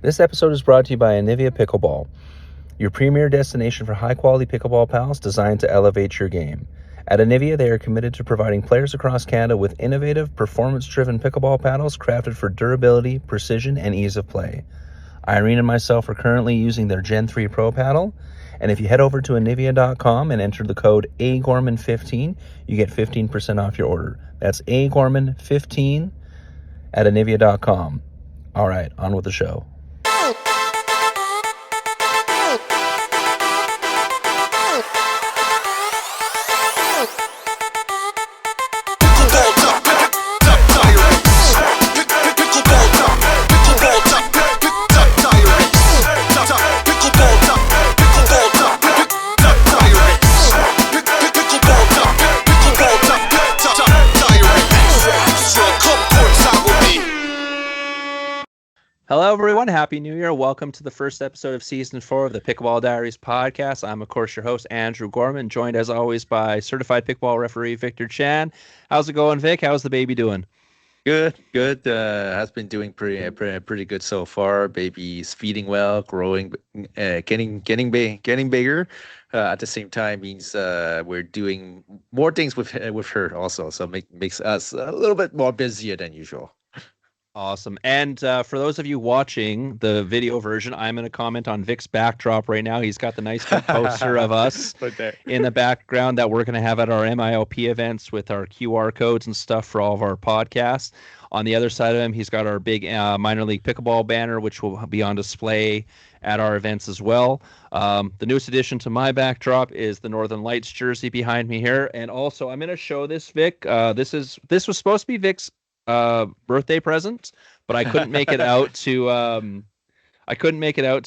This episode is brought to you by Anivia Pickleball, your premier destination for high-quality pickleball paddles designed to elevate your game. At Anivia, they are committed to providing players across Canada with innovative, performance-driven pickleball paddles crafted for durability, precision, and ease of play. Irene and myself are currently using their Gen 3 Pro paddle, and if you head over to Anivia.com and enter the code AGorman15, you get 15% off your order. That's AGorman15 at Anivia.com. All right, on with the show. Hello, everyone. Happy New Year. Welcome to the first episode of Season 4 of the Pickleball Diaries podcast. I'm, of course, your host, Andrew Gorman, joined, as always, by certified pickleball referee Victor Chan. How's it going, Vic? How's the baby doing? Good. Has been doing pretty good so far. Baby's feeding well, growing, getting bigger. At the same time, means we're doing more things with her also, so makes us a little bit more busier than usual. Awesome. And for those of you watching the video version, I'm going to comment on Vic's backdrop right now. He's got the nice big poster of us in the background that we're going to have at our MiLP events with our QR codes and stuff for all of our podcasts. On the other side of him, he's got our big minor league pickleball banner, which will be on display at our events as well. The newest addition to my backdrop is the Northern Lights jersey behind me here. And also, I'm going to show this, Vic. This was supposed to be Vic's birthday present, but I couldn't make it out to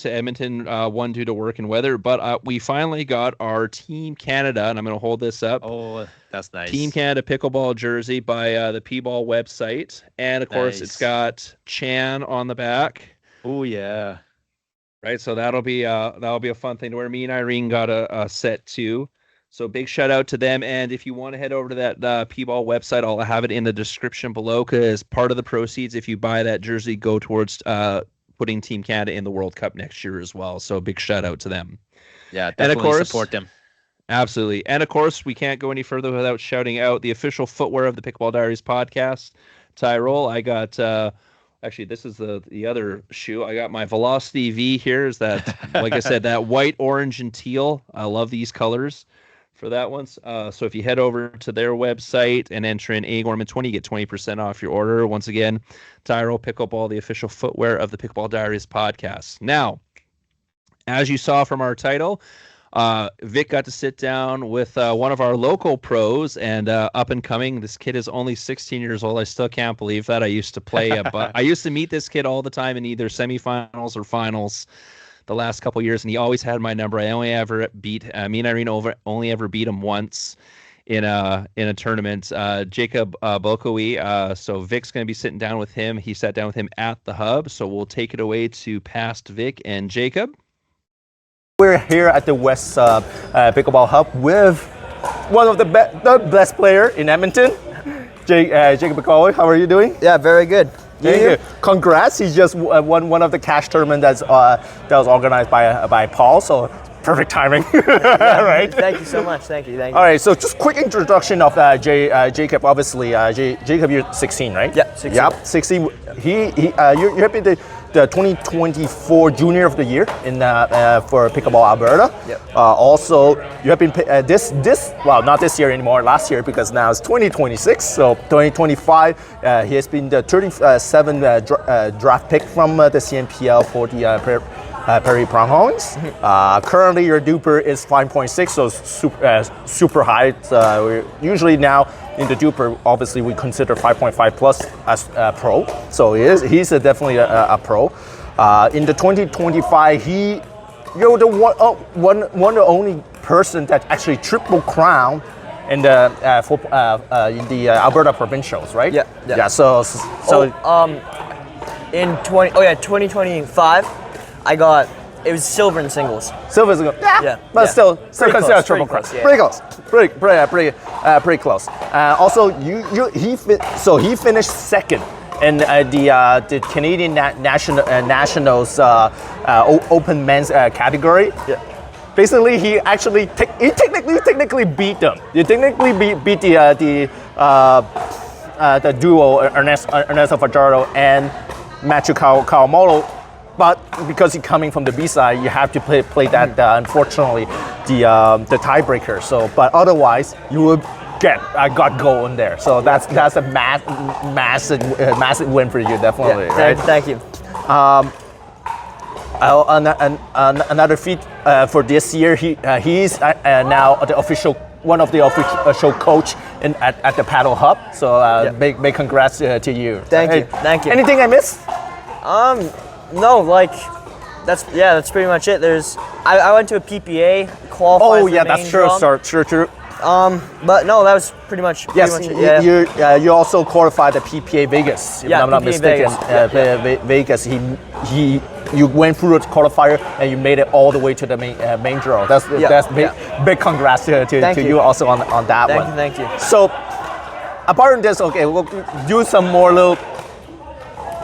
Edmonton one due to work and weather, but we finally got our Team Canada, and I'm going to hold this up. Oh, that's nice. Team Canada pickleball jersey by the P-Ball website, and of course it's got Chan on the back. Oh yeah, right. So that'll be a fun thing to wear. Me and Irene got a set too. So big shout out to them. And if you want to head over to that P-Ball website, I'll have it in the description below, because part of the proceeds, if you buy that jersey, go towards putting Team Canada in the World Cup next year as well. So big shout out to them. Yeah, definitely, and of course, support them. Absolutely. And of course, we can't go any further without shouting out the official footwear of the Pickleball Diaries podcast, Tyrol. I got... Actually, this is the other shoe. I got my Velocity V here. Is that, like I said, that white, orange, and teal. I love these colors for that one. So if you head over to their website and enter in AGorman20, you get 20% off your order. Once again, Tyrol Pickleball, the official footwear of the Pickleball Diaries podcast. Now, as you saw from our title, Vic got to sit down with one of our local pros and up and coming. This kid is only 16 years old. I still can't believe that. I used to play, but I used to meet this kid all the time in either semifinals or finals the last couple years, and he always had my number. I only ever beat me and Irene only ever beat him once in a tournament. Jacob Bolkowy. So Vic's going to be sitting down with him. He sat down with him at the hub. So we'll take it away to past Vic and Jacob. We're here at the West Pickleball Hub with one of the best player in Edmonton, Jacob Bolkowy. How are you doing? Yeah, very good. Thank you. Congrats! He just won one of the cash tournament that was organized by Paul. So perfect timing, right? Thank you so much. Thank you. All right. So just quick introduction of Jacob. Obviously, Jacob, you're 16, right? Yeah, 16. Yep, 16. You have been the 2024 Junior of the Year for Pickleball Alberta. Yep. Also, you have been not this year anymore, last year, because now it's 2026. So 2025, he has been the 37th draft pick from the CNPL for the Prairie Pronghorns. Currently, your duper is 5.6, so super high. Usually now in the duper, obviously we consider 5.5 plus as a pro. So he's definitely a pro. In the 2025, you're the one the only person that actually triple crown in the Alberta provincials, right? Yeah. So in 2025. It was silver in singles. Silver in singles. But still considered triple crown. Pretty close. Also, he finished second in the Canadian Nationals open men's category. Yeah. Basically, he actually technically beat them. He technically beat the duo Ernesto Fajardo and Matthew Kawamoto. But because he's coming from the B side, you have to play that unfortunately the tiebreaker. So, but otherwise, you would get got goal in there. So that's a massive win for you, definitely. Yeah, right? thank you. Another feat for this year, he's now one of the official coach at the Paddle Hub. So big congrats to you. Thank you. Anything I missed? No, like that's pretty much it. I went to a PPA qualifier. Oh for yeah, the that's main true. drum. True. But no, that was pretty much it. Yeah. You also qualified the PPA Vegas. If I'm not PPA mistaken. Vegas. Vegas. You went through the qualifier and you made it all the way to the main draw. That's big congrats to you also on that one. Thank you. So apart from this, okay, we'll do some more little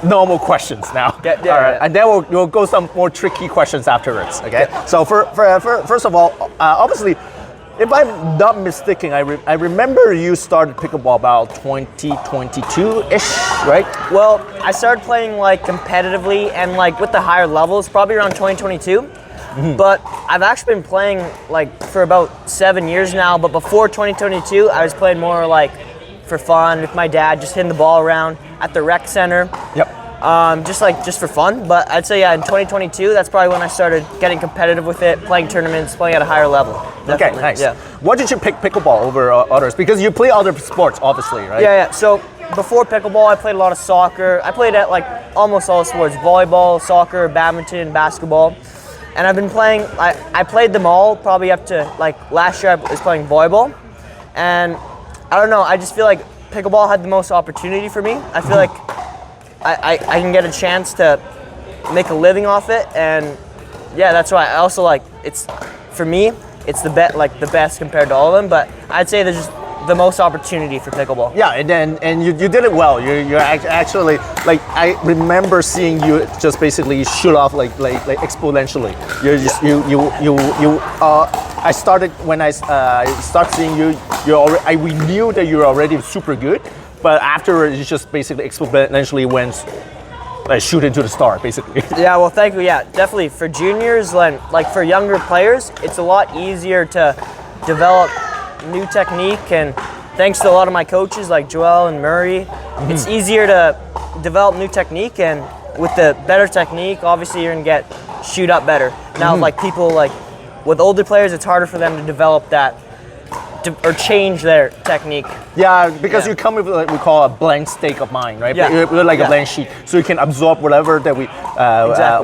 normal questions now. All right, and then we'll go some more tricky questions afterwards. Okay. So first of all, obviously, if I'm not mistaken, I remember you started pickleball about 2022-ish, right? Well, I started playing like competitively and like with the higher levels probably around 2022. Mm-hmm. But I've actually been playing like for about 7 years now. But before 2022, I was playing more like for fun with my dad, just hitting the ball around at the rec center. Yep. Just for fun. But I'd say in 2022, that's probably when I started getting competitive with it, playing tournaments, playing at a higher level. Definitely. Okay, nice. Yeah. Why did you pick pickleball over others? Because you play other sports, obviously, right? Yeah. So before pickleball, I played a lot of soccer. I played at like almost all sports: volleyball, soccer, badminton, basketball. And I've been playing. I played them all probably up to like last year. I was playing volleyball, and I don't know. I just feel like pickleball had the most opportunity for me. I feel like I can get a chance to make a living off it, and yeah, that's why I also like it's for me. It's the best compared to all of them, but I'd say there's just the most opportunity for pickleball. Yeah, and you did it well. You're actually like I remember seeing you just basically shoot off like exponentially. I started when I started seeing you. We knew that you were already super good. But afterwards, you just basically exponentially went shoot into the star, basically. Yeah, well, thank you. Yeah, definitely. For juniors, like for younger players, it's a lot easier to develop new technique. And thanks to a lot of my coaches, like Joel and Murray, it's easier to develop new technique. And with the better technique, obviously, you're gonna shoot up better. Now, like people with older players, it's harder for them to develop that. Or change their technique. Yeah, because you come with what we call a blank state of mind, right? Yeah. You're like a blank sheet, so you can absorb whatever that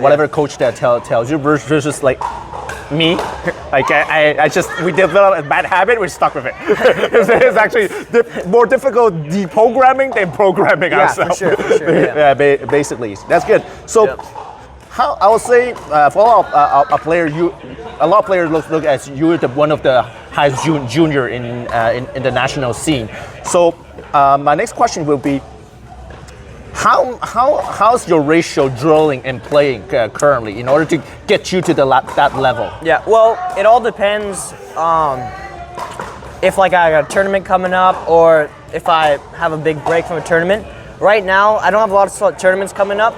whatever coach that tells you versus like me. Like we developed a bad habit, we're stuck with it. It's actually more difficult deprogramming than programming ourselves. For sure. Yeah. Basically, that's good. So. How I would say for a player, a lot of players look at you as one of the highest junior in the national scene. So my next question will be, how's your ratio drilling and playing currently in order to get you to that level? Yeah, well, it all depends if like I got a tournament coming up or if I have a big break from a tournament. Right now, I don't have a lot of tournaments coming up.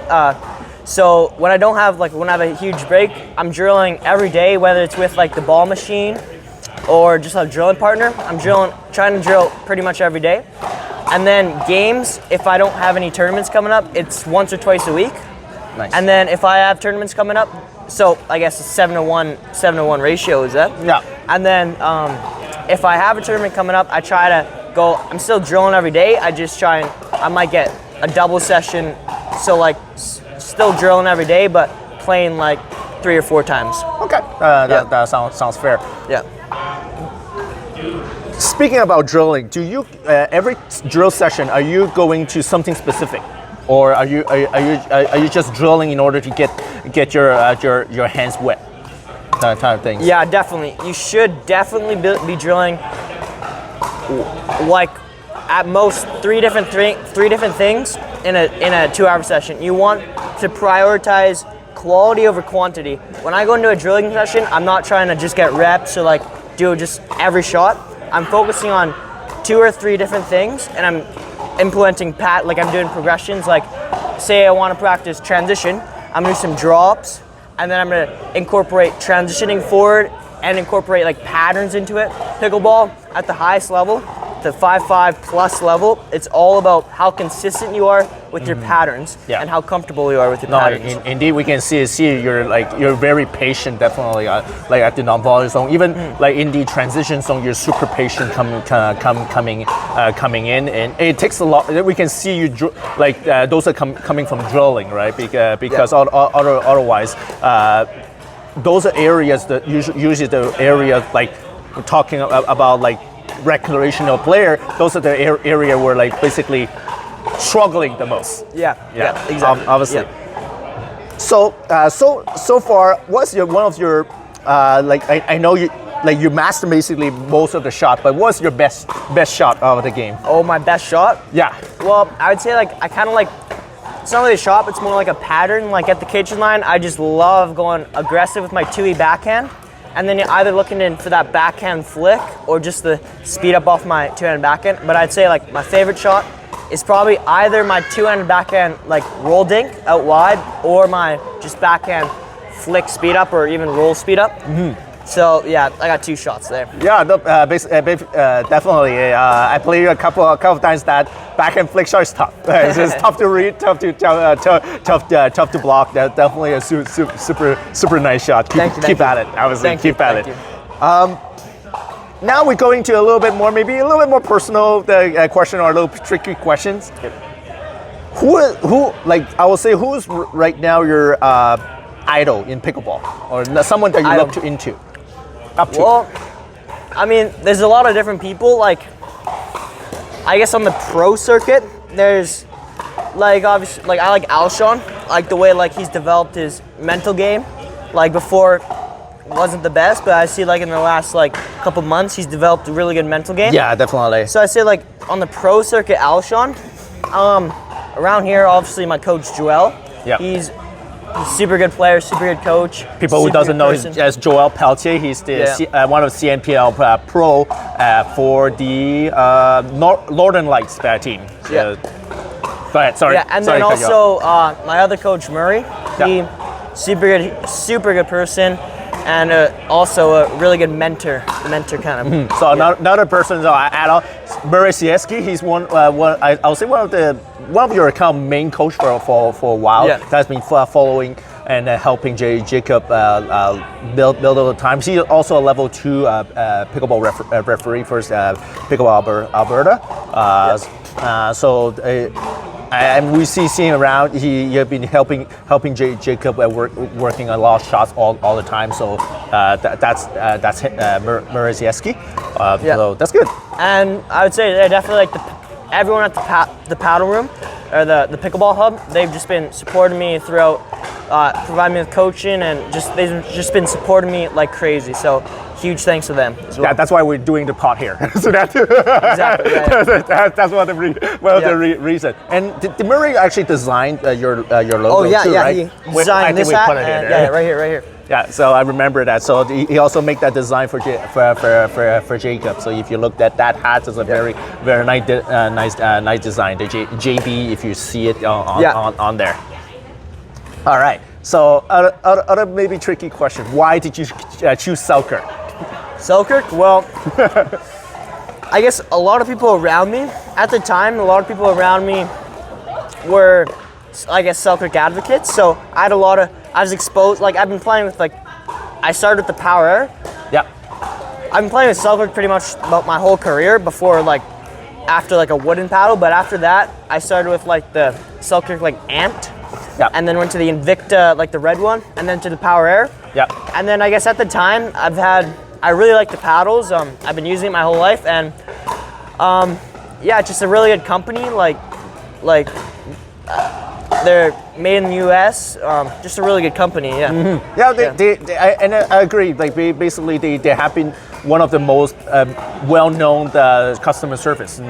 So when I have a huge break, I'm drilling every day, whether it's with like the ball machine or just a drilling partner. I'm trying to drill pretty much every day. And then games, if I don't have any tournaments coming up, it's once or twice a week. Nice. And then if I have tournaments coming up, so I guess a 7-to-1 ratio is that? Yeah. And then if I have a tournament coming up, I try to go. I'm still drilling every day. I might get a double session, so like. Still drilling every day, but playing like 3 or 4 times. Okay, that sounds fair. Yeah. Speaking about drilling, do you every drill session are you going to something specific, or are you just drilling in order to get your hands wet, that type of thing? Yeah, definitely. You should definitely be drilling like at most three different things. in a 2-hour session. You want to prioritize quality over quantity. When I go into a drilling session, I'm not trying to just get reps or like do just every shot. I'm focusing on 2 or 3 different things, and I'm implementing like I'm doing progressions. Like, say I want to practice transition, I'm gonna do some drops, and then I'm gonna incorporate transitioning forward and incorporate like patterns into it. Pickleball at the highest level, the 5-5 plus level, it's all about how consistent you are with your patterns and how comfortable you are with your patterns. Indeed, we can see you're very patient, definitely. Like at the non-volley zone, even like in the transition zone, you're super patient coming in, and it takes a lot. We can see you those are coming from drilling, right? Because otherwise, those are areas that usually the areas like we're talking about like recreational player. Those are the area where like basically struggling the most. Yeah, exactly. Obviously. Yeah. So far, what's one of your like I know you master basically most of the shot, but what's your best shot of the game? Oh, my best shot? Yeah. Well, I would say like I kind of like, it's not really a shot, but it's more like a pattern. Like at the kitchen line, I just love going aggressive with my 2E backhand, and then you're either looking in for that backhand flick or just the speed up off my 2-handed backhand. But I'd say like my favorite shot is probably either my 2-handed backhand like roll dink out wide, or my just backhand flick speed up, or even roll speed up. So yeah, I got 2 shots there. Yeah, definitely. I played a couple of times that backhand flick shot is tough. It's just tough to read, tough to block. That's definitely a super nice shot. Keep at it. Obviously, keep at it. Now we're going to a little bit more personal question, or a little tricky questions. Who like I will say, who's right now your idol in pickleball, or someone that you look into? Well, I mean, there's a lot of different people. Like, I guess on the pro circuit, there's like obviously, like I like Alshon, like the way like he's developed his mental game. Like before, wasn't the best, but I see like in the last like couple months, he's developed a really good mental game. Yeah, definitely. So I say like on the pro circuit, Alshon. Around here, obviously my coach Joel. Yeah. He's a super good player, super good coach. People who doesn't know is as Joel Peltier. He's the one of CNPL pro for the Northern Lights team. So, go ahead. Sorry. Yeah, and then also my other coach Murray. He super good person, and also a really good mentor kind of. So another person add on, Murray Sieski. He's I'll say one of your account main coach for a while. Yeah. That's been following and helping Jacob build over time. He's also a level 2 pickleball referee for Pickleball Alberta. And we see him around. He have been helping Jacob working a lot of shots all the time. So that's Murray Sieski. So that's good. And I would say they're definitely like everyone at the paddle room or the pickleball hub. They've just been supporting me throughout, providing me with coaching, and they've just been supporting me like crazy. So huge thanks to them as well. Yeah, that's why we're doing the pod here. So that's one of the reason. And did Murray actually design your logo too, right? He designed this hat. Right here. Yeah, so I remember that. So he also made that design for Jacob. So if you looked at that hat, it's a very nice design. The JB, if you see it on there. All right. So other maybe tricky question. Why did you choose Selkirk? Selkirk? Well, I guess a lot of people around me at the time, were, I guess, Selkirk advocates. So I was exposed. Like I've been playing with I started with the Power Air. Yeah. I've been playing with Selkirk pretty much about my whole career before after a wooden paddle. But after that, I started with the Selkirk Ant. Yeah. And then went to the Invicta, the red one, and then to the Power Air. Yeah. And then I guess at the time I really like the paddles. I've been using it my whole life, and it's just a really good company. They're made in the U.S. Just a really good company. Yeah. Mm-hmm. Yeah. I agree. Basically, they have been one of the most well-known customer service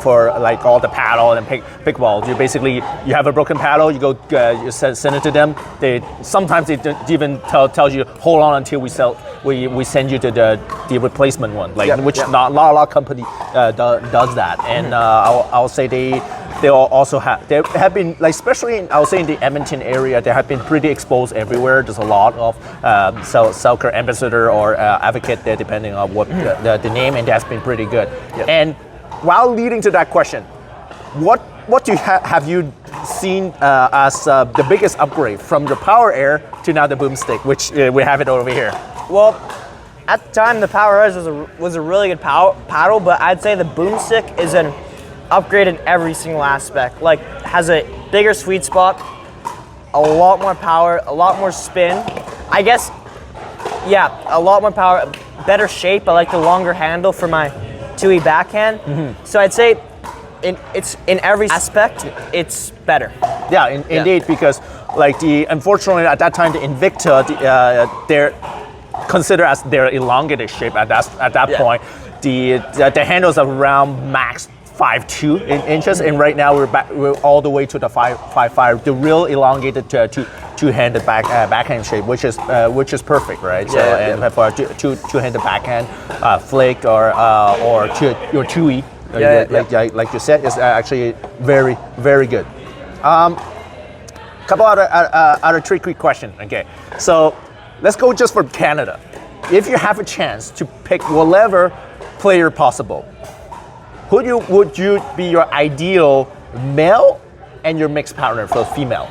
for like all the paddle and pickleball. You have a broken paddle, you go you send it to them. Sometimes they don't even tell you hold on until we send you to the replacement one, which not a lot of company does that. And I'll say they have been, like, especially I'll say in the Edmonton area, they have been pretty exposed everywhere. There's a lot of Selker ambassador or advocate there, depending on what the name, and that's been pretty good. And while leading to that question, what have you seen as the biggest upgrade from the Power Air to now the Boomstick, which we have it over here? Well, at the time the Power Air was a really good paddle, but I'd say the Boomstick is an upgrade in every single aspect. Like, has a bigger sweet spot, a lot more power, a lot more spin. I guess, a lot more power, better shape. I like the longer handle for my 2E backhand. So I'd say it's in every aspect, it's better. Yeah, indeed, because like unfortunately at that time the Invicta, they're considered as their elongated shape at that point. The handles are around max 5'2" inches, and right now we're all the way to the 5'5", the real elongated two-handed backhand shape, which is perfect, right? And for a two-handed backhand flick or your 2E, like you said, is actually very, very good. Couple other tricky question. Okay, so let's go just for Canada. If you have a chance to pick whatever player possible, would you be your ideal male and your mixed partner for female?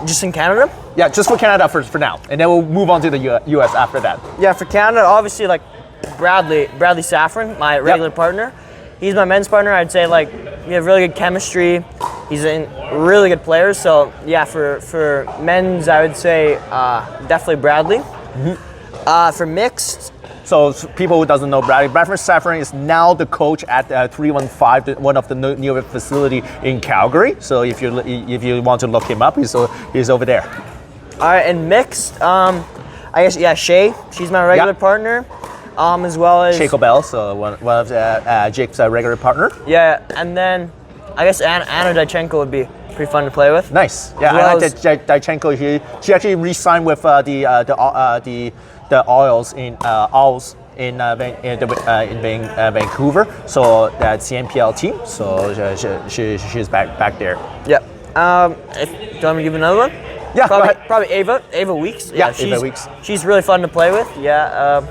Just in Canada? Yeah, just for Canada for now, and then we'll move on to the US after that. Yeah, for Canada, obviously, like Bradley Safran, my regular partner. He's my men's partner. I'd say, like, we have really good chemistry. He's a really good player. So yeah, for men's, I would say definitely Bradley. For mixed. So people who doesn't know Bradley Safran is now the coach at 315, one of the newer facility in Calgary. So if you want to look him up, he's over there. All right, and mixed, I guess Shay. She's my regular partner, as well as Jacob Bolkowy, so one of Jake's regular partner. Yeah, and then I guess Anna Diachenko would be pretty fun to play with. Nice. Yeah, I like Diachenko. She actually re-signed with the Owls in Vancouver, so that CNPL team. So she's back there. Yep. Do you want me to give another one? Yeah, probably Ava Weeks. Yeah, Ava Weeks. She's really fun to play with. Yeah.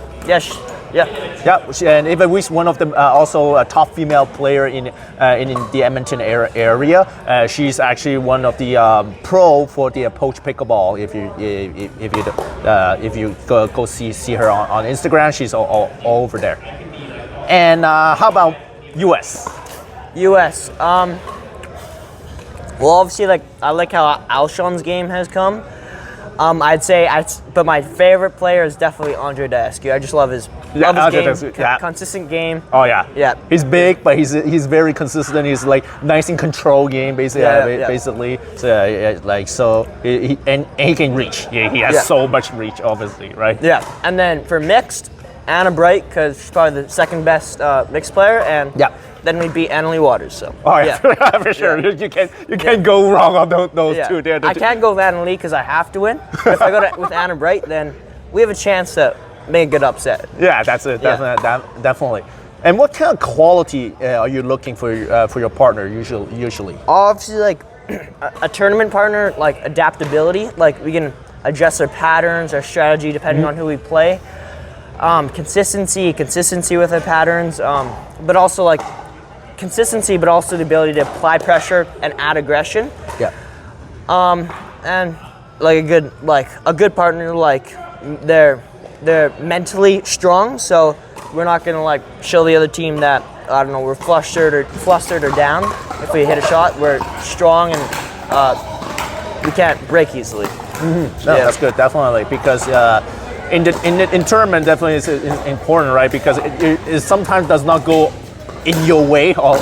And Ava Weeks, one of them, also a top female player in the Edmonton area. She's actually one of the pro for the approach pickleball. If you go see her on Instagram, she's all over there. And how about US? Well, obviously, like, I like how Alshon's game has come. I'd say, but my favorite player is definitely Andre Daescu. I just love his game, consistent game. Oh yeah. Yeah. He's big, but he's very consistent. He's like nice in control game, basically. So he can reach. He has so much reach, obviously, right? Yeah. And then for mixed, Anna Bright, because she's probably the second best mixed player, and then we beat Annalie Waters. So. Oh yeah, for sure. Yeah. You can't go wrong on those two. I can't go with Annalie because I have to win. But if I go with Anna Bright, then we have a chance to make a good upset. Yeah, that's it. Definitely. And what kind of quality are you looking for your partner usually? Obviously, like a tournament partner, like adaptability. Like, we can adjust our patterns, our strategy depending on who we play. Consistency with our patterns, but also like consistency, but also the ability to apply pressure and add aggression. Yeah. And like a good partner, like they're mentally strong, so we're not gonna like show the other team that, I don't know, we're flustered or down. If we hit a shot, we're strong and we can't break easily. No, that's good, definitely, because in tournament definitely is important, right? Because it sometimes does not go in your way all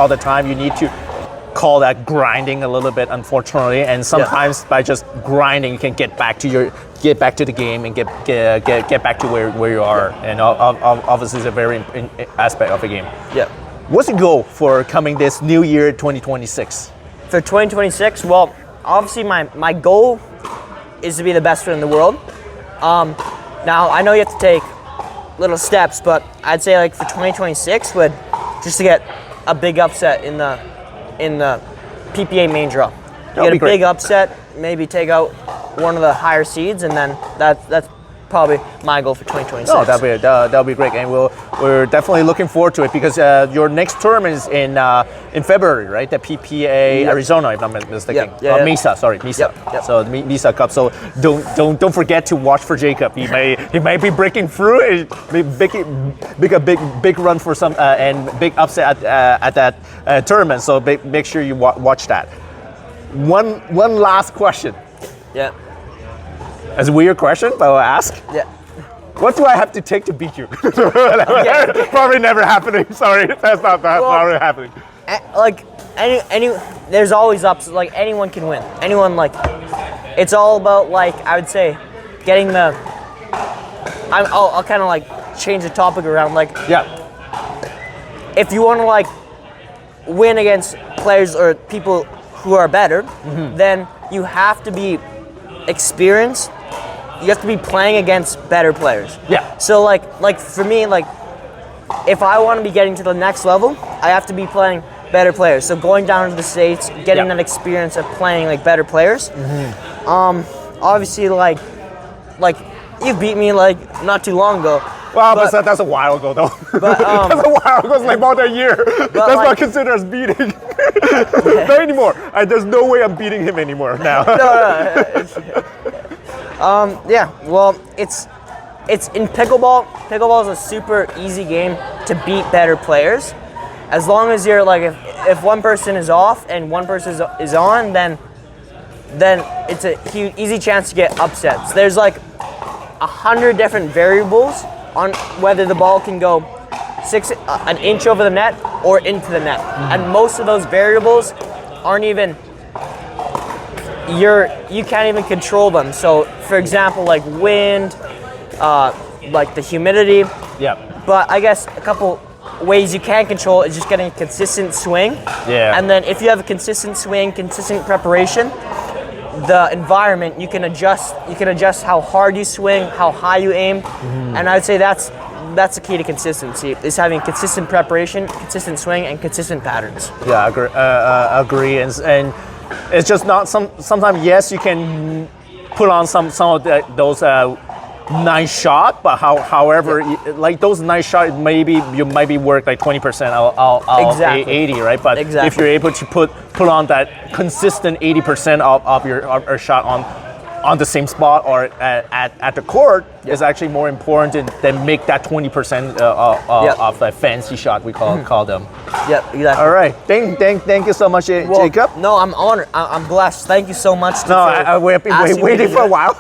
the time. You need to call that grinding a little bit, unfortunately. And sometimes by just grinding, you can get back to the game and get back to where you are. And obviously, it's a very important aspect of the game. Yeah. What's the goal for coming this new year, 2026? For 2026, well, obviously my goal is to be the best fitter in the world. Now I know you have to take little steps, but I'd say like for 2026 would just to get a big upset in the PPA main draw. You get a big upset, maybe take out one of the higher seeds, and then that's probably my goal for 2026. No, that'll be great, and we're definitely looking forward to it because your next tournament is in February, right? The PPA Arizona, if I'm not mistaken. Mesa. Yep. So the Mesa Cup. So don't forget to watch for Jacob. He may be breaking through. Big run for some and big upset at that tournament. So make sure you watch that. One last question. Yeah. It's a weird question, but I'll ask. Yeah. What do I have to take to beat you? Probably never happening. Sorry, that's not probably happening. Like any, there's always ups. Like anyone can win. Anyone like, it's all about like I would say, getting the. I'll kind of like change the topic around. Like if you want to like win against players or people who are better, then you have to be experienced. You have to be playing against better players. Yeah. So like for me, like if I want to be getting to the next level, I have to be playing better players. So going down to the States, getting that experience of playing like better players. Obviously like you beat me like not too long ago. Well, but that's a while ago though. But, that's a while ago. It's like about a year. That's like, not considered as beating. Not anymore. There's no way I'm beating him anymore now. Yeah, well, it's in pickleball. Pickleball is a super easy game to beat better players. As long as you're like, if one person is off and one person is on, then it's a huge, easy chance to get upsets. There's like 100 different variables on whether the ball can go an inch over the net or into the net, and most of those variables aren't even. You can't even control them. So, for example, like wind, like the humidity. Yeah. But I guess a couple ways you can control is just getting a consistent swing. Yeah. And then if you have a consistent swing, consistent preparation, the environment you can adjust. You can adjust how hard you swing, how high you aim, and I would say that's the key to consistency. Is having consistent preparation, consistent swing, and consistent patterns. Yeah, I agree. And it's just not sometimes yes you can put on some of those nice shot, but however like those nice shots you might be worth like 20% out 80, right? But if you're able to put on that consistent 80% of your shot on the same spot or at the court is actually more important than make that 20% of that fancy shot we call them. Yeah, exactly. All right, thank you so much, Jacob. No, I'm honored. I'm blessed. Thank you so much. We've been waiting for a while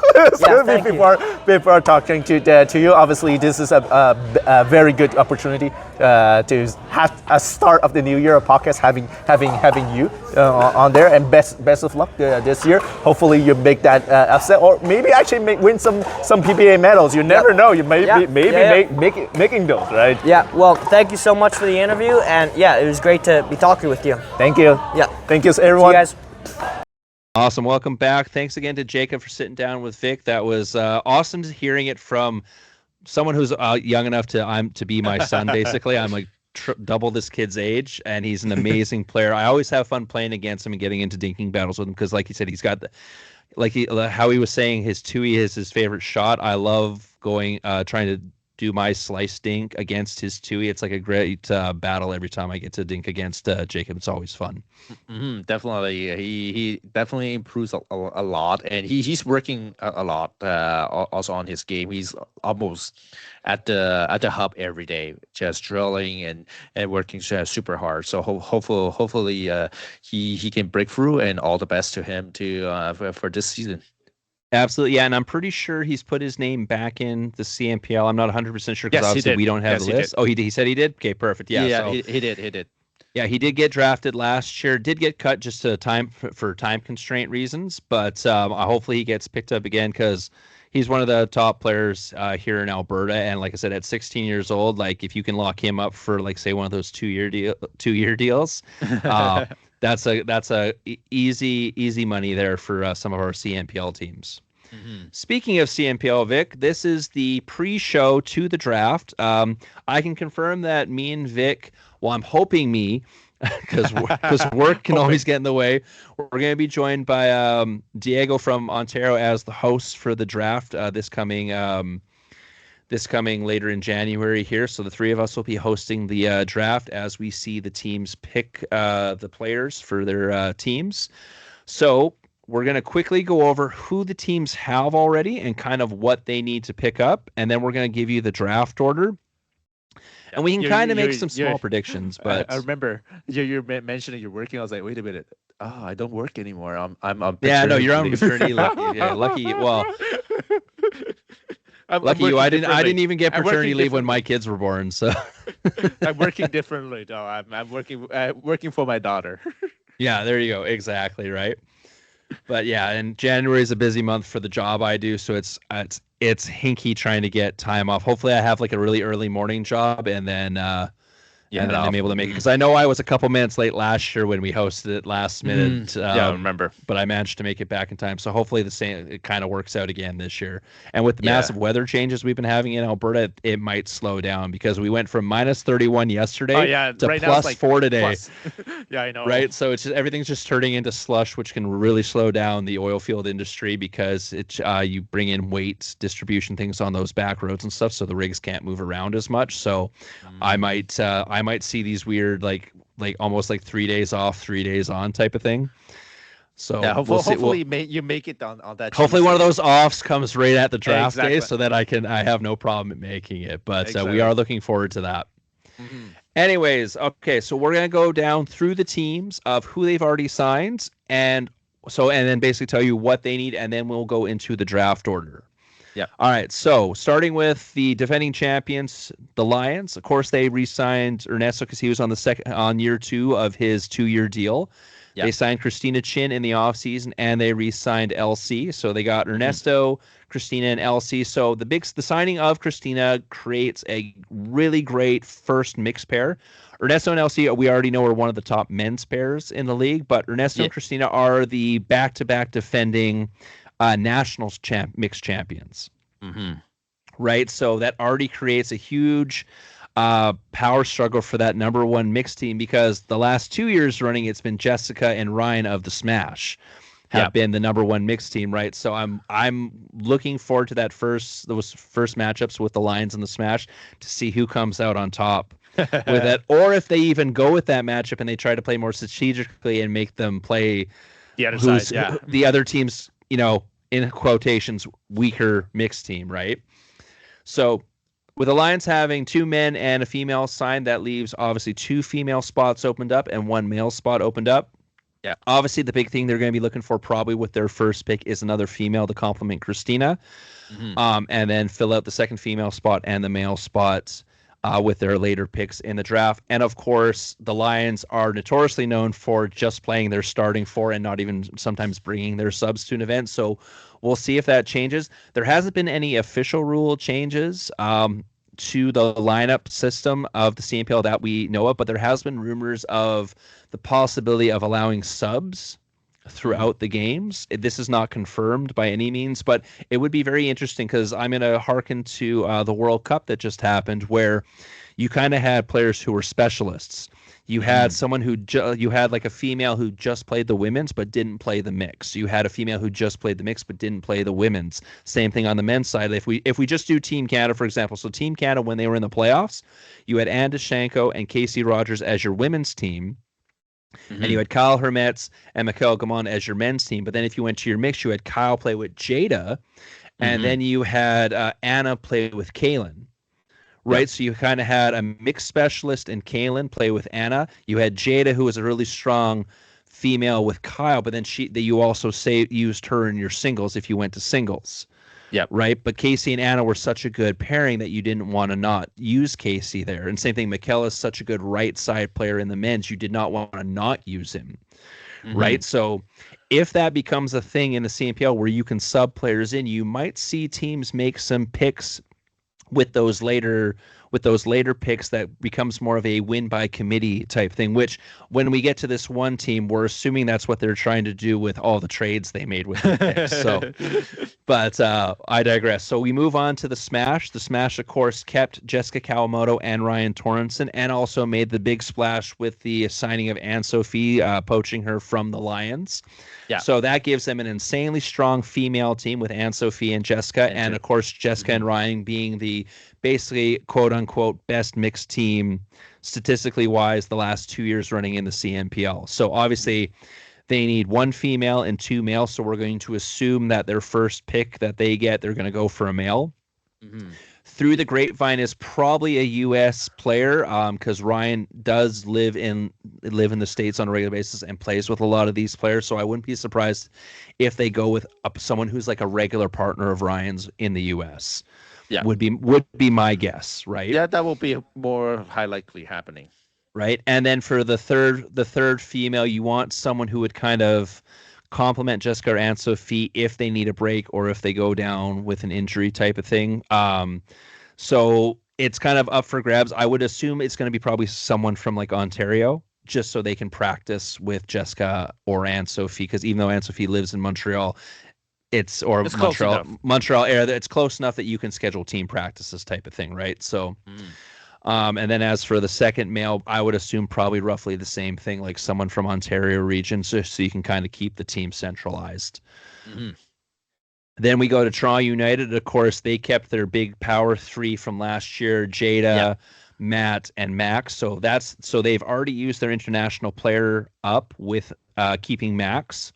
before talking to you. Obviously, this is a very good opportunity to have a start of the new year of podcast having you on there, and best of luck this year. Hopefully, you make that upset, or maybe actually win some PPA medals. You never know. You may be making those, right? Yeah. Well, thank you so much for the interview, and it was great to be talking with you. Thank you. Yeah. Thank you, everyone. See you guys. Awesome. Welcome back. Thanks again to Jacob for sitting down with Vic. That was awesome hearing it from someone who's young enough to be my son. Basically, I'm like double this kid's age, and he's an amazing player. I always have fun playing against him and getting into dinking battles with him because, like he said, he's got how he was saying his Tui is his favorite shot. I love going trying to do my slice dink against his Tui. It's like a great battle every time I get to dink against Jacob. It's always fun. Definitely, he definitely improves a lot, and he's working a lot also on his game. He's almost at the hub every day, just drilling and working super hard. So hopefully he can break through, and all the best to him for this season. Absolutely, yeah, and I'm pretty sure he's put his name back in the CNPL. I'm not 100% sure because obviously we don't have the list. Oh, he said he did? Okay, perfect. Yeah, he did. Yeah, he did get drafted last year. Did get cut just to for time constraint reasons, but hopefully he gets picked up again because he's one of the top players here in Alberta. And like I said, at 16 years old, like if you can lock him up for like say one of those 2-year deals, that's a easy money there for some of our CNPL teams. Mm-hmm. Speaking of CNPL, Vic, this is the pre-show to the draft. I can confirm that me and Vic, well, I'm hoping because work can always get in the way. We're going to be joined by Diego from Ontario as the host for the draft this coming later in January here. So the three of us will be hosting the draft as we see the teams pick the players for their teams. So we're going to quickly go over who the teams have already and kind of what they need to pick up. And then we're going to give you the draft order. And we can kind of make some small predictions. But I remember you're mentioning you're working. I was like, wait a minute. Oh, I don't work anymore. I'm on yeah, no, you're on maternity leave. Yeah, lucky. Well, lucky you. I didn't even get paternity leave when my kids were born. So I'm working differently. No, I'm working for my daughter. Yeah, there you go. Exactly right. But yeah, and January is a busy month for the job I do, so it's hinky trying to get time off. Hopefully, I have like a really early morning job, and then I'm able to make it. Because I know I was a couple minutes late last year when we hosted it last minute. Yeah, I remember. But I managed to make it back in time. So hopefully it kind of works out again this year. And with the massive weather changes we've been having in Alberta, it might slow down because we went from minus 31 yesterday to right plus like 4 today. Plus. Yeah, I know. Right. So it's just, everything's just turning into slush, which can really slow down the oil field industry because you bring in weight distribution things on those back roads and stuff. So the rigs can't move around as much. So I might see these weird like almost like 3 days off, 3 days on type of thing. So yeah, hopefully you make it on that. Hopefully one of those offs comes right at the draft day so that I have no problem making it. But we are looking forward to that. Mm-hmm. Anyways, okay, so we're gonna go down through the teams of who they've already signed and then basically tell you what they need, and then we'll go into the draft order. Yeah. All right. So starting with the defending champions, the Lions. Of course, they re-signed Ernesto because he was on year 2 of his 2-year deal. Yeah. They signed Christina Chin in the offseason, and they re-signed LC. So they got Ernesto, Christina, and LC. So the signing of Christina creates a really great first mixed pair. Ernesto and LC, we already know, are one of the top men's pairs in the league, but Ernesto and Christina are the back-to-back defending nationals mixed champions. Mm-hmm. Right? So that already creates a huge power struggle for that number one mixed team because the last 2 years running, it's been Jessica and Ryan of the Smash have been the number one mixed team, right? So I'm looking forward to those first matchups with the Lions and the Smash to see who comes out on top with that, or if they even go with that matchup and they try to play more strategically and make them play the other side, the other team's, in quotations, weaker mixed team, right? So with the Lions having 2 men and a female signed, that leaves obviously 2 female spots opened up and 1 male spot opened up. Yeah. Obviously, the big thing they're going to be looking for probably with their first pick is another female to complement Christina, and then fill out the second female spot and the male spots with their later picks in the draft. And of course, the Lions are notoriously known for just playing their starting 4 and not even sometimes bringing their subs to an event. So we'll see if that changes. There hasn't been any official rule changes to the lineup system of the CNPL that we know of, but there has been rumors of the possibility of allowing subs throughout the games. This is not confirmed by any means, but it would be very interesting because I'm going to hearken to the World Cup that just happened where you kind of had players who were specialists. You had someone you had like a female who just played the women's but didn't play the mix. You had a female who just played the mix but didn't play the women's. Same thing on the men's side. If we just do Team Canada, for example, so Team Canada, when they were in the playoffs, you had Anne DeShanko and Casey Rogers as your women's team. And you had Kyle Hermetz and Mikhail Gamon as your men's team. But then if you went to your mix, you had Kyle play with Jada, and then you had Anna play with Kaylin. Right, yep. So you kind of had a mixed specialist in Kaylin play with Anna. You had Jada, who was a really strong female with Kyle, but then you also used her in your singles if you went to singles. Yeah. Right. But Casey and Anna were such a good pairing that you didn't want to not use Casey there. And same thing, Mikkel is such a good right side player in the men's. You did not want to not use him. Right. So if that becomes a thing in the CNPL where you can sub players in, you might see teams make some picks with those later picks that becomes more of a win by committee type thing, which when we get to this one team, we're assuming that's what they're trying to do with all the trades they made with the picks. So, but I digress. So we move on to the Smash. The Smash, of course, kept Jessica Kawamoto and Ryan Torrenson, and also made the big splash with the signing of Anne-Sophie, poaching her from the Lions. Yeah. So that gives them an insanely strong female team with Anne-Sophie and Jessica, and of course Jessica and Ryan being the basically quote unquote best mixed team statistically wise the last 2 years running in the CNPL. So obviously they need one female and two males. So we're going to assume that their first pick that they get, they're going to go for a male. Through the grapevine is probably a U.S. player, because Ryan does live in the States on a regular basis and plays with a lot of these players. So I wouldn't be surprised if they go with someone who's like a regular partner of Ryan's in the U.S. Yeah, would be my guess, right? Yeah, that will be more high likely happening. Right, and then for the third female, you want someone who would kind of complement Jessica or Anne-Sophie if they need a break or if they go down with an injury type of thing. So it's kind of up for grabs. I would assume it's going to be probably someone from like Ontario, just so they can practice with Jessica or Anne-Sophie, because even though Anne-Sophie lives in Montreal, it's Montreal area, it's close enough that you can schedule team practices type of thing, right? So and then as for the second male, I would assume probably roughly the same thing, like someone from Ontario region, so you can kind of keep the team centralized. Then we go to Toronto United. Of course, they kept their big power three from last year, Jada, Matt, and Max. So they've already used their international player up with keeping Max.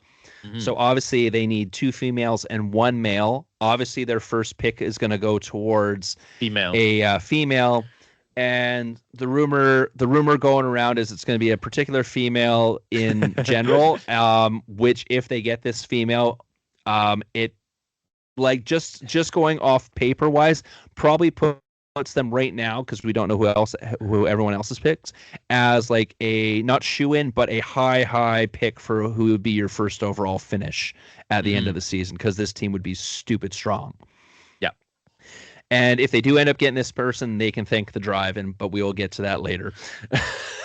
So obviously they need two females and one male. Obviously their first pick is going to go towards a female. And the rumor going around is it's going to be a particular female in general, which if they get this female, it like just going off paper wise, probably puts them right now, because we don't know who everyone else has picked, as like a not shoe-in but a high pick for who would be your first overall finish at the end of the season, because this team would be stupid strong. And if they do end up getting this person, they can thank the drive, but we will get to that later.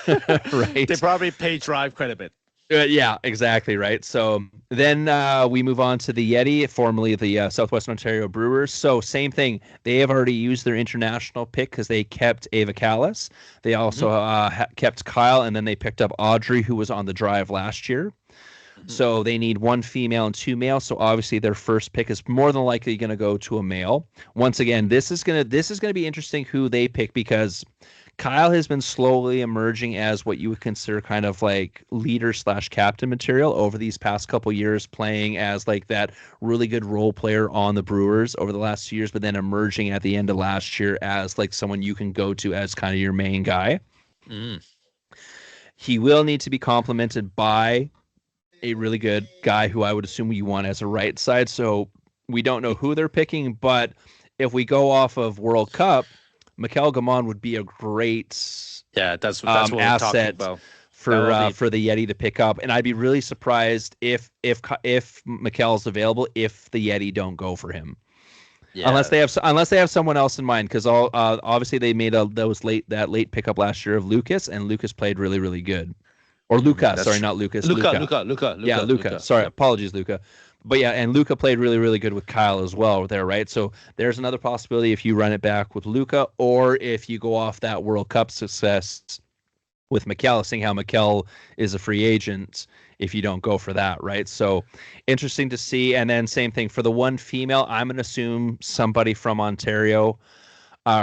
Right? They probably pay drive quite a bit. Yeah, exactly, right? So then we move on to the Yeti, formerly the Southwestern Ontario Brewers. So same thing. They have already used their international pick because they kept Ava Callis. They also kept Kyle, and then they picked up Audrey, who was on the drive last year. So they need one female and two males. So obviously their first pick is more than likely going to go to a male. Once again, this is going to be interesting who they pick, because Kyle has been slowly emerging as what you would consider kind of like leader / captain material over these past couple years, playing as like that really good role player on the Brewers over the last 2 years, but then emerging at the end of last year as like someone you can go to as kind of your main guy. He will need to be complemented by a really good guy who I would assume you want as a right side. So we don't know who they're picking, but if we go off of World Cup, Mikkel Gamon would be a great that's what we're talking about for the Yeti to pick up. And I'd be really surprised if Mikkel's available, if the Yeti don't go for him. Unless they have someone else in mind, because obviously they made that late pickup last year of Lucas, and Lucas played really, really good. Or Luca, sorry, not Lucas. Luca. Yeah, Luca. Sorry, apologies, Luca. But yeah, and Luca played really, really good with Kyle as well there, right? So there's another possibility if you run it back with Luca, or if you go off that World Cup success with Mikkel, seeing how Mikkel is a free agent, if you don't go for that, right? So interesting to see. And then same thing for the one female, I'm going to assume somebody from Ontario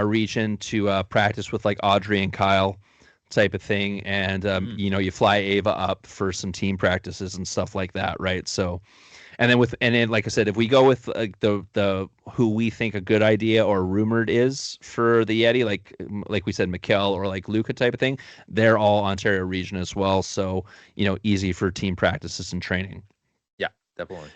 region to practice with like Audrey and Kyle type of thing. And, you fly Ava up for some team practices and stuff like that, right? So, and then like I said, if we go with the who we think a good idea or rumored is for the Yeti, like we said, Mikkel or like Luca type of thing, they're all Ontario region as well. So, easy for team practices and training. Yeah, definitely.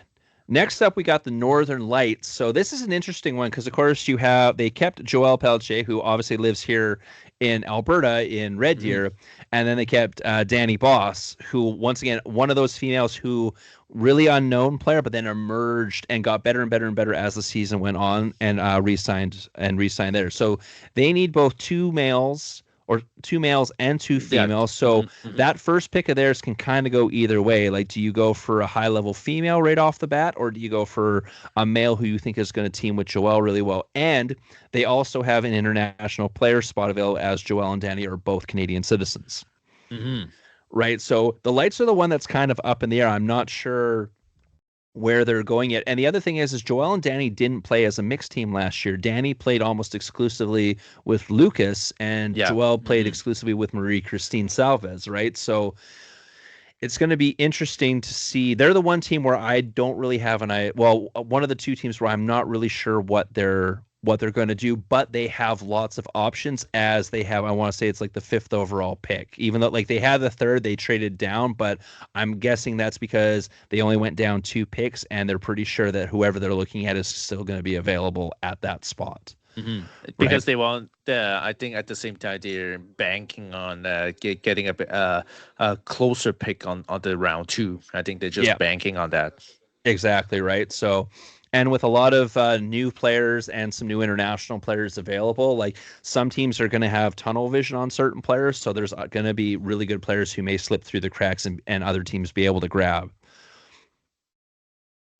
Next up, we got the Northern Lights. So this is an interesting one because, of course, they kept Joelle Pelletier, who obviously lives here in Alberta in Red Deer, and then they kept Danny Boss, who, once again, one of those females who really unknown player, but then emerged and got better and better and better as the season went on, and re-signed there. So they need both two males and two females. So that first pick of theirs can kind of go either way. Like, do you go for a high level female right off the bat, or do you go for a male who you think is going to team with Joelle really well? And they also have an international player spot available, as Joelle and Danny are both Canadian citizens. Right. So the Lights are the one that's kind of up in the air. I'm not sure where they're going yet. And the other thing is Joelle and Danny didn't play as a mixed team last year. Danny played almost exclusively with Lucas, and Joelle played exclusively with Marie-Christine Salvez, right? So it's going to be interesting to see. They're the one team where I don't really have one of the two teams where I'm not really sure what they're going to do, but they have lots of options, as they have, I want to say it's like the 5th overall pick. Even though like they had the 3rd, they traded down, but I'm guessing that's because they only went down 2 picks, and they're pretty sure that whoever they're looking at is still going to be available at that spot. Because they want, I think at the same time they're banking on getting a closer pick on the round 2. I think they're just banking on that. Exactly right. So, and with a lot of new players and some new international players available, like some teams are going to have tunnel vision on certain players. So there's going to be really good players who may slip through the cracks and other teams be able to grab.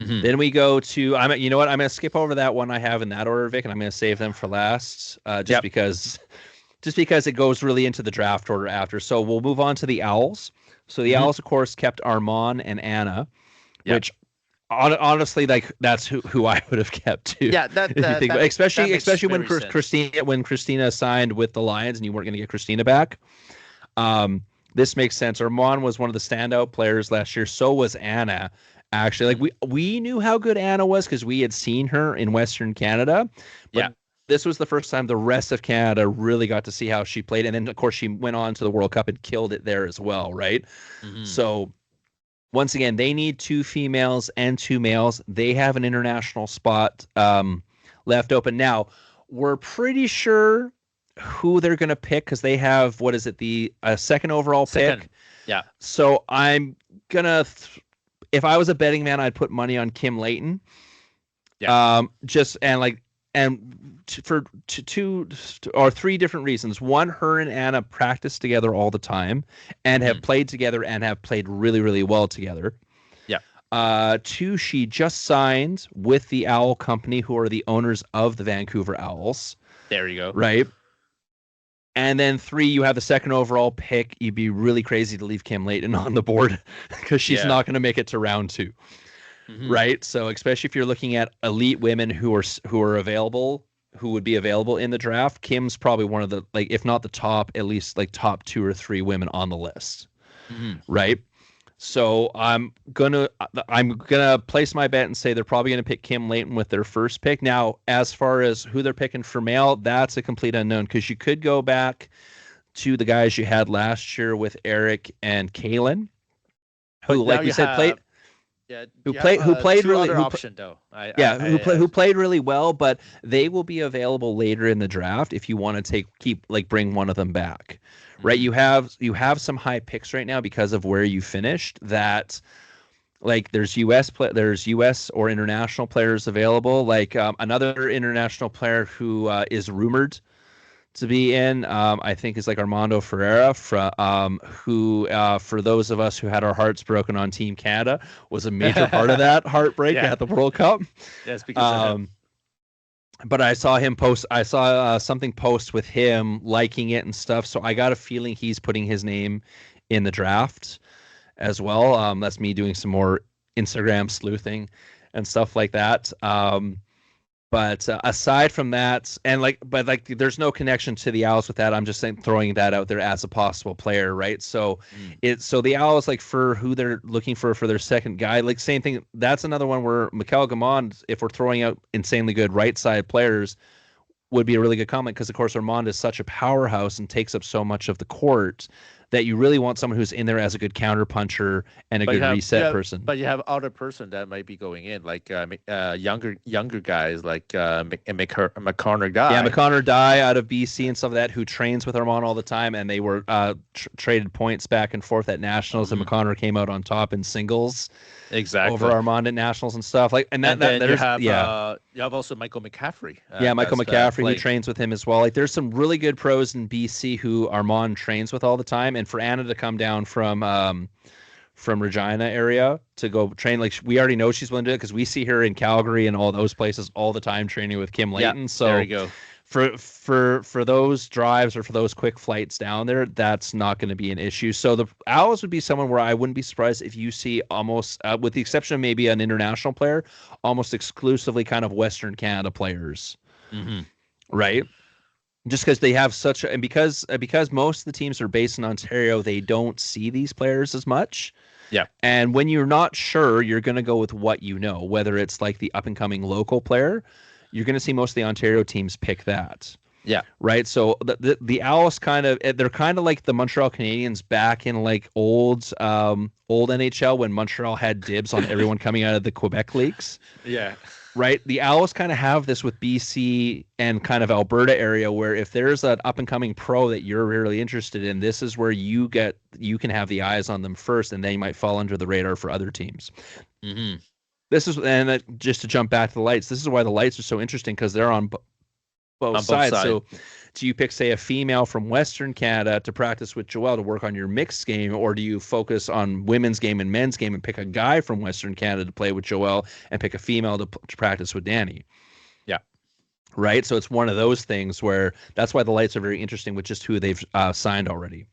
Then we go to, you know what? I'm going to skip over that one I have in that order, Vic, and I'm going to save them for last, because it goes really into the draft order after. So we'll move on to the Owls. So the Owls, of course, kept Armand and Anna, which honestly, like that's who I would have kept too. Yeah, especially when Christina signed with the Lions and you weren't going to get Christina back. This makes sense. Armand was one of the standout players last year. So was Anna. Actually, like we knew how good Anna was because we had seen her in Western Canada. But this was the first time the rest of Canada really got to see how she played. And then, of course, she went on to the World Cup and killed it there as well, right? So, once again, they need 2 females and 2 males. They have an international spot left open. Now, we're pretty sure who they're going to pick because they have, what is it, the 2nd overall pick? Yeah. So, I'm going to... if I was a betting man, I'd put money on Kim Layton. For 2 or 3 different reasons. One, her and Anna practice together all the time and have played together and have played really, really well together. 2, she just signed with the Owl Company, who are the owners of the Vancouver Owls. There you go. Right. And then 3, you have the 2nd overall pick. You'd be really crazy to leave Kim Layton on the board because she's not going to make it to round 2. Right. So especially if you're looking at elite women who are available, who would be available in the draft, Kim's probably one of the, like, if not the top, at least like top 2 or 3 women on the list. Right. So I'm gonna place my bet and say they're probably gonna pick Kim Layton with their first pick. Now, as far as who they're picking for male, that's a complete unknown because you could go back to the guys you had last year with Eric and Kaylin, who, like we said, played. Who played really well, but they will be available later in the draft if you want to bring one of them back. Right, you have some high picks right now because of where you finished. That, like, there's U.S. or international players available. Like another international player who is rumored to be in, I think, is like Armando Ferreira, who for those of us who had our hearts broken on Team Canada, was a major part of that heartbreak at the World Cup. Yes, because of him. But I saw him post. I saw something post with him liking it and stuff. So I got a feeling he's putting his name in the draft as well. That's me doing some more Instagram sleuthing and stuff like that. But aside from that, there's no connection to the Owls with that. I'm just throwing that out there as a possible player, right? So so the Owls, like, for who they're looking for their second guy, like, same thing. That's another one where Mikel Gamond, if we're throwing out insanely good right side players, would be a really good comment because, of course, Armand is such a powerhouse and takes up so much of the court that you really want someone who's in there as a good counter puncher and a good reset person. But you have other person that might be going in, like younger guys, like McConnor Guy. Yeah, McConnor Dye out of BC and stuff like that, who trains with Armand all the time, and they were traded points back and forth at nationals, and McConnor came out on top in singles. Exactly. Over Armand at nationals and stuff like, and then you have also Michael McCaffrey. Michael McCaffrey who trains with him as well. Like, there's some really good pros in BC who Armand trains with all the time, and for Anna to come down from Regina area to go train, like, we already know she's willing to do it because we see her in Calgary and all those places all the time training with Kim Layton. Yeah, so there you go. For those drives or for those quick flights down there, that's not going to be an issue. So the Owls would be someone where I wouldn't be surprised if you see almost, with the exception of maybe an international player, almost exclusively kind of Western Canada players, right? Just because they have and because most of the teams are based in Ontario, they don't see these players as much. Yeah. And when you're not sure, you're going to go with what you know, whether it's like the up and coming local player. You're going to see most of the Ontario teams pick that. Yeah. Right. So the Owls they're kind of like the Montreal Canadiens back in like old NHL when Montreal had dibs on everyone coming out of the Quebec leagues. Yeah. Right. The Owls kind of have this with BC and kind of Alberta area where if there's an up and coming pro that you're really interested in, this is where you can have the eyes on them first, and they might fall under the radar for other teams. Mm-hmm. This is, and just to jump back to the Lights, this is why the Lights are so interesting because they're on both sides. So do you pick, say, a female from Western Canada to practice with Joelle to work on your mixed game, or do you focus on women's game and men's game and pick a guy from Western Canada to play with Joelle and pick a female to practice with Danny? Yeah. Right? So it's one of those things where that's why the Lights are very interesting with just who they've signed already.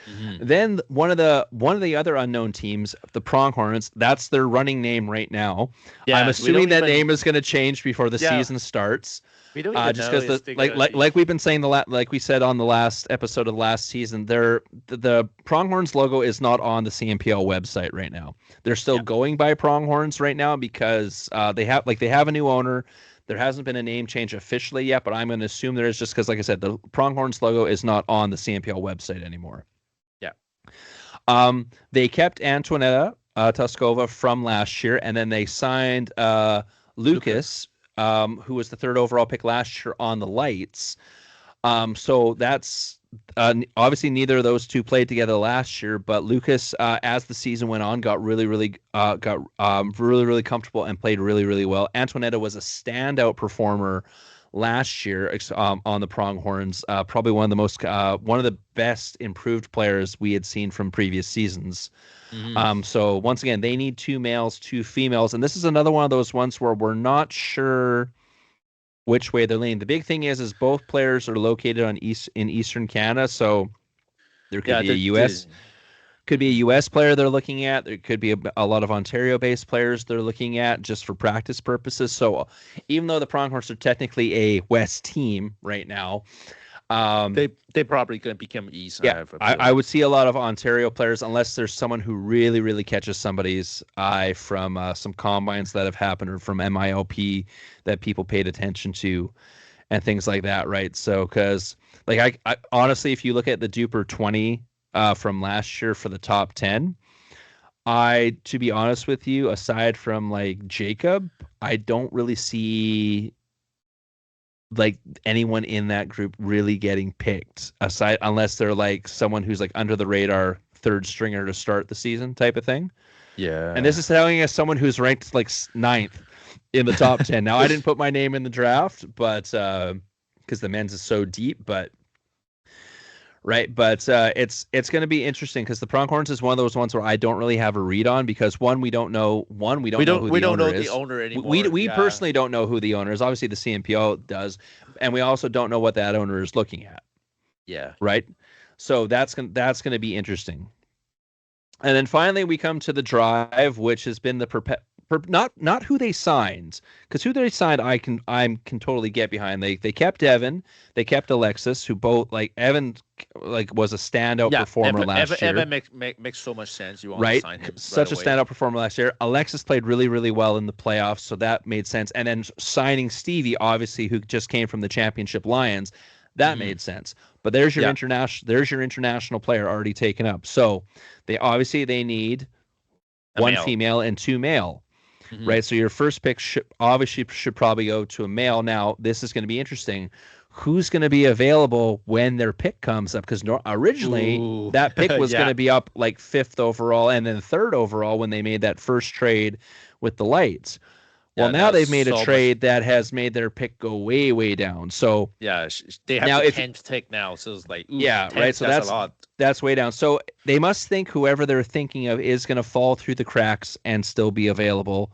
Mm-hmm. Then one of the other unknown teams, the Pronghorns, that's their running name right now. Yeah, I'm assuming that name is going to change before the season starts. We don't even just because like we've been saying like we said on the last episode of the last season, the Pronghorns logo is not on the CNPL website right now. They're still going by Pronghorns right now because they have a new owner. There hasn't been a name change officially yet, but I'm going to assume there is, just because, like I said, the Pronghorns logo is not on the CNPL website anymore. They kept Antoinetta Toskova from last year, and then they signed Lucas, who was the third overall pick last year on the Lights. So that's obviously neither of those two played together last year, but Lucas, as the season went on, got really comfortable and played really well. Antoinetta was a standout performer last year on the Pronghorns, probably one of the best improved players we had seen from previous seasons. Mm-hmm. So once again, they need 2 males, 2 females, and this is another one of those ones where we're not sure which way they're leaning. The big thing is both players are located in Eastern Canada, so there could be a U.S. Could be a U.S. player they're looking at. There could be a lot of Ontario-based players they're looking at just for practice purposes. So even though the Pronghorns are technically a West team right now, they probably going to become East. Yeah, I would see a lot of Ontario players unless there's someone who really catches somebody's eye from some combines that have happened or from MiLP that people paid attention to and things like that, right? So because like I honestly, if you look at the Duper 20 from last year for the top 10, to be honest with you, aside from like Jacob, I don't really see like anyone in that group really getting picked unless they're like someone who's like under the radar third stringer to start the season type of thing. Yeah. And this is telling us someone who's ranked like 9th in the top 10. Now I didn't put my name in the draft, but because the men's is so deep, but right. But it's going to be interesting because the Pronghorns is one of those ones where I don't really have a read on because we don't know who the owner anymore. We personally don't know who the owner is. Obviously the CNPL does, and we also don't know what that owner is looking at. Yeah. Right. So that's going to be interesting. And then finally we come to the drive, which has been the not who they signed, because who they signed I can totally get behind. They kept Evan, they kept Alexis, who both like Evan was a standout performer last year. Evan makes so much sense. You want to sign him such a standout performer last year. Alexis played really well in the playoffs, so that made sense. And then signing Stevie, obviously, who just came from the Championship Lions, That made sense. But there's your international player already taken up. So they need one female and 2 male. Right? So your first pick should probably go to a male. Now, this is going to be interesting. Who's going to be available when their pick comes up? Because originally that pick was going to be up like 5th overall and then 3rd overall when they made that first trade with the lights. Well, now they've made a trade that has made their pick go way, way down. So they have the 10th pick now. So it's like, 10th, right. So that's a lot. That's way down. So they must think whoever they're thinking of is going to fall through the cracks and still be available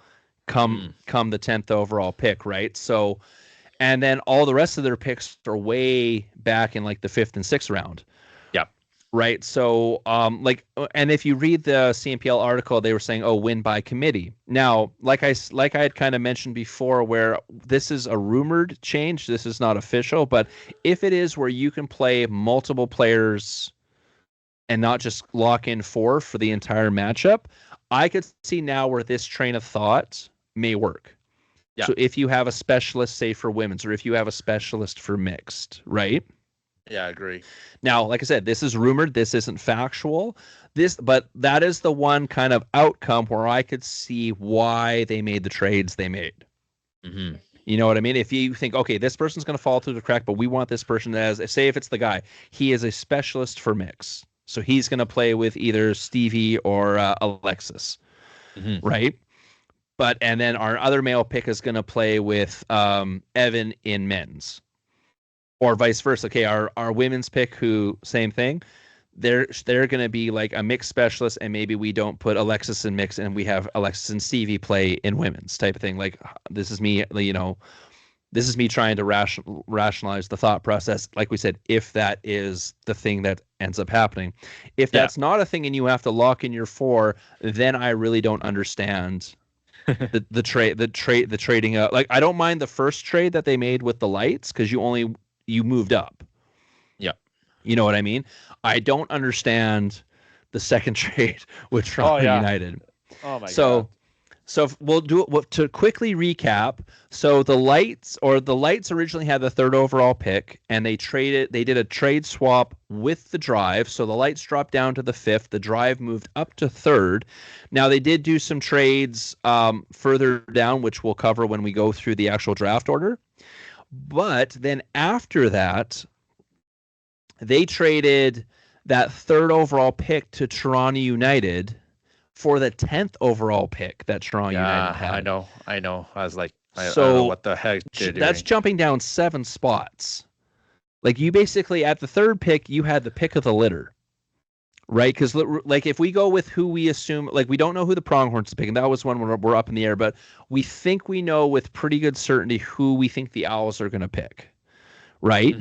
come the 10th overall pick, right? So, and then all the rest of their picks are way back in like the 5th and 6th round. Right. So, and if you read the CNPL article, they were saying, win by committee. Now, like I had kind of mentioned before, where this is a rumored change, this is not official, but if it is where you can play multiple players and not just lock in 4 for the entire matchup, I could see now where this train of thought may work. Yeah. So if you have a specialist, say for women's, or if you have a specialist for mixed, right? Yeah, I agree. Now, like I said, this is rumored. This isn't factual. But that is the one kind of outcome where I could see why they made the trades they made. You know what I mean? If you think, okay, this person's going to fall through the crack, but we want this person as, say, if it's the guy, he is a specialist for mix, so he's going to play with either Stevie or Alexis, right? And then our other male pick is going to play with Evan in men's. Or vice versa. Okay, our women's pick, who same thing, they're going to be like a mixed specialist, and maybe we don't put Alexis in mix, and we have Alexis and Stevie play in women's type of thing. Like, this is me, this is me trying to rationalize the thought process. Like we said, if that is the thing that ends up happening, if that's not a thing, and you have to lock in your 4, then I really don't understand the trading. Like, I don't mind the first trade that they made with the lights because you moved up. Yeah. You know what I mean? I don't understand the second trade with Toronto United. Oh my God. So we'll do it to quickly recap. So the lights originally had the 3rd overall pick, and they did a trade swap with the drive. So the lights dropped down to the 5th. The drive moved up to 3rd. Now they did do some trades further down, which we'll cover when we go through the actual draft order. But then after that, they traded that 3rd overall pick to Toronto United for the 10th overall pick that Toronto United had. I know. I was like, I don't know what the heck they're doing. That's jumping down 7 spots. Like, you basically, at the 3rd pick, you had the pick of the litter. Right? Because, like, if we go with who we assume, like, we don't know who the Pronghorns are picking. That was one where we're up in the air. But we think we know with pretty good certainty who we think the Owls are going to pick. Right?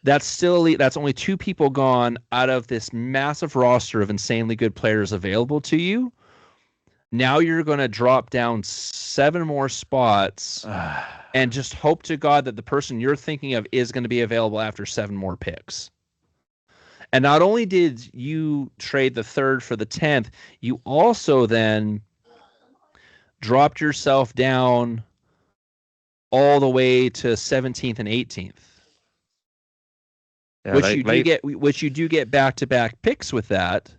That's only 2 people gone out of this massive roster of insanely good players available to you. Now you're going to drop down 7 more spots and just hope to God that the person you're thinking of is going to be available after 7 more picks. And not only did you trade the 3rd for the 10th, you also then dropped yourself down all the way to 17th and 18th. Yeah, which you do get back-to-back picks with that,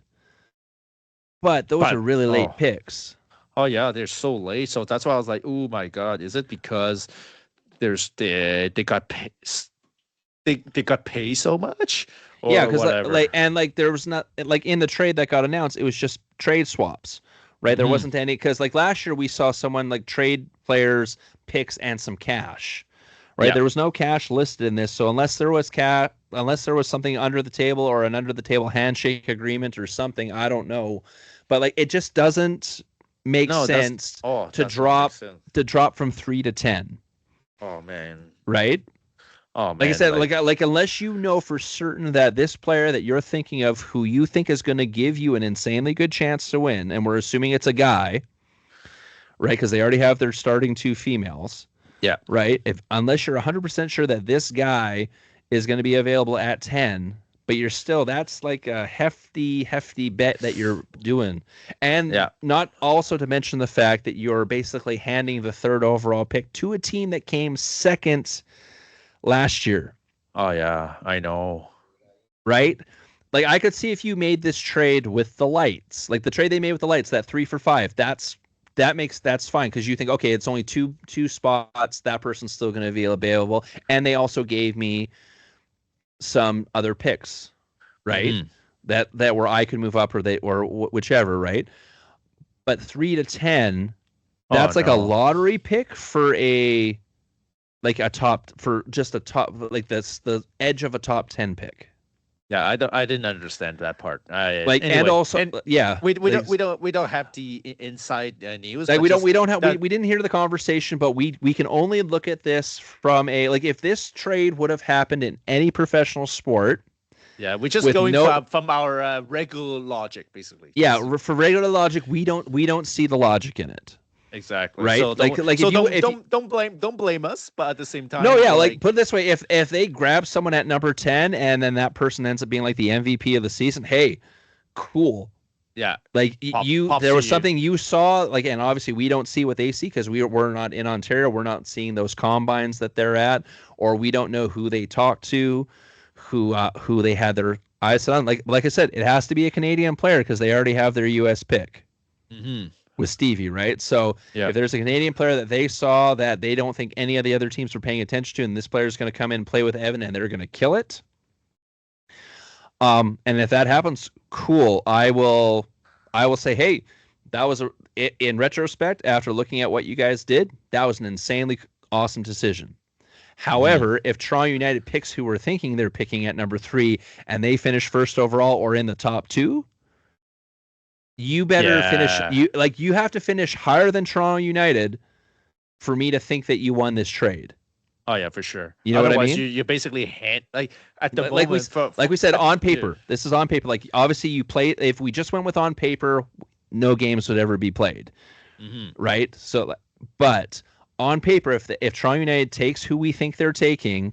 but those are really late picks. Oh yeah, they're so late. So that's why I was like, "Oh my God, is it because they got paid so much?" Or yeah, because there was not in the trade that got announced, it was just trade swaps, right? There wasn't any, because like last year we saw someone like trade players, picks, and some cash. Right, there was no cash listed in this, so unless there was something under the table or an under the table handshake agreement or something, I don't know, but like it just doesn't make sense to drop from 3 to 10. Oh man! Right? Oh man! Like I said, like unless you know for certain that this player that you're thinking of, who you think is going to give you an insanely good chance to win, and we're assuming it's a guy, right? Because they already have their starting 2 females. Yeah. Right. Unless you're 100% sure that this guy is going to be available at 10, but that's like a hefty bet that you're doing. And not also to mention the fact that you're basically handing the 3rd overall pick to a team that came 2nd last year. Oh yeah, I know. right? Like I could see if you made this trade with the lights, like the trade they made with the lights, that 3 for 5. That's fine because you think, okay, it's only two spots. That person's still going to be available, and they also gave me some other picks, right? Mhm. That where I could move up or whichever, right? But 3 to 10, that's like a no. lottery pick for a top like that's the edge of a top 10 pick. Yeah, I didn't understand that part. Like Anyway, and also and yeah, we like, don't have the inside news. like but we just don't have that- we didn't hear the conversation, but we can only look at this from a like if this trade would have happened in any professional sport. Yeah, we're just with going no- from our regular logic, basically. Yeah, for regular logic, we don't see the logic in it. Exactly. Right? So Like- don't, like so if you- don't, if don't blame us, but at the same time. No, yeah, we're like put it this way: if they grab someone at number 10 and then that person ends up being like the MVP of the season, hey, cool. yeah, Like Pops there to was you. something you saw, like, and obviously we don't see what they see because we're not in Ontario. We're not seeing those combines that they're at, or we don't know who they talked to, who they had their eyes set on. Like I said, it has to be a Canadian player because they already have their U.S. pick with Stevie, right? So Yeah. if there's a Canadian player that they saw that they don't think any of the other teams were paying attention to, and this player is going to come in and play with Evan and they're going to kill it. And if that happens, cool. I will say, hey, that was in retrospect, after looking at what you guys did, that was an insanely awesome decision. However, if Toronto United picks who we're thinking they're picking at number 3 and they finish first overall or in the top 2, you better finish. You have to finish higher than Toronto United for me to think that you won this trade. Oh yeah, for sure. You know what I Otherwise, mean? you basically at the Like we- moment. Like we said, on paper, this is on paper. Like obviously, you play. If we just went with on paper, no games would ever be played, right? So, but on paper, if Toronto United takes who we think they're taking,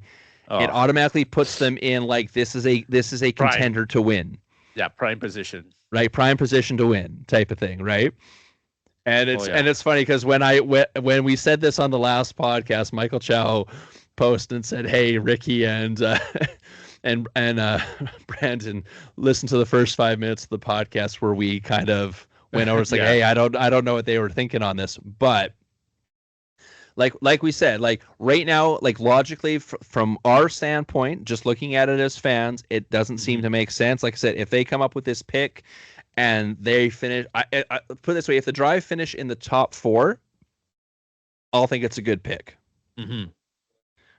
it automatically puts them in like this is a contender to win. Yeah, prime position. Right, prime position to win type of thing, right? And it's funny because when we said this on the last podcast, Michael Chow posted and said, "Hey, Ricky and Brandon, listen to the first 5 minutes of the podcast where we kind of went over. It's like, hey, I don't know what they were thinking on this, but like we said, like right now, like logically from our standpoint, just looking at it as fans, it doesn't seem to make sense. Like I said, if they come up with this pick and they finish, I put it this way, if the Drive finish in the top 4, I'll think it's a good pick.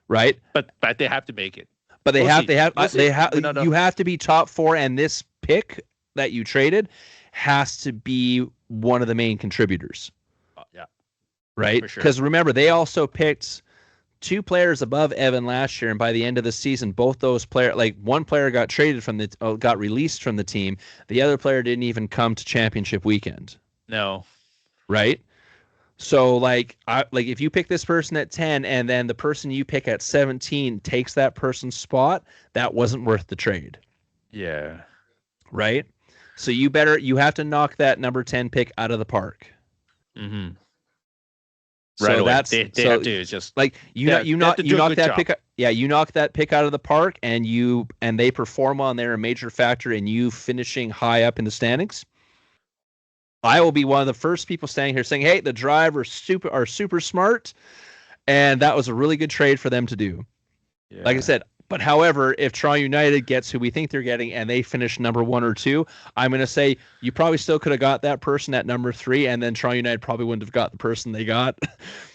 Right? But they have to make it. But you have to be top 4, and this pick that you traded has to be one of the main contributors. Yeah. Right? For sure. Because remember, they also picked 2 players above Evan last year, and by the end of the season, both those players, like one player got traded got released from the team. The other player didn't even come to championship weekend. No. Right? So like if you pick this person at 10 and then the person you pick at 17 takes that person's spot, that wasn't worth the trade. Yeah. Right? So you have to knock that number 10 pick out of the park. Right So away. that's They have to just like you knock that pick. Yeah, you knock that pick out of the park, and they perform on there, a major factor in you finishing high up in the standings. I will be one of the first people standing here saying, "Hey, the Drive are super smart, and that was a really good trade for them to do." Yeah. Like I said, but however, if Toronto United gets who we think they're getting and they finish number 1 or 2, I'm going to say you probably still could have got that person at number 3, and then Toronto United probably wouldn't have got the person they got.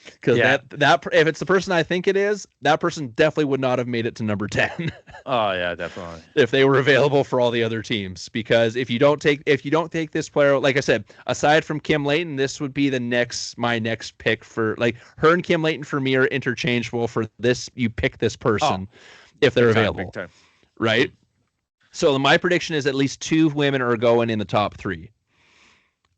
Because that if it's the person I think it is, that person definitely would not have made it to number 10. Oh yeah, definitely. If they were available for all the other teams. Because if you don't take this player, like I said, aside from Kim Layton, this would be my next pick for like her and Kim Layton for me are interchangeable for this. You pick this person if they're available. Big time. Right? So my prediction is at least 2 women are going in the top 3.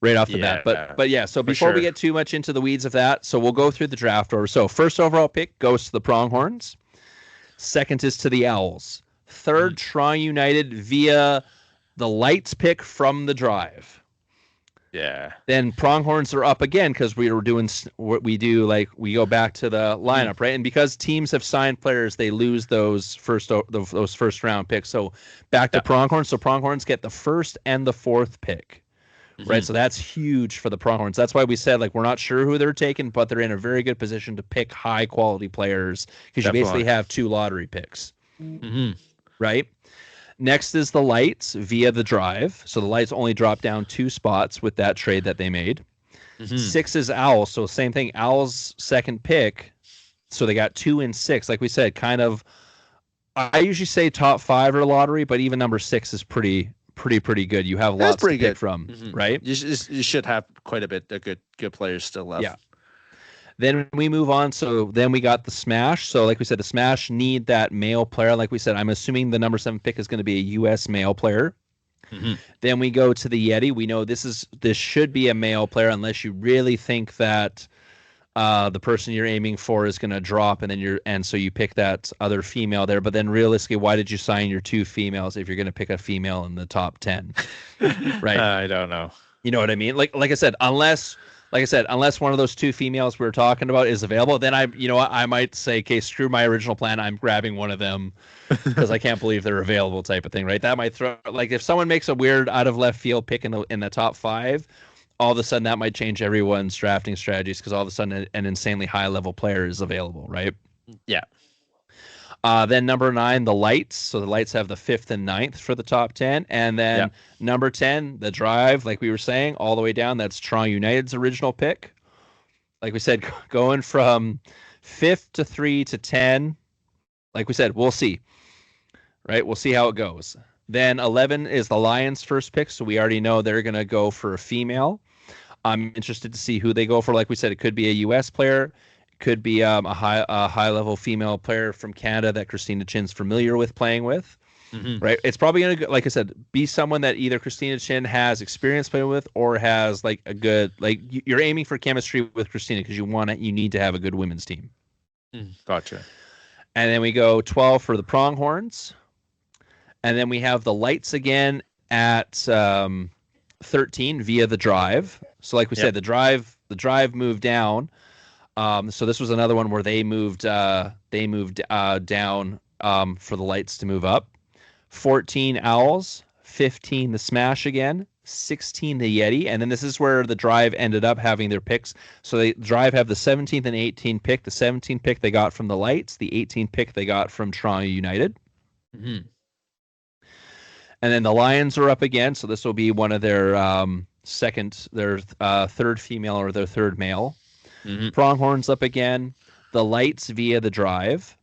Right off the bat. But yeah, so before we get too much into the weeds of that, so we'll go through the draft order. So first overall pick goes to the Pronghorns. Second is to the Owls. Third, Toronto United via the Lights pick from the Drive. Yeah. Then pronghorns are up again because we were doing what we do. Like we go back to the lineup, right? And because teams have signed players, they lose those first round picks. So back to pronghorns. So pronghorns get the first and the fourth pick, right? So that's huge for the pronghorns. That's why we said like we're not sure who they're taking, but they're in a very good position to pick high quality players because you basically have 2 lottery picks, right? Next is the Lights via the Drive. So the Lights only dropped down 2 spots with that trade that they made. 6 is Owls. So same thing. Owls second pick. So they got 2 and 6. Like we said, kind of. I usually say top 5 are lottery, but even number 6 is pretty good. You have lots to pick from, right? You should have quite a bit of good players still left. Yeah. Then we move on. So then we got the Smash. So like we said, the Smash need that male player. Like we said, I'm assuming the number 7 pick is going to be a U.S. male player. Then we go to the Yeti. We know this should be a male player unless you really think that the person you're aiming for is going to drop, and so you pick that other female there. But then realistically, why did you sign your 2 females if you're going to pick a female in the top 10? Right? I don't know. You know what I mean? Like I said, unless one of those 2 females we were talking about is available, then I might say, okay, screw my original plan. I'm grabbing one of them because I can't believe they're available, type of thing, right? That might throw, like, if someone makes a weird out of left field pick in the top 5, all of a sudden that might change everyone's drafting strategies because all of a sudden an insanely high level player is available, right? Yeah. Then number 9, the Lights. So the Lights have the 5th and 9th for the top 10. And then number 10, the Drive, like we were saying, all the way down. That's Toronto United's original pick. Like we said, going from 5th to 3 to 10. Like we said, we'll see. Right? We'll see how it goes. Then 11 is the Lions' first pick. So we already know they're going to go for a female. I'm interested to see who they go for. Like we said, it could be a U.S. player. Could be a high level female player from Canada that Christina Chin's familiar with playing with, right? It's probably going to, like I said, be someone that either Christina Chin has experience playing with or has like a good, like you're aiming for chemistry with Christina because you need to have a good women's team. Gotcha. And then we go 12 for the Pronghorns, and then we have the Lights again at 13 via the Drive. So like we said, the Drive moved down. So this was another one where they moved down for the Lights to move up. 14 Owls, 15 the Smash again, 16 the Yeti, and then this is where the Drive ended up having their picks. So the Drive have the 17th and 18th pick. The 17th pick they got from the Lights. The 18th pick they got from Toronto United. And then the Lions are up again. So this will be one of their third female or their third male. Pronghorns up again. The Lights via the Drive.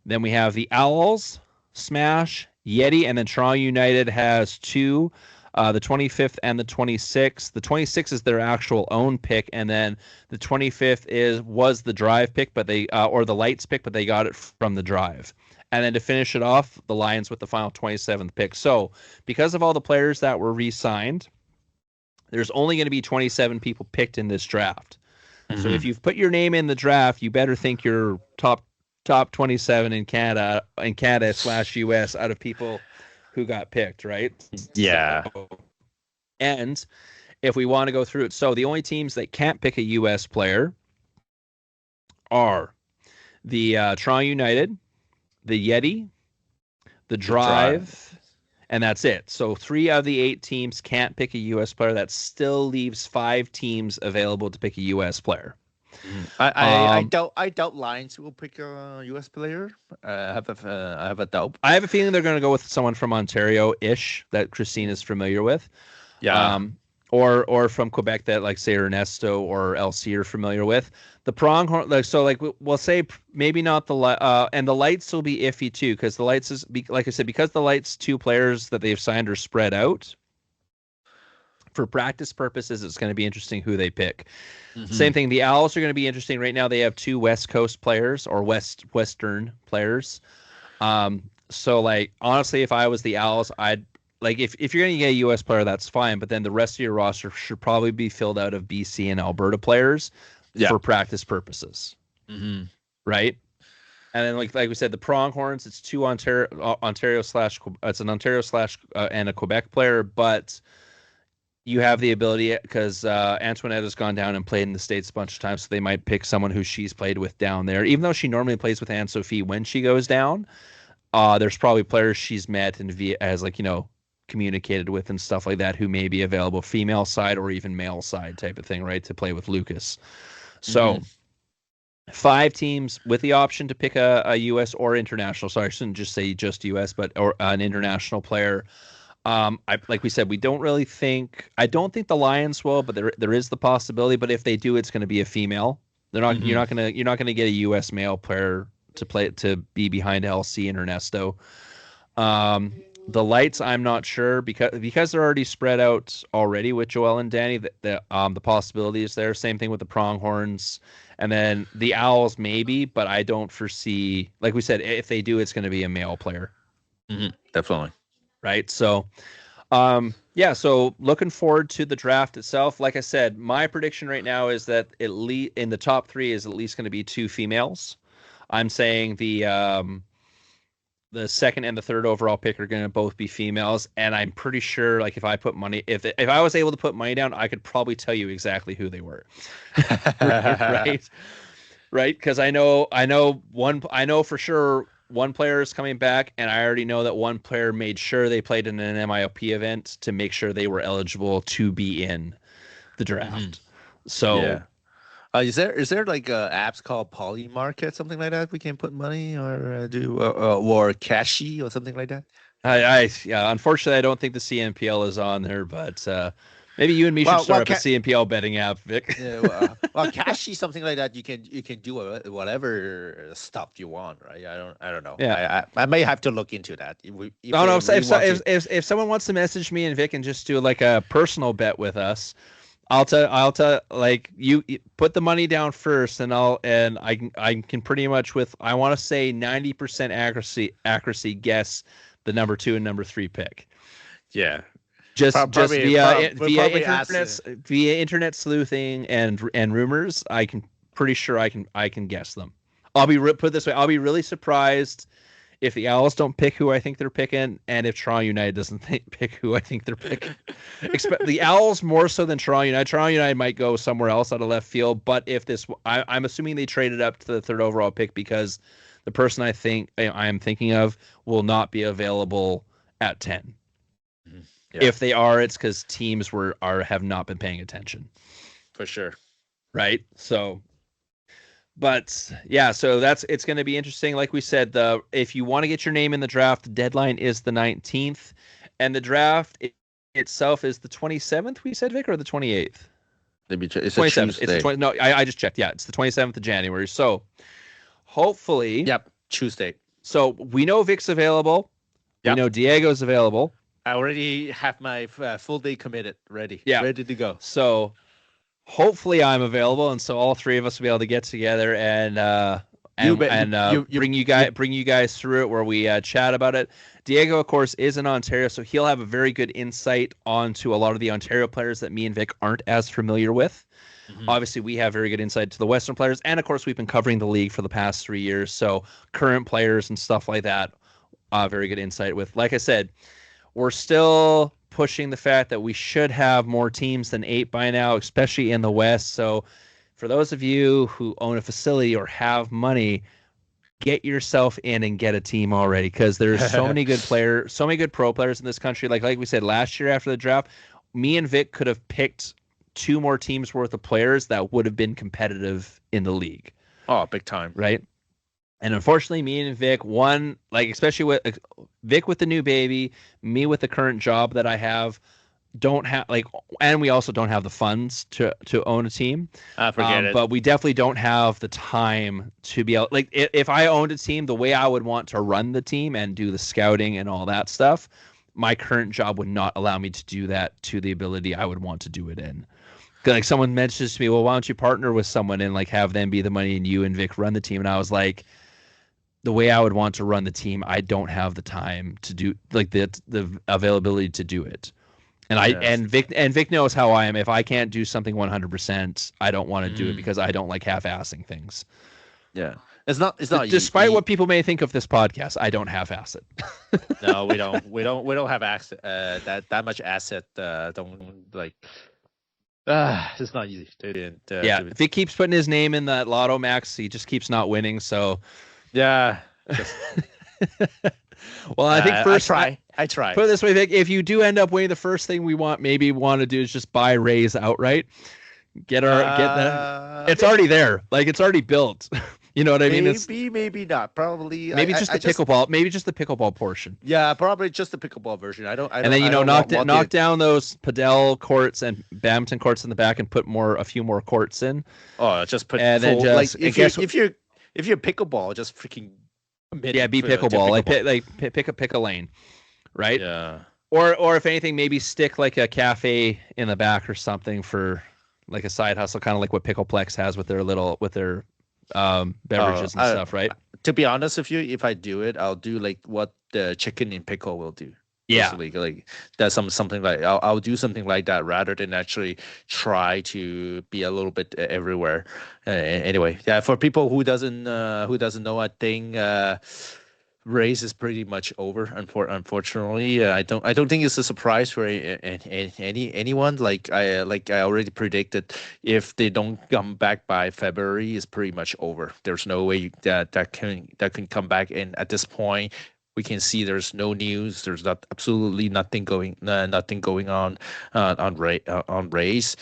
Then we have the Owls, Smash, Yeti, and then Toronto United has 2, the 25th and the 26th. The 26th is their actual own pick, and then the 25th was the Drive pick, but they or the Lights pick, but they got it from the Drive. And then to finish it off, the Lions with the final 27th pick. So because of all the players that were re-signed, there's only going to be 27 people picked in this draft. So if you've put your name in the draft, you better think you're top 27 in Canada /US out of people who got picked, right? Yeah. And if we want to go through it, so the only teams that can't pick a U.S. player are the Toronto United, the Yeti, the Drive. And that's it. So 3 of the 8 teams can't pick a U.S. player. That still leaves 5 teams available to pick a U.S. player. I doubt Lions will pick a U.S. player. I have a doubt. I have a feeling they're going to go with someone from Ontario-ish that Christine is familiar with. Yeah. Or from Quebec that, like, say, Ernesto or LC are familiar with. The Pronghorn, we'll say maybe not the and the Lights will be iffy too, because the Lights is, like I said, because the Lights 2 players that they've signed are spread out. For practice purposes, it's going to be interesting who they pick. Same thing. The Owls are going to be interesting. Right now, they have 2 West Coast players or Western players. So, like, honestly, if I was the Owls, I'd. Like, if you're going to get a U.S. player, that's fine. But then the rest of your roster should probably be filled out of BC and Alberta players for practice purposes. Right? And then, like we said, the Pronghorns, it's 2 Ontario / it's an Ontario / and a Quebec player. But, you have the ability, because Antoinette has gone down and played in the States a bunch of times, so they might pick someone who she's played with down there. Even though she normally plays with Anne-Sophie when she goes down, there's probably players she's met and has communicated with and stuff like that who may be available female side or even male side type of thing, right, to play with Lucas. So 5 teams with the option to pick a U.S. or international. Sorry, I shouldn't just say just U.S., or an international player. Like we said, I don't think the Lions will, but there is the possibility. But if they do, it's going to be a female. You're not gonna get a U.S. male player to be behind LC and Ernesto. The lights, I'm not sure because they're already spread out already with Joel and Danny. The possibility is there. Same thing with the Pronghorns, and then the Owls maybe, but I don't foresee. Like we said, if they do, it's going to be a male player. Definitely. Right. So, so looking forward to the draft itself. Like I said, my prediction right now is that at least in the top 3 is at least going to be 2 females. I'm saying the second and the third overall pick are going to both be females, and I'm pretty sure, like, if I put money, if I was able to put money down, I could probably tell you exactly who they were. right, because I know for sure one player is coming back, and I already know that one player made sure they played in an MiLP event to make sure they were eligible to be in the draft. So. Yeah. Is there like apps called Poly Market, something like that? We can put money or do or Cashy or something like that. Unfortunately, I don't think the CNPL is on there, but maybe you and me should start up a CNPL betting app, Vic. Yeah, well, Cashy, something like that. You can do whatever stuff you want, right? I don't know. Yeah, I may have to look into that. If someone wants to message me and Vic and just do like a personal bet with us. I'll tell like you put the money down first, and I can pretty much with I want to say 90% accuracy guess the number 2 and number 3 pick. Yeah, just via internet sleuthing and rumors. I can pretty sure I can guess them. Put it this way, I'll be really surprised if the Owls don't pick who I think they're picking, and if Toronto United doesn't pick who I think they're picking. The Owls more so than Toronto United. Toronto United might go somewhere else out of left field, but if I'm assuming they traded up to the 3rd overall pick because the person I'm thinking of will not be available at 10. Yeah. If they are, it's because teams have not been paying attention. For sure. Right? So... But yeah, so it's going to be interesting. Like we said, if you want to get your name in the draft, the deadline is the 19th, and the draft itself is the 27th. We said, Vic, or the 28th? It's 27th. It's the no, I just checked. Yeah, it's the 27th of January. So hopefully, Tuesday. So we know Vic's available. Yep. We know Diego's available. I already have my full day committed, ready to go. So. Hopefully I'm available, and so all 3 of us will be able to get together and bring you guys through it where we chat about it. Diego, of course, is in Ontario, so he'll have a very good insight onto a lot of the Ontario players that me and Vic aren't as familiar with. Obviously, we have very good insight to the Western players, and of course, we've been covering the league for the past 3 years, so current players and stuff like that, very good insight with. Like I said, we're still pushing the fact that we should have more teams than 8 by now, especially in the West. So for those of you who own a facility or have money, get yourself in and get a team already, because there's so many good players, so many good pro players in this country. Like we said, last year after the draft, me and Vic could have picked 2 more teams worth of players that would have been competitive in the league. Oh, big time. Right? And unfortunately, me and Vic, especially with Vic with the new baby, me with the current job that I have, don't have and we also don't have the funds to own a team. Forget it. But we definitely don't have the time to be able, if I owned a team, the way I would want to run the team and do the scouting and all that stuff, my current job would not allow me to do that to the ability I would want to do it in. Like, someone mentions to me, well, why don't you partner with someone and have them be the money and you and Vic run the team? And I was like, the way I would want to run the team, I don't have the time to do the availability to do it. And Vic knows how I am. If I can't do something 100%, I don't want to do it because I don't like half-assing things. Yeah. It's not. Despite what people may think of this podcast, I don't have asset. No, we don't. We don't have access. That much asset. Don't like. It's not easy. If he keeps putting his name in that Lotto Max, he just keeps not winning. So, yeah. Well, I think first I try. Put it this way, Vic, if you do end up winning, the first thing we want to do is just buy Rays outright. Get that. It's already there. Like, it's already built. You know what I mean? Maybe not. Probably. Maybe just the pickleball. Maybe just the pickleball portion. Yeah, probably just the pickleball version. I don't. And then knock down those padel courts and badminton courts in the back and put a few more courts in. Oh, just put. And then just if you're pickleball, just freaking. Be pickleball. Pick a lane, right? Yeah. Or if anything, maybe stick like a cafe in the back or something for like a side hustle, kind of like what Pickleplex has with their beverages and stuff, right? To be honest with you, if I do it, I'll do like what the chicken in pickle will do. Yeah, like that's something like I'll do something like that rather than actually try to be a little bit everywhere. Anyway, yeah, for people who doesn't know, I think race is pretty much over. Unfortunately, I don't think it's a surprise for anyone. Like I already predicted, if they don't come back by February, it's pretty much over. There's no way that can come back. And at this point, we can see there's no news. There's absolutely nothing going on race.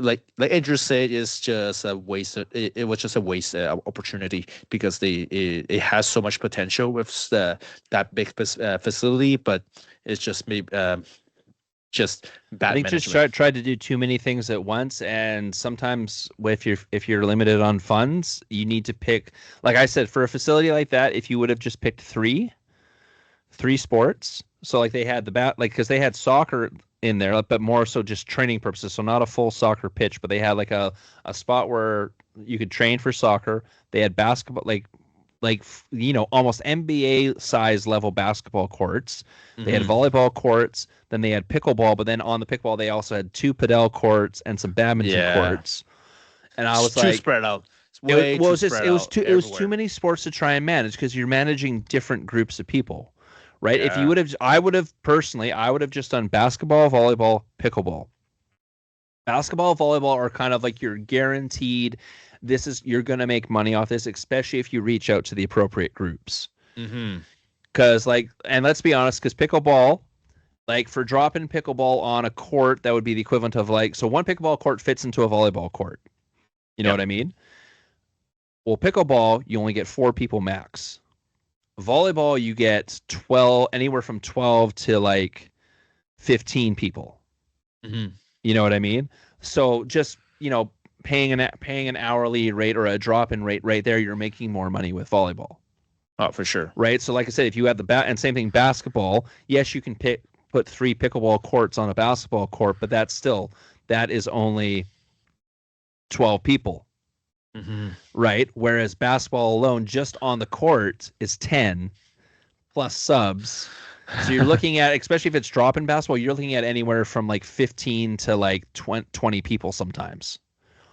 Like Andrew said, it's just a waste. It was just a waste opportunity because it has so much potential with that big facility, but it's just maybe just bad. I think management. just tried to do too many things at once, and sometimes if you're limited on funds, you need to pick. Like I said, for a facility like that, if you would have just picked three sports, so like they had because they had soccer in there, but more so just training purposes. So not a full soccer pitch, but they had like a spot where you could train for soccer. They had basketball, like almost NBA size level basketball courts. They had volleyball courts. Then they had pickleball, but then on the pickleball they also had 2 padel courts and some badminton courts. And I was too spread out. It was too many sports to try and manage because you're managing different groups of people. Right. Yeah. If I would have just done basketball, volleyball, pickleball. Basketball, volleyball are kind of like you're guaranteed. You're going to make money off this, especially if you reach out to the appropriate groups. Because and let's be honest, because pickleball, like for dropping pickleball on a court, that would be the equivalent of so one pickleball court fits into a volleyball court. You know what I mean? Well, pickleball, you only get 4 people max. Volleyball, you get anywhere from 12 to 15 people. You know what I mean? So just, paying an hourly rate or a drop-in rate right there, you're making more money with volleyball. Oh, for sure. Right? So like I said, if you have and same thing, basketball, yes, you can put 3 pickleball courts on a basketball court, but that is only 12 people. Right? Whereas basketball alone, just on the court, is 10 plus subs. So you're looking at, especially if it's drop-in basketball, you're looking at anywhere from 15 to 20 people sometimes.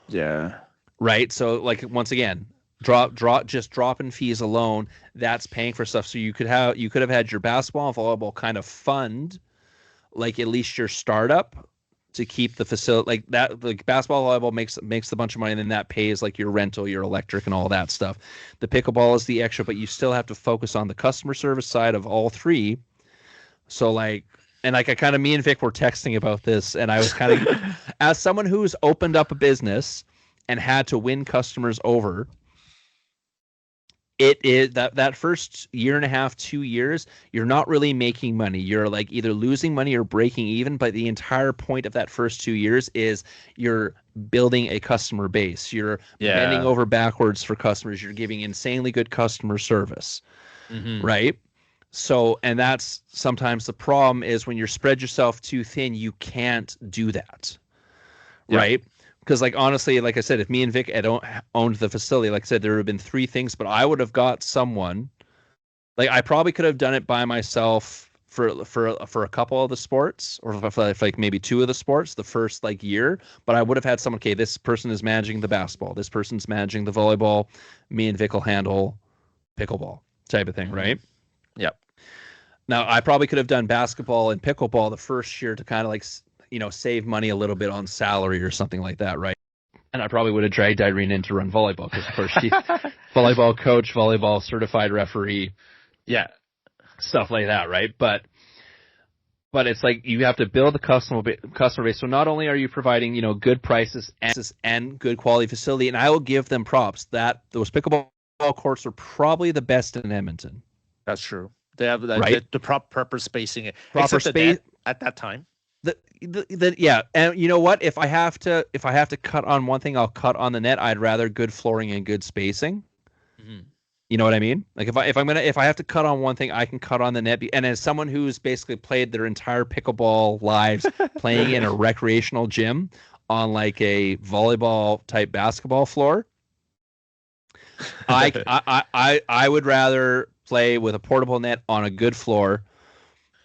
Yeah. Right? So once again, drop-in fees alone, that's paying for stuff. So you could have had your basketball and volleyball kind of fund at least your startup to keep the facility that. Like basketball, volleyball makes a bunch of money, and then that pays your rental, your electric, and all that stuff. The pickleball is the extra, but you still have to focus on the customer service side of all 3. So me and Vic were texting about this, and I was kind of as someone who's opened up a business and had to win customers over. It is that first year and a half, 2 years, you're not really making money. You're either losing money or breaking even. But the entire point of that first 2 years is you're building a customer base. You're bending over backwards for customers. You're giving insanely good customer service, right? So, and that's sometimes the problem is when you spread yourself too thin, you can't do that, right? Because honestly, like I said, if me and Vic had owned the facility, like I said, there would have been 3 things, but I would have got someone. I probably could have done it by myself for a couple of the sports, or for like maybe two of the sports the first like year. But I would have had someone, okay, this person is managing the basketball, this person's managing the volleyball, me and Vic will handle pickleball type of thing, right? Yep. Now I probably could have done basketball and pickleball the first year to kind of like, you know, save money a little bit on salary or something like that, right? And I probably would have dragged Irene in to run volleyball because, of course, she's volleyball coach, volleyball certified referee, Yeah. stuff like that, right? But it's like you have to build the customer base. So not only are you providing, you know, good prices and good quality facility, and I will give them props that those pickleball courts are probably the best in Edmonton. That's true. They have Right? the proper spacing. Proper except the space net at that time. Yeah, and you know what? If I have to cut on one thing, I'll cut on the net. I'd rather good flooring and good spacing. Mhm. You know what I mean? Like if I have to cut on one thing, I can cut on the net. And as someone who's basically played their entire pickleball lives playing in a recreational gym on like a volleyball type basketball floor, I would rather play with a portable net on a good floor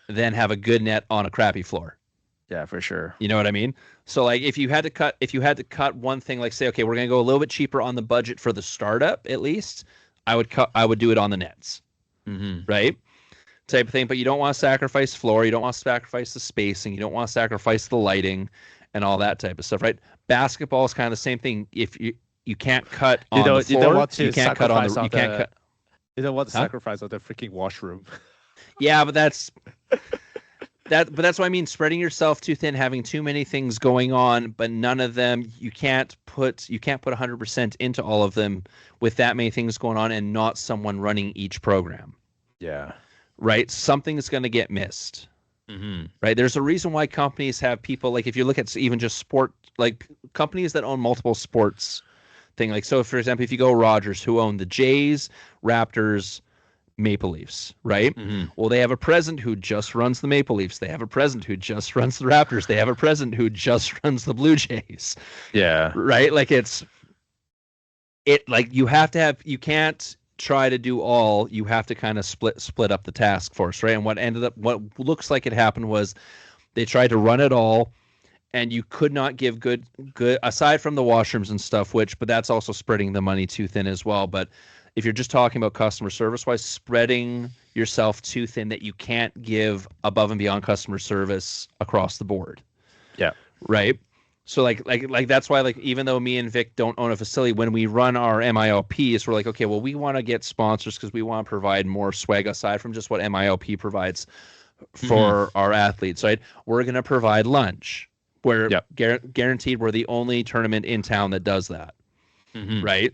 than have a good net on a crappy floor. Yeah, for sure. You know what I mean? So like if you had to cut one thing, like say, okay, we're gonna go a little bit cheaper on the budget for the startup at least, I would do it on the nets. Mm-hmm. Right? Type of thing. But you don't want to sacrifice floor, you don't want to sacrifice the spacing, you don't want to sacrifice the lighting and all that type of stuff, right? Basketball is kind of the same thing. If you can't cut on the floor, you don't want to you can't cut on the sacrifice you can't cut. You don't want to Huh? sacrifice on the freaking washroom. Yeah, but that's what I mean. Spreading yourself too thin, having too many things going on, but none of them you can't put 100% into all of them with that many things going on and not someone running each program. Yeah. Right? Something's going to get missed. Mm-hmm. Right? There's a reason why companies have people, like if you look at even just sport, like companies that own multiple sports thing, like so for example, if you go Rogers, who own the Jays, Raptors, Maple Leafs, right? Mm-hmm. Well, they have a president who just runs the Maple Leafs. They have a president who just runs the Raptors. They have a president who just runs the Blue Jays. Yeah. Right? Like like you can't try to do all. You have to kind of split up the task force, right? And what looks like it happened was they tried to run it all, and you could not give good aside from the washrooms and stuff, but that's also spreading the money too thin as well. But if you're just talking about customer service wise, spreading yourself too thin that you can't give above and beyond customer service across the board. Yeah. Right. So like that's why, like, even though me and Vic don't own a facility, when we run our MiLPs, we're like, okay, well, we want to get sponsors because we want to provide more swag aside from just what MiLP provides for our athletes. Right. We're going to provide lunch. We're guaranteed we're the only tournament in town that does that. Mm-hmm. Right.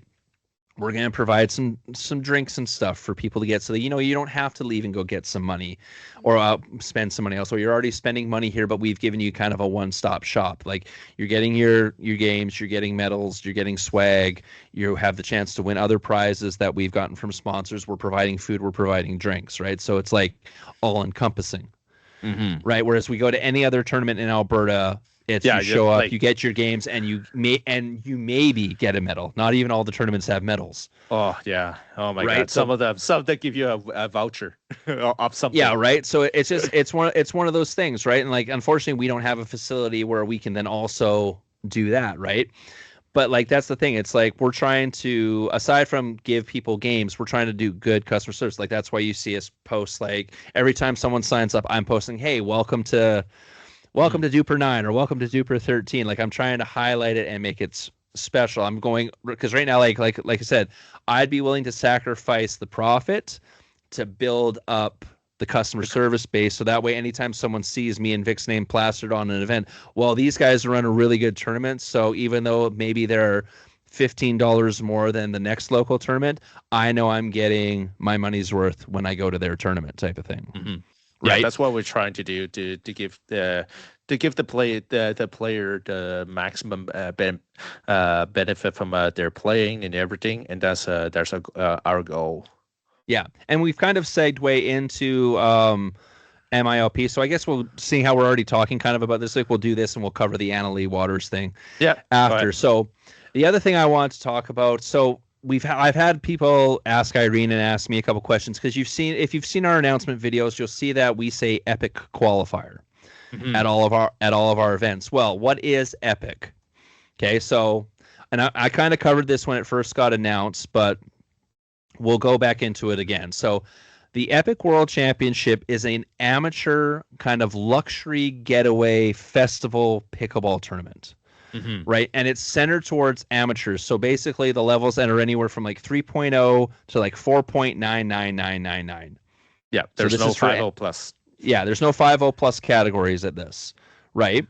We're going to provide some drinks and stuff for people to get so that, you know, you don't have to leave and go get some money or spend some money elsewhere. You're already spending money here, but we've given you kind of a one-stop shop. Like you're getting your games, you're getting medals, you're getting swag, you have the chance to win other prizes that we've gotten from sponsors. We're providing food, we're providing drinks, right? So it's like all encompassing, right? Whereas we go to any other tournament in Alberta, it's you show up, you get your games, and you maybe get a medal. Not even all the tournaments have medals. Oh yeah. Oh my God. God. Some that give you a voucher of something. Yeah, right. So it's one of those things, right? And like unfortunately we don't have a facility where we can then also do that, right? But like that's the thing. It's like we're trying to, aside from give people games, we're trying to do good customer service. Like that's why you see us post, like every time someone signs up, I'm posting, hey, welcome to Duper 9 or welcome to Duper 13. Like I'm trying to highlight it and make it special. I'm going, because right now, like I said, I'd be willing to sacrifice the profit to build up the customer service base. So that way, anytime someone sees me and Vic's name plastered on an event, well, these guys run a really good tournament. So even though maybe they're $15 more than the next local tournament, I know I'm getting my money's worth when I go to their tournament, type of thing. Mm-hmm. Right. Yeah, that's what we're trying to do to give the player the maximum benefit from their playing and everything, and that's our goal. Yeah, and we've kind of segued into MiLP, so I guess we'll see how we're already talking kind of about this. Like we'll do this and we'll cover the Annalee Waters thing after. So the other thing I want to talk about, so I've had people ask Irene and ask me a couple questions because if you've seen our announcement videos, you'll see that we say Epic Qualifier at all of our events. Well, what is Epic? Okay, so and I kind of covered this when it first got announced, but we'll go back into it again. So the Epic World Championship is an amateur kind of luxury getaway festival pickleball tournament. Right. And it's centered towards amateurs. So basically the levels enter anywhere from like 3.0 to like 4.99999. Yeah. There's no 5.0 plus. Yeah. There's no 5.0 plus categories at this. Right.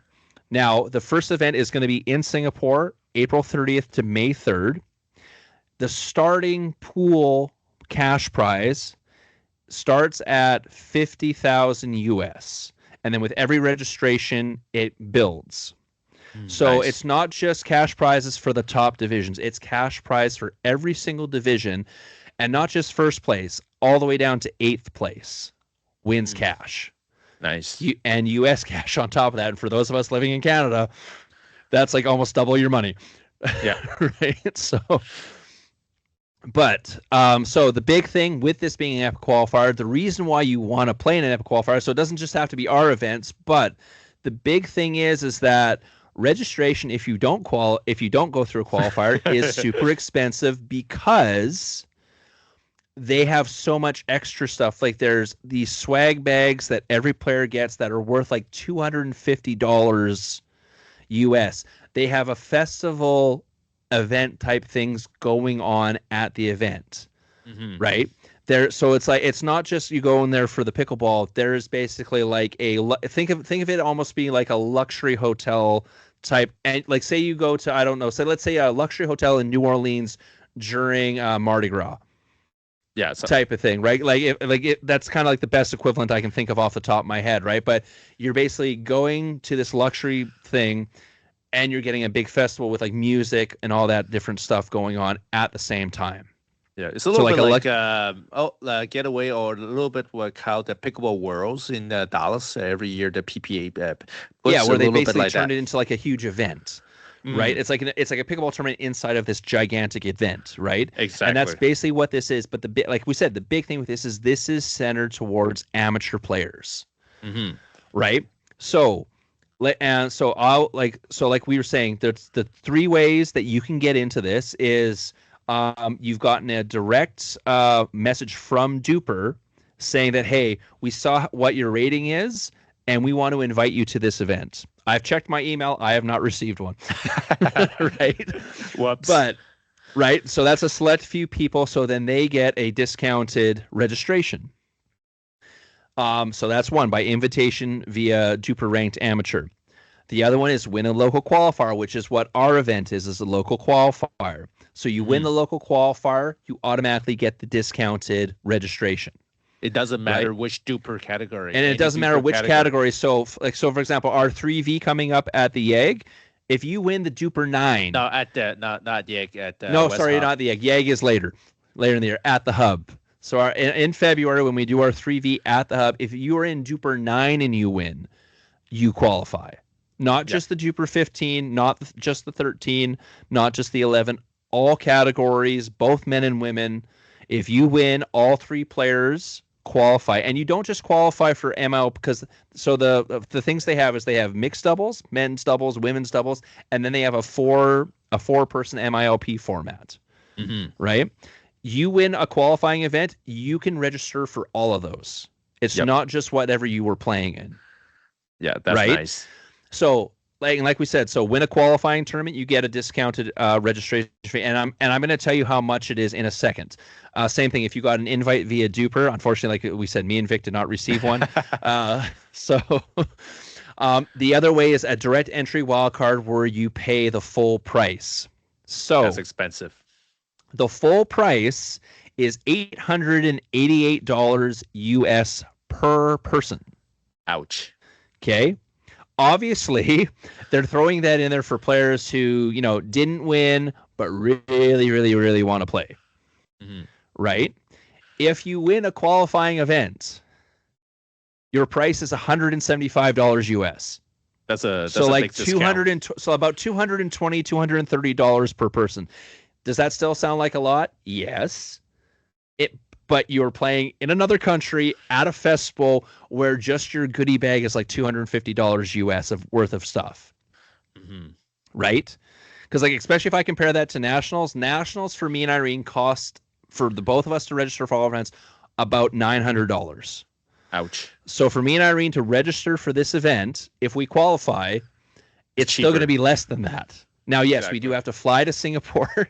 Now, the first event is going to be in Singapore, April 30th to May 3rd. The starting pool cash prize starts at 50,000 US. And then with every registration, it builds. So nice. It's not just cash prizes for the top divisions. It's cash prize for every single division, and not just first place, all the way down to 8th place wins cash. Nice. And U.S. cash on top of that. And for those of us living in Canada, that's like almost double your money. Yeah. Right. So the big thing with this being an Epic Qualifier, the reason why you want to play in an Epic Qualifier, so it doesn't just have to be our events, but the big thing is that registration, if you don't go through a qualifier, is super expensive because they have so much extra stuff. Like there's these swag bags that every player gets that are worth like $250 US. They have a festival event type things going on at the event, right? So it's like it's not just you go in there for the pickleball. There's basically like think of it almost being like a luxury hotel type. And like say you go to let's say a luxury hotel in New Orleans during Mardi Gras. Yeah, type of thing, right? That's kind of like the best equivalent I can think of off the top of my head, right? But you're basically going to this luxury thing, and you're getting a big festival with like music and all that different stuff going on at the same time. Yeah, it's a little bit like getaway, or a little bit like how the pickleball Worlds in Dallas every year, the PPA. Where they basically turned it into like a huge event, right? It's like a pickleball tournament inside of this gigantic event, right? Exactly. And that's basically what this is. But like we said, the big thing with this is centered towards amateur players, right? So. Like we were saying, there's the three ways that you can get into this is you've gotten a direct message from Duper saying that, hey, we saw what your rating is and we want to invite you to this event. I've checked my email. I have not received one. Right? Whoops. But right. So that's a select few people. So then they get a discounted registration. So that's one, by invitation via Duper Ranked Amateur. The other one is win a local qualifier, which is what our event is a local qualifier. So you win the local qualifier, you automatically get the discounted registration. It doesn't matter which Duper category. And it doesn't matter which category. So for example, our 3V coming up at the YEG, if you win the Duper 9. No, at the not YEG at the No, West sorry, Hub. Not the YEG. YEG is later in the year at the Hub. So in February, when we do our 3V at the Hub, if you are in Duper 9 and you win, you qualify. Not just the Duper 15, not just the 13, not just the 11, all categories, both men and women. If you win, all three players qualify. And you don't just qualify for ML because the things they have is they have mixed doubles, men's doubles, women's doubles, and then they have a four-person MILP format, right? You win a qualifying event, you can register for all of those. It's not just whatever you were playing in. Yeah, that's right? Nice. So, like we said, so win a qualifying tournament, you get a discounted registration fee, and I'm going to tell you how much it is in a second. Same thing, if you got an invite via Duper, unfortunately, like we said, me and Vic did not receive one. The other way is a direct entry wildcard where you pay the full price. So that's expensive. The full price is $888 US per person. Ouch. Okay. Obviously, they're throwing that in there for players who, didn't win, but really, really, really want to play. Right? If you win a qualifying event, your price is $175 US. That's so a like big discount. about $220, $230 per person. Does that still sound like a lot? Yes. But you're playing in another country at a festival where just your goodie bag is like $250 US worth of stuff. Right? Because like, especially if I compare that to nationals for me and Irene cost for the both of us to register for all events about $900. Ouch. So for me and Irene to register for this event, if we qualify, it's still going to be less than that. Now, yes, we do have to fly to Singapore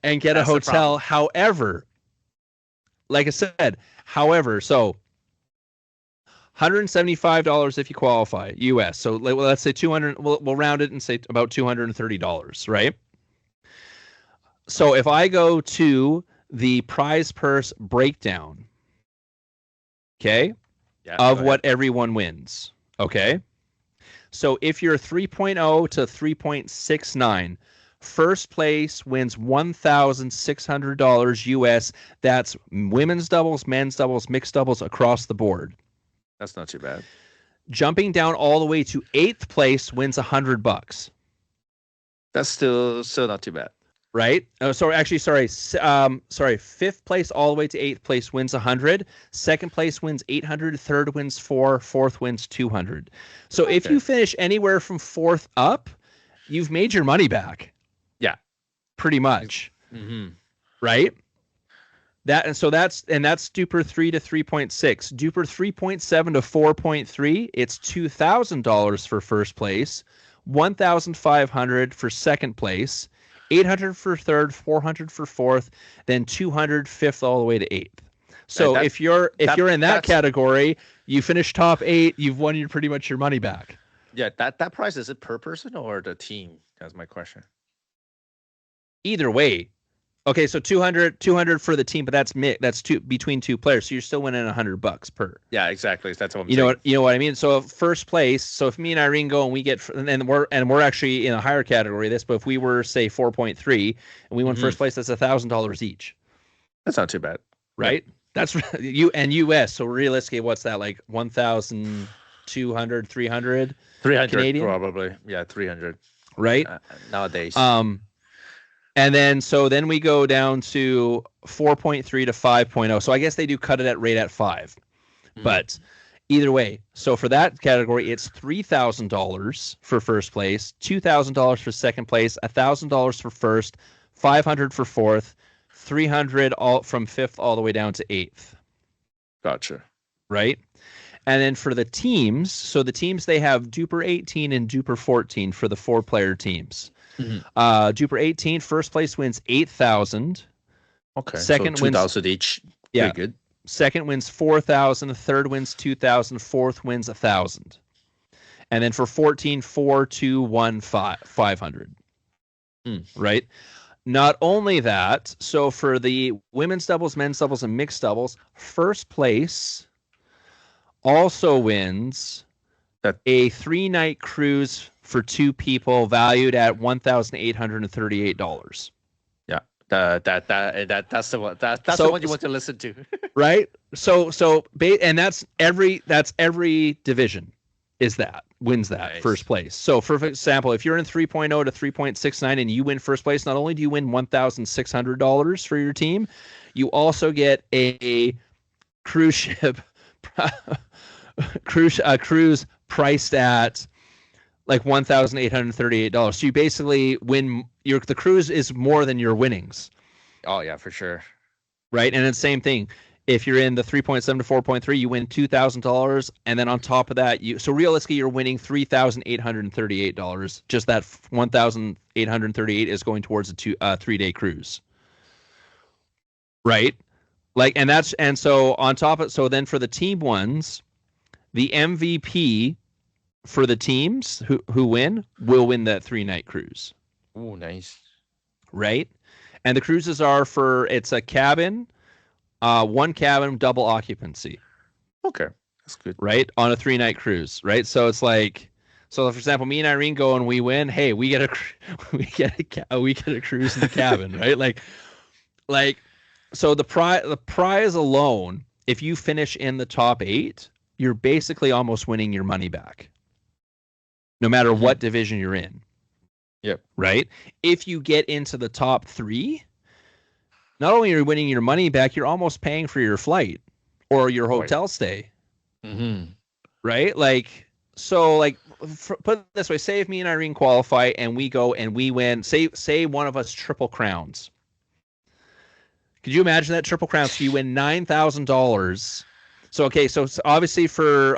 and get a hotel. However, like I said, so $175 if you qualify, US. So let's say 200, we'll round it and say about $230, right? So if I go to the prize purse breakdown, okay, of what everyone wins, okay? So if you're 3.0 to 3.69, first place wins $1,600 US. That's women's doubles, men's doubles, mixed doubles across the board. That's not too bad. Jumping down all the way to 8th place wins $100. That's still not too bad. Right? Oh, sorry. 5th place all the way to 8th place wins 100. 2nd place wins 800. 3rd wins 4. 4th wins 200. So if you finish anywhere from 4th up, you've made your money back. Yeah, pretty much. Right? That's Duper 3 to 3.6. Duper 3.7 to 4.3. It's $2,000 for first place, $1,500 for second place, $800 for third, $400 for fourth, then $200 fifth all the way to 8th. So if you're in that category, you finish top 8, you've won pretty much your money back. Yeah, that price, is it per person or the team? That's my question. Either way. Okay, so 200 for the team, but that's between two players, so you're still winning $100 per. Yeah, exactly. That's what I'm saying. You know what I mean? So first place. So if me and Irene go and we get, and we're actually in a higher category of this, but if we were say 4.3 and we won first place, that's $1,000 each. That's not too bad, right? Yeah. That's you and US. So realistically, what's that like? 1,200, 300 Canadian, probably. Yeah, 300. Right nowadays. And then we go down to 4.3 to 5.0. So I guess they do cut it right at 5. But either way, so for that category, it's $3,000 for first place, $2,000 for second place, $1,000 for first, $500 for fourth, $300 all from 5th all the way down to 8th. Gotcha. Right? And then for the teams, so the teams, they have Duper 18 and Duper 14 for the 4-player teams. Duper 18, first place wins $8,000. Okay. Second so $2,000 each. Yeah. Pretty good. Second wins $4,000. Third wins $2,000. Fourth wins $1,000. And then for 14, 4, 2, 1, 500. Right. Not only that, so for the women's doubles, men's doubles, and mixed doubles, first place also wins a 3-night cruise for 2 people valued at $1,838. Yeah, that's the one. That's the one you want to listen to, right? And that's every division wins that first place. So for example, if you're in 3.0 to 3.69 and you win first place, not only do you win $1,600 for your team, you also get a cruise ship cruise priced at like $1,838. So you basically win. The cruise is more than your winnings. Oh yeah, for sure. Right, and then same thing. If you're in the 3.7 to 4.3, you win $2,000, and then on top of that, so realistically you're winning $3,838. Just that $1,838 is going towards a 3-day cruise. Right, so on top of then for the team ones, the MVP for the teams who win will win that 3-night cruise. Oh, nice. Right? And the cruises are it's a cabin, 1 cabin, double occupancy. Okay. That's good. Right? On a 3-night cruise, right? So it's like, for example, me and Irene go and we win, hey, we get a cruise in the cabin, right? Like so the prize alone, if you finish in the top 8, you're basically almost winning your money back. No matter what division you're in. Yep. Right? If you get into the top 3, not only are you winning your money back, you're almost paying for your flight or your hotel stay. Mm-hmm. Right? Like, so like, put it this way, say if me and Irene qualify and we go and we win, say one of us triple crowns. Could you imagine that triple crown? So you win $9,000. So okay, so obviously for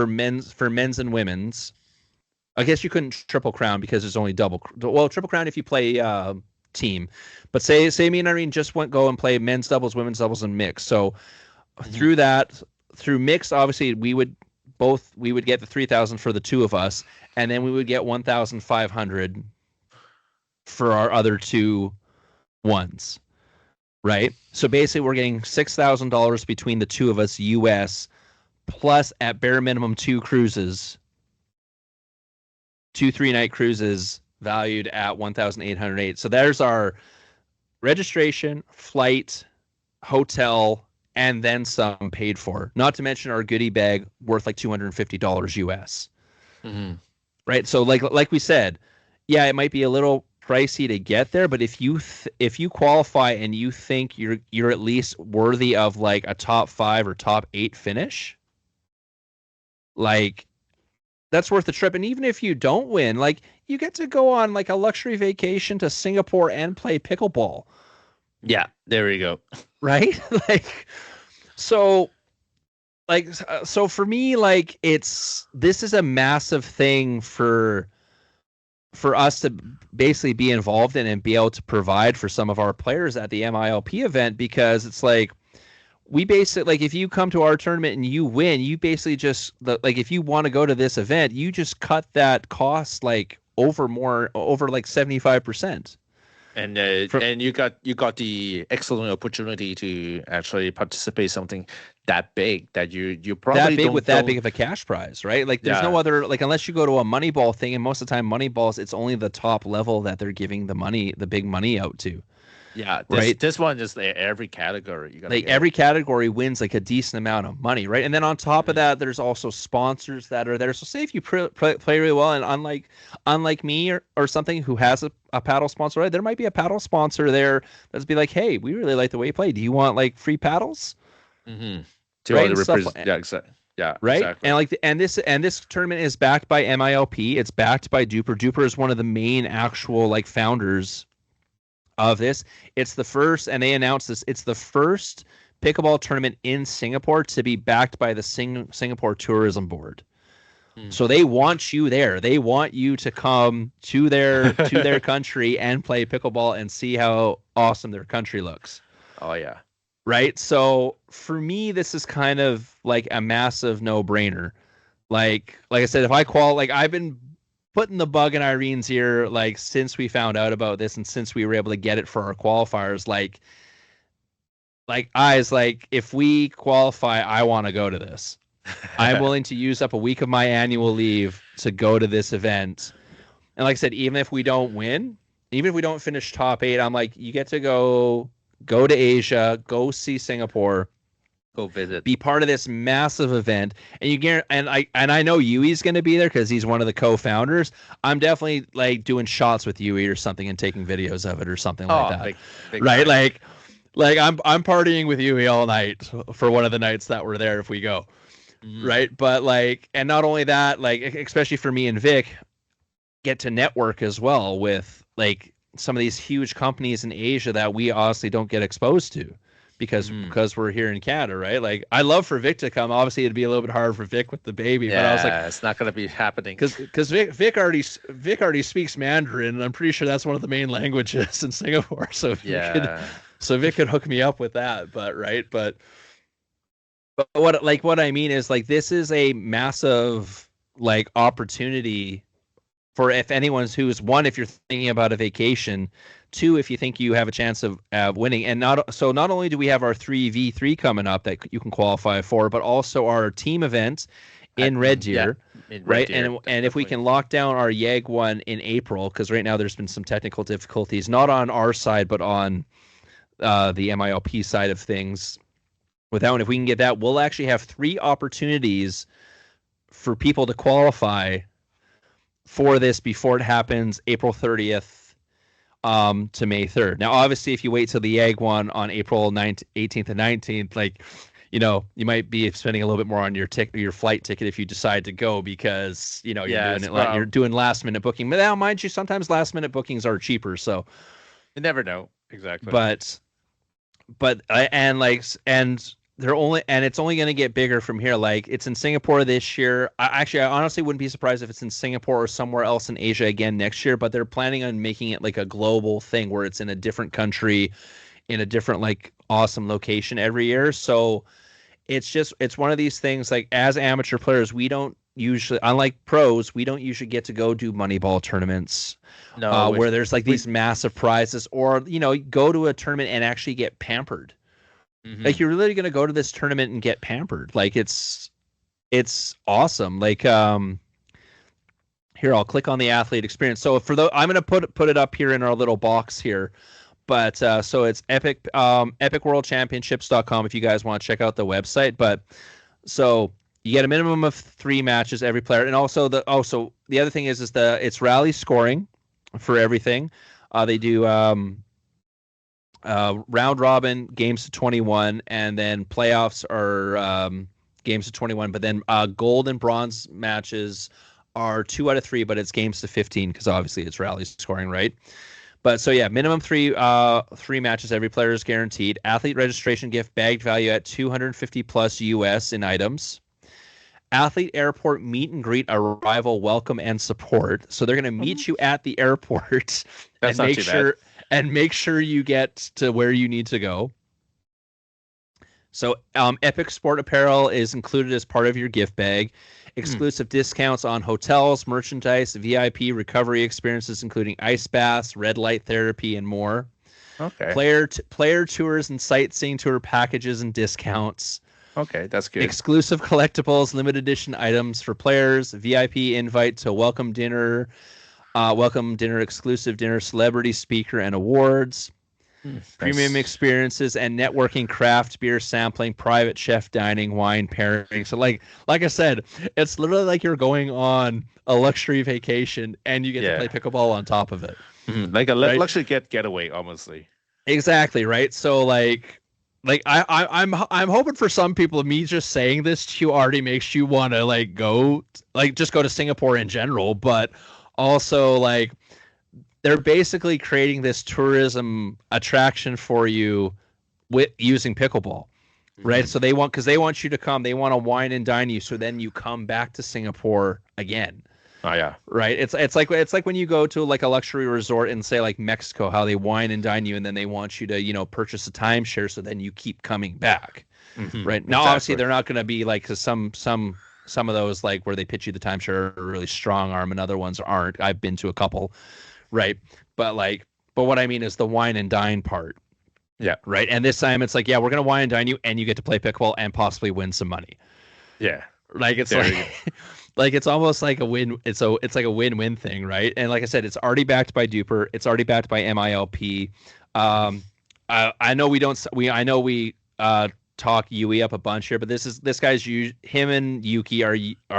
men's and women's, I guess you couldn't triple crown because there's only double. Well, triple crown if you play team, but say me and Irene just go and play men's doubles, women's doubles, and mix. So through mix, obviously we would get the 3,000 for the 2 of us, and then we would get 1,500 for our other 2 ones. Right. So basically we're getting $6,000 between the 2 of us US, plus at bare minimum 2 cruises, 2 3-night cruises valued at 1,808. So there's our registration, flight, hotel, and then some paid for, not to mention our goodie bag worth like $250 US. Mm-hmm. Right. So like we said, yeah, it might be a little pricey to get there, but if you qualify and you think you're at least worthy of like a top 5 or top 8 finish, like that's worth the trip. And even if you don't win, like you get to go on like a luxury vacation to Singapore and play pickleball. Yeah, there we go. Right? So for me, like this is a massive thing for us to basically be involved in and be able to provide for some of our players at the MiLP event, because it's like we basically, like, if you come to our tournament and you win, you basically just like, if you want to go to this event, you just cut that cost like over like 75%. And you got the excellent opportunity to actually participate something that big that you probably that big don't with that big of a cash prize, right? Like there's no other, like, unless you go to a Moneyball thing, and most of the time Moneyballs, it's only the top level that they're giving the big money out to. Yeah, right. This one is every category. Every category wins like a decent amount of money, right? And then on top of that, there's also sponsors that are there. So say if you play really well, and unlike me or something who has a paddle sponsor, right? There might be a paddle sponsor there that's be like, hey, we really like the way you play. Do you want like free paddles? Mm-hmm. Right? Yeah, exactly. Yeah, right. Exactly. And this tournament is backed by MiLP. It's backed by Duper. Duper is one of the main actual like founders of this. It's the first, and they announced this, it's the first pickleball tournament in Singapore to be backed by the Singapore Tourism Board. So they want you there. They want you to come to their country and play pickleball and see how awesome their country looks. Oh yeah. Right? So for me, this is kind of like a massive no-brainer. Like I said, if I I've been putting the bug in Irene's ear, like, since we found out about this and since we were able to get it for our qualifiers, like if we qualify, I want to go to this. I'm willing to use up a week of my annual leave to go to this event. And like I said, even if we don't win, even if we don't finish top 8, I'm like, you get to go to Asia, go see Singapore, go visit, be part of this massive event, and I know Yui's going to be there because he's one of the co-founders. I'm definitely like doing shots with Yui or something and taking videos of it or something like that. Big right? time. Like I'm partying with Yui all night for one of the nights that we're there if we go. Right? But like, and not only that, like, especially for me and Vic, get to network as well with like some of these huge companies in Asia that we honestly don't get exposed to because we're here in Canada, right? Like, I love for Vic to come. Obviously, it'd be a little bit hard for Vic with the baby, but I was like, it's not going to be happening because Vic already speaks Mandarin, and I'm pretty sure that's one of the main languages in Singapore. So Vic could hook me up with that, but what I mean is, like, this is a massive like opportunity for if anyone's who's one, if you're thinking about a vacation, 2, if you think you have a chance of winning. And not only do we have our 3v3 coming up that you can qualify for, but also our team event in Red Deer, right? And if we can lock down our YAG one in April, because right now there's been some technical difficulties, not on our side, but on the MiLP side of things. If we can get that, we'll actually have 3 opportunities for people to qualify for this before it happens April 30th to May 3rd. Now, obviously, if you wait till the egg one on April 18th and 19th, like, you know, you might be spending a little bit more on your flight ticket if you decide to go, because, you know, you're doing last minute booking. But now, mind you, sometimes last minute bookings are cheaper. So you never know exactly. And it's only going to get bigger from here. Like, it's in Singapore this year. I honestly wouldn't be surprised if it's in Singapore or somewhere else in Asia again next year, but they're planning on making it like a global thing where it's in a different country, in a different, like, awesome location every year. So it's one of these things, like, as amateur players, we don't usually, unlike pros, we don't usually get to go do Moneyball tournaments where there's like these massive prizes, or, you know, go to a tournament and actually get pampered. Like, you're really going to go to this tournament and get pampered. Like, it's awesome. Like, here, I'll click on the athlete experience. So I'm going to put it up here in our little box here. But so it's epicworldchampionships.com if you guys want to check out the website. But so you get a minimum of 3 matches every player. And also the other thing is it's rally scoring for everything. They do round robin games to 21, and then playoffs are games to 21. But then gold and bronze matches are 2 out of 3, but it's games to 15 because obviously it's rally scoring, right? But so yeah, minimum 3 matches every player is guaranteed. Athlete registration gift bagged value at $250 plus US in items. Athlete airport meet and greet, arrival, welcome, and support. So they're going to meet you at the airport and make sure you get to where you need to go. So Epic Sport apparel is included as part of your gift bag. Exclusive discounts on hotels, merchandise, VIP recovery experiences, including ice baths, red light therapy, and more. Okay. Player tours and sightseeing tour packages and discounts. Okay, that's good. Exclusive collectibles, limited edition items for players, VIP invite to welcome dinner, exclusive dinner, celebrity speaker, and awards. Premium experiences and networking, craft beer sampling, private chef dining, wine pairing. So like I said, it's literally like you're going on a luxury vacation and you get to play pickleball on top of it. Like a luxury getaway, honestly. Exactly, right? So like I'm hoping for some people, me just saying this to you already makes you want to just go to Singapore in general, but also like they're basically creating this tourism attraction for you with using pickleball, right? So they want you to come, they want to wine and dine you, so then you come back to Singapore again. Oh yeah, right. It's like when you go to like a luxury resort in, say, like Mexico, how they wine and dine you, and then they want you to, you know, purchase a timeshare, so then you keep coming back, right? Now, obviously, they're not going to be like, because some of those, like where they pitch you the timeshare, are really strong arm, and other ones aren't. I've been to a couple. Right. But what I mean is the wine and dine part. Yeah. Right. And this time it's like, yeah, we're going to wine and dine you, and you get to play pickleball and possibly win some money. Yeah. Like, it's like it's almost like a win. It's like a win-win thing. Right. And like I said, it's already backed by Duper. It's already backed by MiLP. I know we talk Yui up a bunch here, but him and Yuki are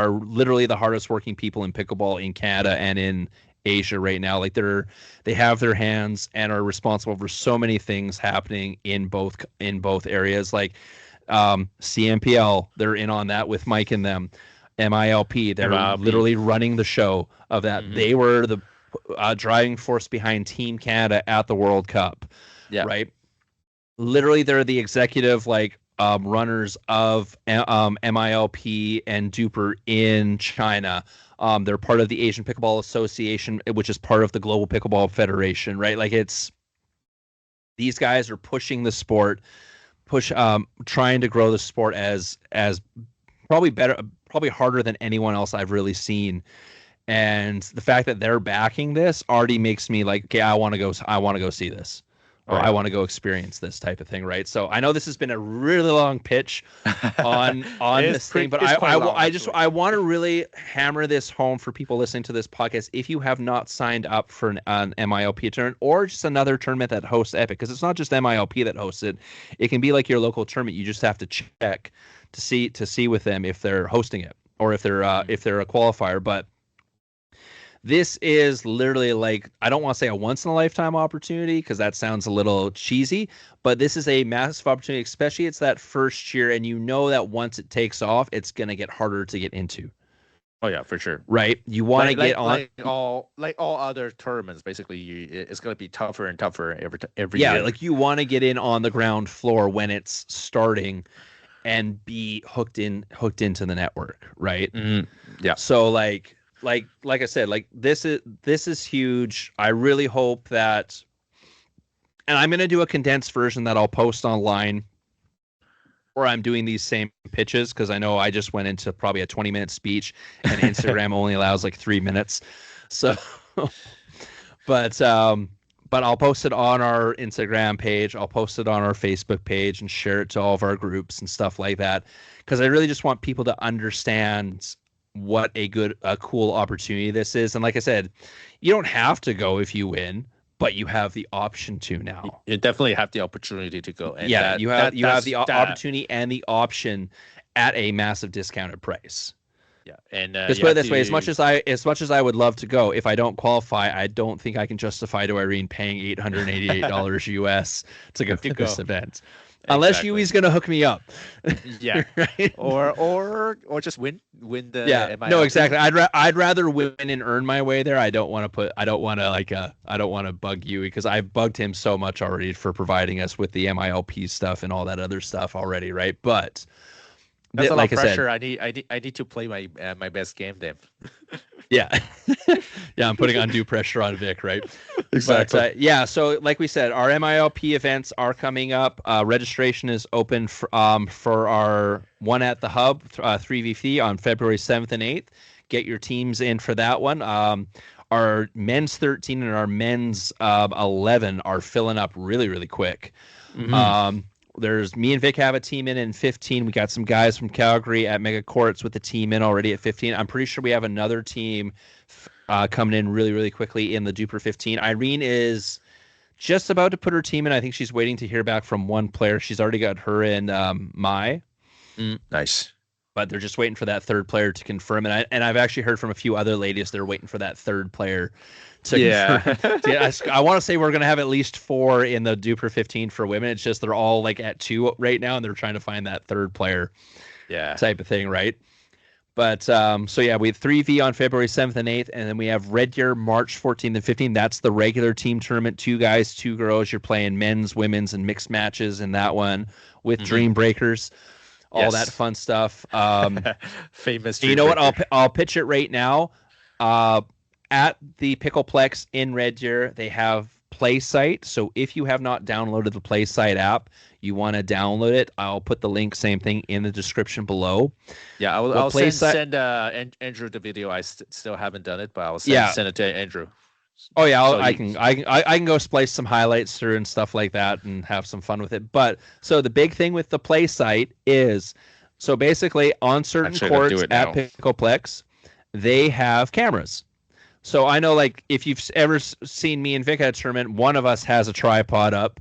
literally the hardest working people in pickleball in Canada and in Asia right now. Like, they have their hands and are responsible for so many things happening in both areas. Like CNPL, they're in on that with Mike and them. MiLP, they're literally running the show of that. They were the driving force behind Team Canada at the World Cup. Yeah. Right. Literally, they're the executive runners of MiLP and Duper in China. They're part of the Asian Pickleball Association, which is part of the Global Pickleball Federation, right? Like, these guys are pushing the sport, trying to grow the sport as probably harder than anyone else I've really seen. And the fact that they're backing this already makes me like, okay, I want to go see this. Or I want to go experience this type of thing, right? So I know this has been a really long pitch on this thing, but I want to really hammer this home for people listening to this podcast. If you have not signed up for an MiLP tournament or just another tournament that hosts Epic, because it's not just MiLP that hosts it, it can be like your local tournament. You just have to check to see with them if they're hosting it or if they're a qualifier. But This is literally like, I don't want to say a once in a lifetime opportunity because that sounds a little cheesy, but this is a massive opportunity, especially it's that first year. And you know that once it takes off, it's going to get harder to get into. Oh yeah, for sure. Right. You want to get on like all other tournaments. Basically, it's going to be tougher and tougher every year. Yeah, like you want to get in on the ground floor when it's starting, and be hooked into the network. Right. Yeah. So like I said, like this is huge. I really hope that, and I'm going to do a condensed version that I'll post online, or I'm doing these same pitches because I know I just went into probably a 20-minute speech and Instagram only allows like 3 minutes. So, but I'll post it on our Instagram page. I'll post it on our Facebook page and share it to all of our groups and stuff like that. Because I really just want people to understand what a cool opportunity this is. And like I said, you don't have to go if you win, but you have the option to now. You definitely have the opportunity to go. And yeah, you have the opportunity and the option at a massive discounted price. Yeah, and let's put it this way: as much as I would love to go, if I don't qualify, I don't think I can justify to Irene paying $888 US to go to this event. Unless Yui's gonna hook me up. Yeah. Right? Or just win the MiLP. No, exactly. I'd rather win and earn my way there. I don't want to bug Yui because I've bugged him so much already for providing us with the MiLP stuff and all that other stuff already, right? But that's a lot of pressure. I need to play my best game then. Yeah. Yeah, I'm putting undue pressure on Vic, right? Exactly. But, so like we said, our MiLP events are coming up. Registration is open for our one at the Hub, 3v3 on February 7th and 8th. Get your teams in for that one. Our men's 13 and our men's 11 are filling up really, really quick. Mm-hmm. There's me and Vic have a team in 15. We got some guys from Calgary at Mega Courts with the team in already at 15. I'm pretty sure we have another team coming in really, really quickly in the Duper 15. Irene is just about to put her team in. I think she's waiting to hear back from one player. She's already got her in Mai. Nice. But they're just waiting for that third player to confirm. And I've actually heard from a few other ladies they're waiting for that third player to confirm. I want to say we're going to have at least 4 in the Duper 15 for women. It's just they're all like at 2 right now, and they're trying to find that third player type of thing, right? But we have 3v on February 7th and 8th, and then we have Red Deer March 14th and 15th. That's the regular team tournament, 2 guys, 2 girls. You're playing men's, women's, and mixed matches in that one with Dream Breakers. All that fun stuff. Famous. You know what? I'll pitch it right now. At the Pickleplex in Red Deer, they have Playsite. So if you have not downloaded the Playsite app, you want to download it. I'll put the link, same thing, in the description below. Yeah, I'll send Andrew the video. I still haven't done it, but I'll send it to Andrew. Oh yeah, I can go splice some highlights through and stuff like that and have some fun with it. But so the big thing with the Playsite is, so basically on certain courts at Pickleplex, they have cameras. So I know, like, if you've ever seen me and Vic at a tournament, one of us has a tripod up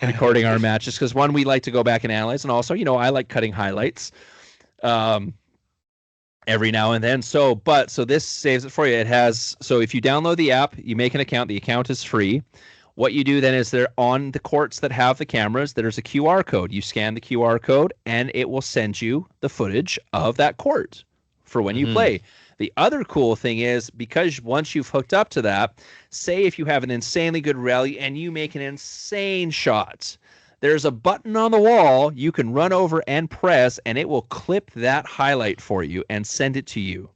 recording our matches because, one, we like to go back and analyze, and also, I like cutting highlights every now and then. So this saves it for you. It has, so if you download the app, you make an account, the account is free. What you do then is they're on the courts that have the cameras, there's a QR code. You scan the QR code, and it will send you the footage of that court for when you play. The other cool thing is, because once you've hooked up to that, say if you have an insanely good rally and you make an insane shot, there's a button on the wall you can run over and press, and it will clip that highlight for you and send it to you.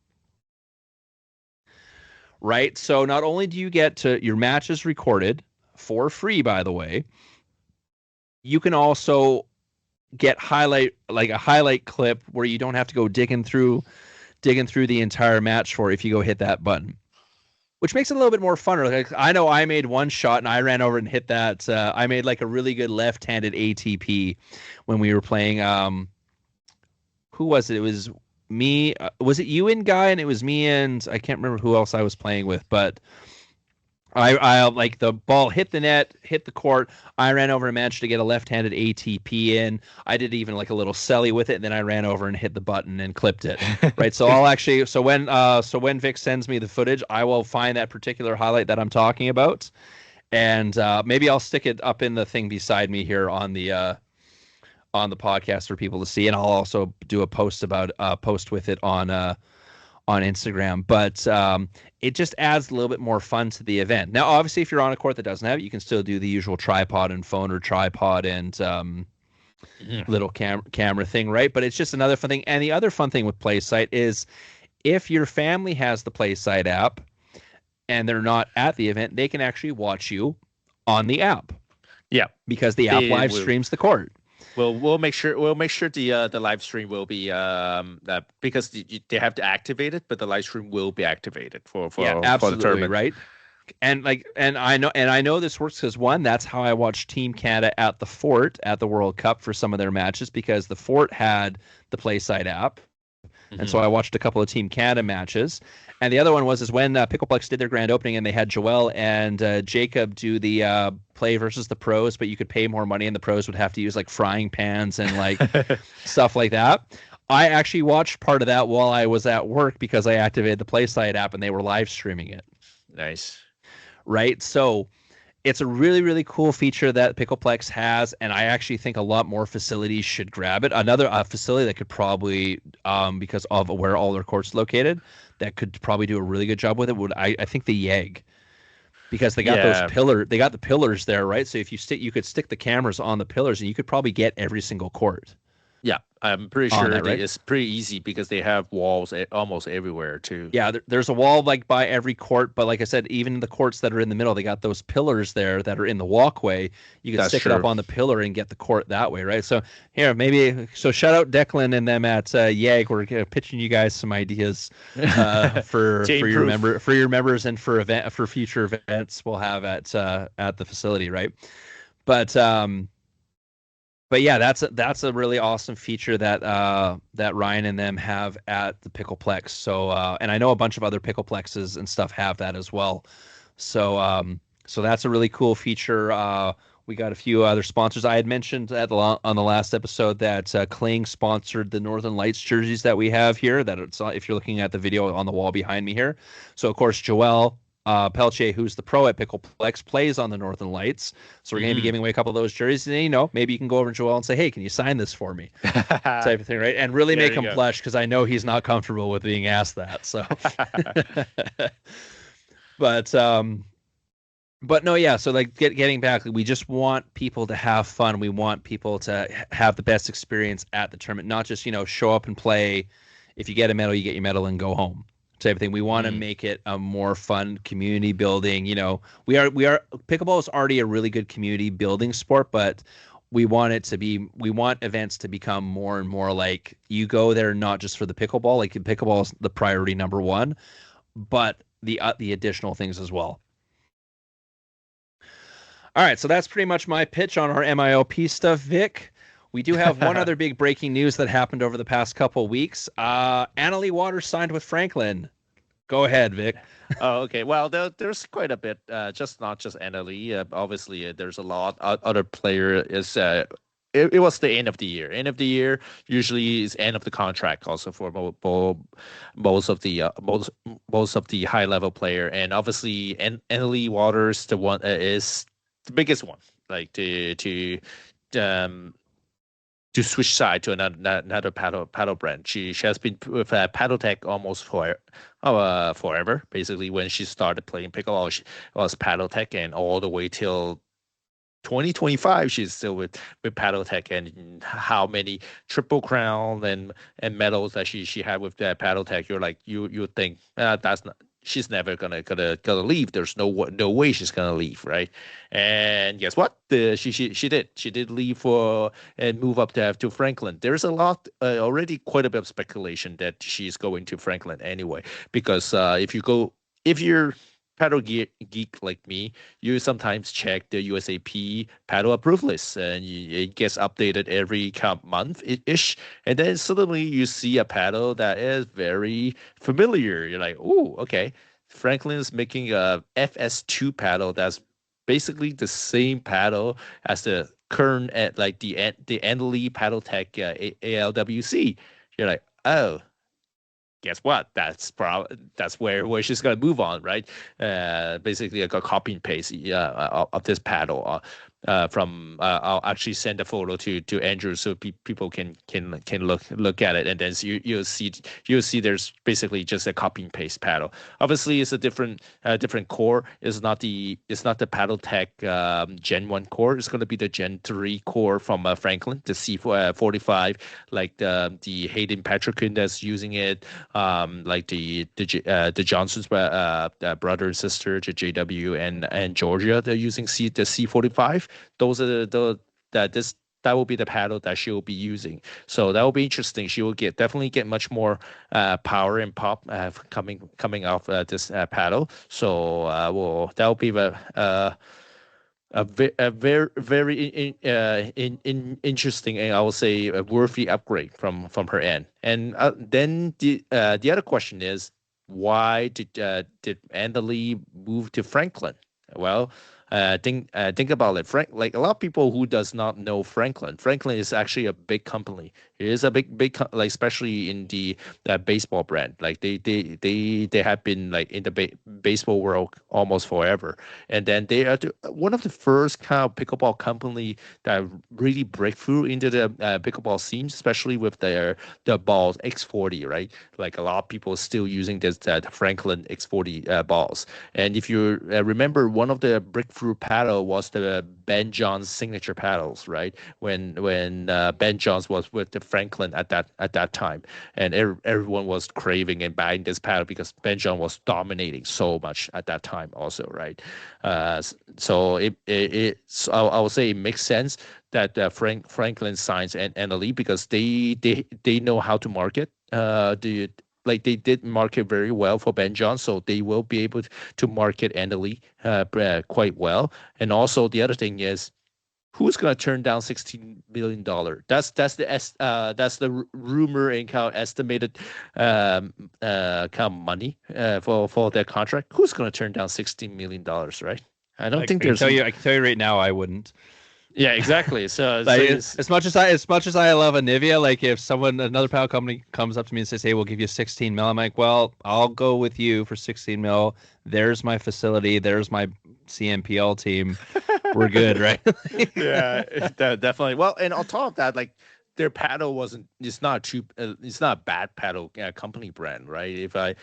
Right? So not only do you get to your matches recorded for free, by the way, you can also get a highlight clip where you don't have to go digging through the entire match for if you go hit that button, which makes it a little bit more funner. Like, I know I made one shot and I ran over and hit that. I made like a really good left-handed ATP when we were playing. Who was it? It was me. Was it you and Guy? And it was me and I can't remember who else I was playing with, but I like the ball hit the net, hit the court. I ran over and managed to get a left-handed ATP in. I did even like a little celly with it, and then I ran over and hit the button and clipped it. Right. So I'll actually when Vic sends me the footage, I will find that particular highlight that I'm talking about, and maybe I'll stick it up in the thing beside me here on the podcast for people to see, and I'll also do a post with it on Instagram, but it just adds a little bit more fun to the event. Now, obviously, if you're on a court that doesn't have it, you can still do the usual tripod and phone or tripod and little camera thing, right? But it's just another fun thing. And the other fun thing with Playsite is if your family has the Playsite app and they're not at the event, they can actually watch you on the app. Yeah, because the app live streams the court. We'll make sure the live stream will be because they have to activate it, but the live stream will be activated for absolutely, the tournament, right? And I know this works because that's how I watched Team Canada at the Fort at the World Cup for some of their matches, because the Fort had the Playsite app. And so I watched a couple of Team Canada matches. And the other one was when Pickleplex did their grand opening, and they had Joel and Jacob do the play versus the pros, but you could pay more money and the pros would have to use like frying pans and like stuff like that. I actually watched part of that while I was at work because I activated the Playsite app and they were live streaming it. Nice. Right? So it's a really, really cool feature that Pickleplex has, and I actually think a lot more facilities should grab it. Another facility that could probably, because of where all their courts located, that could probably do a really good job with it would I think the YEG, because they got they got the pillars there, right? So if you could stick the cameras on the pillars, and you could probably get every single court. Yeah, I'm pretty sure that, right? It's pretty easy because they have walls almost everywhere too. Yeah, there's a wall like by every court, but like I said, even the courts that are in the middle, they got those pillars there that are in the walkway. You can stick it up on the pillar and get the court that way, right? So shout out Declan and them at YEG. We're pitching you guys some ideas for your members and for future events we'll have at the facility, right? But yeah, that's a really awesome feature that Ryan and them have at the Pickleplex. So and I know a bunch of other Pickleplexes and stuff have that as well. So that's a really cool feature. We got a few other sponsors. I had mentioned on the last episode that Kling sponsored the Northern Lights jerseys that we have here. If you're looking at the video on the wall behind me here. So of course Joel Pelche, who's the pro at Pickleplex, plays on the Northern Lights. So we're going to be giving away a couple of those jerseys. And, maybe you can go over to Joel and say, hey, can you sign this for me? Type of thing, right? And really make him blush, because I know he's not comfortable with being asked that. So, but no, yeah. So like getting back, we just want people to have fun. We want people to have the best experience at the tournament, not just, show up and play. If you get a medal, you get your medal and go home. Type of thing. We want to make it a more fun community building. Pickleball is already a really good community building sport, but we want events to become more and more like you go there not just for the pickleball. Like pickleball is the priority number one, but the additional things as well. All right, so that's pretty much my pitch on our MiLP stuff, Vic. We do have one other big breaking news that happened over the past couple weeks. Annalie Waters signed with Franklin. Go ahead, Vic. Oh, okay. Well, there's quite a bit. Not just Annalie. Obviously, there's a lot other player. It was the end of the year. End of the year usually is end of the contract. Also for most of the high level player, and obviously Annalie Waters, the one is the biggest one. Like to switch side to another paddle brand. She has been with PaddleTech almost forever. Basically, when she started playing pickleball, she was PaddleTech, and all the way till 2025, she's still with PaddleTech. And how many triple crown and medals that she had with that PaddleTech, you're like you think that's not. She's never gonna leave. There's no way she's gonna leave, right? And guess what? She did leave for and move up to Franklin. There's a lot already, quite a bit of speculation that she's going to Franklin anyway. Because if you're paddle geek like me, you sometimes check the USAP paddle approved list, and it gets updated every month ish. And then suddenly you see a paddle that is very familiar. You're like, oh, okay. Franklin is making a FS2 paddle that's basically the same paddle as the current like the Andalee Paddle Tech ALWC. You're like, oh, guess what? That's where she's gonna move on, right? Basically, like a copy and paste of this paddle. From I'll actually send a photo to Andrew so people can look at it, and then you'll see there's basically just a copy and paste paddle. Obviously, it's a different core. It's not the Paddle Tech Gen 1 core. It's going to be the Gen 3 core from Franklin, the C45, like the Hayden Patrick that's using it, like the Johnson's brother and sister, the JW and Georgia, they're using the C45. Those are that will be the paddle that she will be using. So that will be interesting. She will definitely get much more power and pop coming off this paddle. So that will be a very interesting, and I will say a worthy upgrade from her end. And then the other question is, why did Andalee move to Franklin? Well, think about it. Like a lot of people who does not know Franklin. Franklin is actually a big company. It is a big like, especially in the baseball brand. Like they have been like in the baseball world almost forever. And then they are one of the first kind of pickleball company that really break through into the pickleball scene, especially with the balls X40, right? Like a lot of people still using this Franklin X40 balls. And if you remember, one of the breakthrough paddle was the Ben Johns signature paddles, right? When Ben Johns was with the Franklin at that time, and everyone was craving and buying this paddle because Ben John was dominating so much at that time, also, right? So I would say it makes sense that Franklin signs and Andalee because they know how to market. Like they did market very well for Ben John, so they will be able to market Andalee quite well. And also the other thing is, who's going to turn down $16 million? That's the rumor and kind of estimated kind of money for their contract. Who's going to turn down $16 million, right? I don't think there's. I can tell you right now, I wouldn't. Yeah, exactly. So, as much as I love Anivia, like if another paddle company comes up to me and says, "Hey, we'll give you 16 mil," I'm like, "Well, I'll go with you for 16 mil. There's my facility. There's my CNPL team. We're good, right?" Yeah, definitely. Well, and on top of that, like their paddle it's not a bad paddle company brand, right?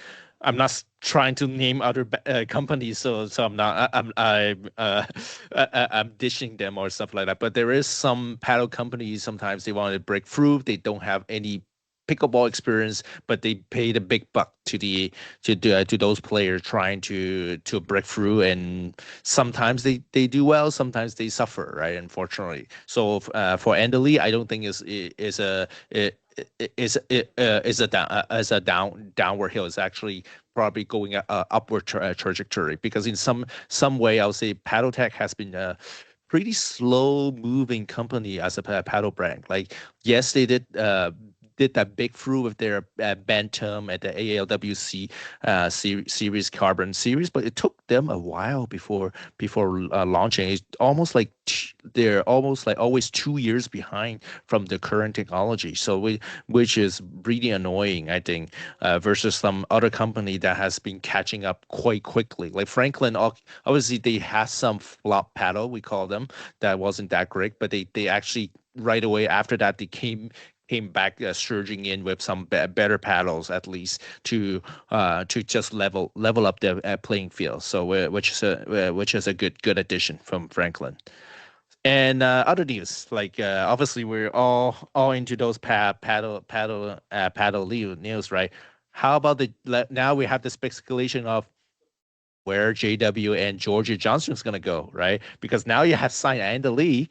I'm not trying to name other companies, so I'm dishing them or stuff like that. But there is some paddle companies, sometimes they want to break through. They don't have any pickleball experience, but they pay the big buck to those players trying to break through, and sometimes they do well, sometimes they suffer, right? Unfortunately. So for Andalee, I don't think is a downward hill. It's actually probably going a upward trajectory, because in some way I would say Paddle Tech has been a pretty slow moving company as a paddle brand. Like, yes, they did that big through with their Bantam at the ALWC series carbon series, but it took them a while before launching. It's almost like they're almost like always 2 years behind from the current technology. So which is really annoying, I think, versus some other company that has been catching up quite quickly. Like Franklin, obviously they had some flop paddle, we call them, that wasn't that great, but they actually right away after that they came back surging in with some better paddles, at least to just level up the playing field. So which is a good addition from Franklin. And other news, like obviously we're all into those paddle news, right? How about now we have the speculation of where JW and Georgia Johnson is going to go, right? Because now you have signed Andalee.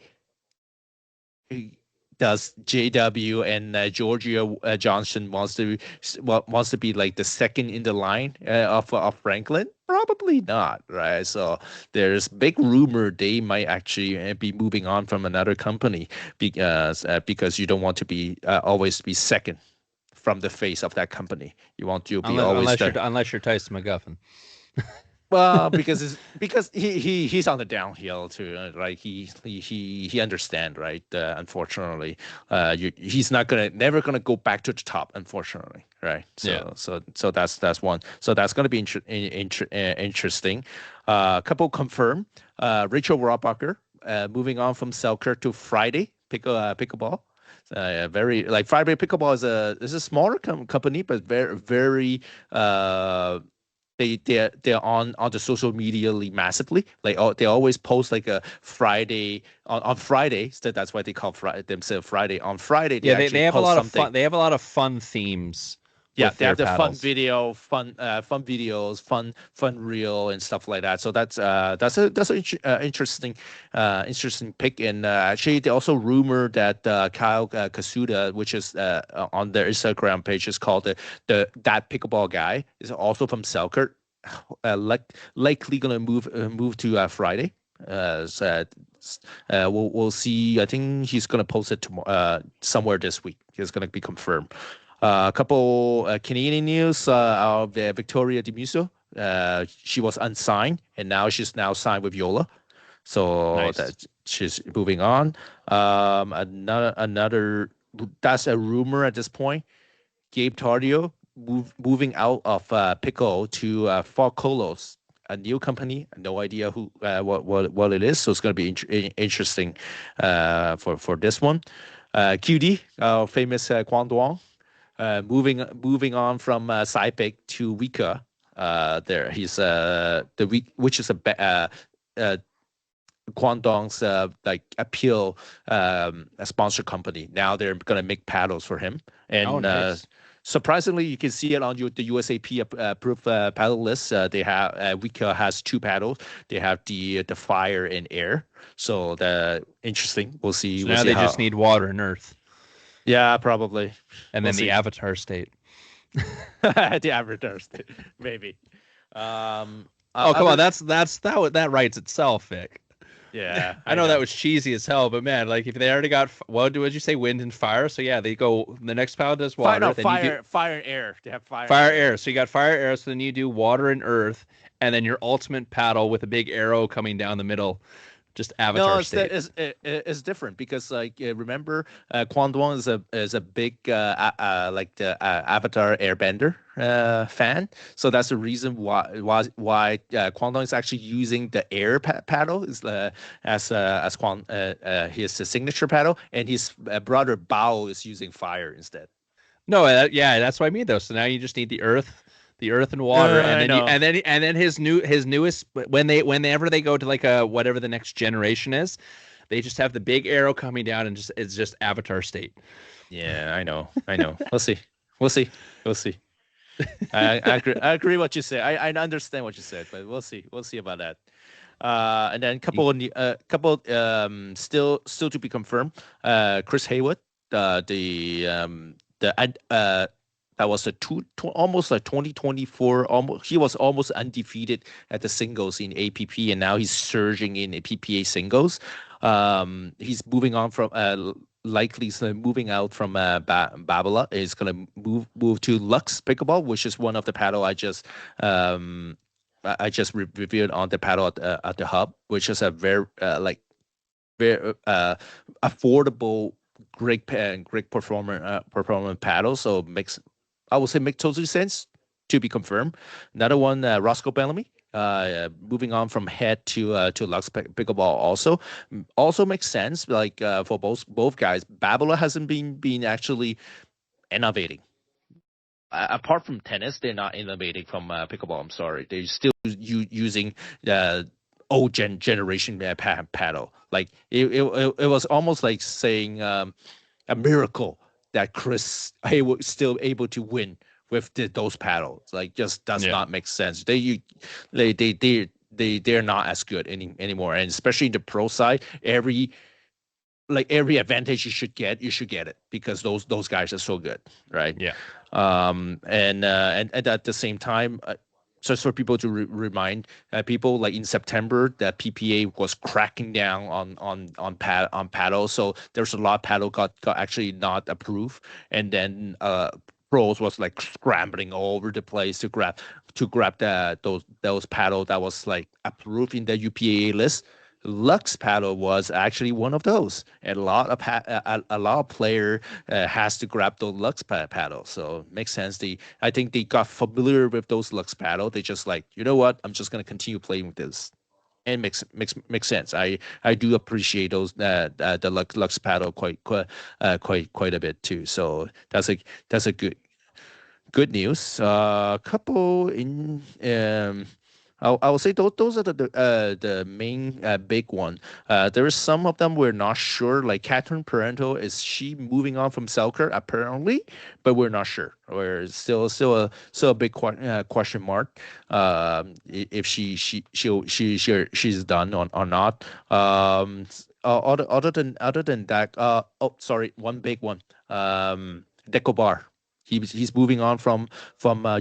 Does JW and Georgia Johnson wants to be like the second in the line of Franklin? Probably not, right? So there's big rumor they might actually be moving on from another company because you don't want to be always be second from the face of that company. You want to be unless you're Tyson McGuffin. Well, because he's on the downhill too, right? He understand, right? Unfortunately, he's never gonna go back to the top, unfortunately, right? So that's one. So that's gonna be interesting. Couple confirm. Rachel Robacher, moving on from Selkirk to Friday pickleball. Very like Friday Pickleball is a smaller company, but very they're on the social media massively. Like they always post like a Friday on Friday. So that's why they call themselves Friday. On Friday, they have a lot something. of fun. They have a lot of fun themes. Yeah, they have the paddles. fun videos, fun reel and stuff like that. So that's interesting pick. And actually, they also rumor that Kyle Kasuda, which is on their Instagram page, is called that pickleball guy, is also from Selkirk. Likely gonna move to Friday. We'll see. I think he's gonna post it tomorrow, somewhere this week. It's gonna be confirmed. A couple Canadian news. Victoria DeMuso. She was unsigned, and now she's signed with Yola. So nice. that she's moving on. Another that's a rumor at this point. Gabe Tardio moving out of Pickle to Focolos, a new company. No idea who what it is. So it's going to be interesting for this one. QD, our famous Kwang Duong. Moving on from Saipik to Wika. There he's which is a Guangdong's like appeal a sponsor company. Now they're gonna make paddles for him, and nice. Surprisingly, you can see it on the USAP approved paddle list. They have Wika has 2 paddles. They have the fire and air. So interesting. We'll see. So now they just need water and earth. Yeah, probably. And then the avatar state. The avatar state, maybe. Come on, that writes itself, Vic. Yeah, I know that was cheesy as hell, but man, like if they already got what did you say, wind and fire? So yeah, they go. The next pile does water. Fire and air. They have fire. Fire air. So you got fire air. So then you do water and earth, and then your ultimate paddle with a big arrow coming down the middle. Just avatar state. It's different because remember Kwang Duong is a big like the Avatar Airbender fan, so that's the reason why Kwang Duong is actually using the air paddle is as his signature paddle, and his brother Bao is using fire instead. No, that's what I mean though. So now you just need the earth and water, and then his newest whenever they go to like whatever the next generation is, they just have the big arrow coming down and it's just avatar state. Yeah, I know. We'll see. I agree what you say. I understand what you said, but we'll see about that. And then couple still to be confirmed. Chris Haywood, that was almost like 2024. He was almost undefeated at the singles in APP, and now he's surging in PPA singles. He's moving on from likely moving out from Babala. Is gonna move to Lux Pickleball, which is one of the paddle I just reviewed on the paddle at the hub, which is a very affordable, great performance paddle. So I would say make total sense, to be confirmed. Another one, Roscoe Bellamy, moving on from head to Lux Pickleball also makes sense. Like for both guys, Babala hasn't been actually innovating. Apart from tennis, they're not innovating from pickleball. I'm sorry, they're still using the old generation paddle. Like it was almost like saying a miracle that Chris Haywood still able to win with those paddles. Like just does not make sense. They're not as good anymore, and especially in the pro side, every advantage you should get it because those guys are so good, right? Yeah. And at the same time, just for people to remind people, like in September, that PPA was cracking down on paddle. So there's a lot of paddle got actually not approved, and then pros was like scrambling all over the place to grab those paddle that was like approved in the UPAA list. Lux paddle was actually one of those, and a lot of player has to grab those Lux paddle. So it makes sense. I think they got familiar with those Lux paddle. They just like, you know what, I'm just gonna continue playing with this, and makes sense. I do appreciate those the Lux paddle quite a bit too. So that's a good news. Couple in I will say those are the main big one. There is some of them we're not sure. Like Catherine Parento, is she moving on from Selker? Apparently, but we're not sure. We're still a big question mark. If she's done or not. Other than that, sorry, one big one. Deco Bar. He's moving on from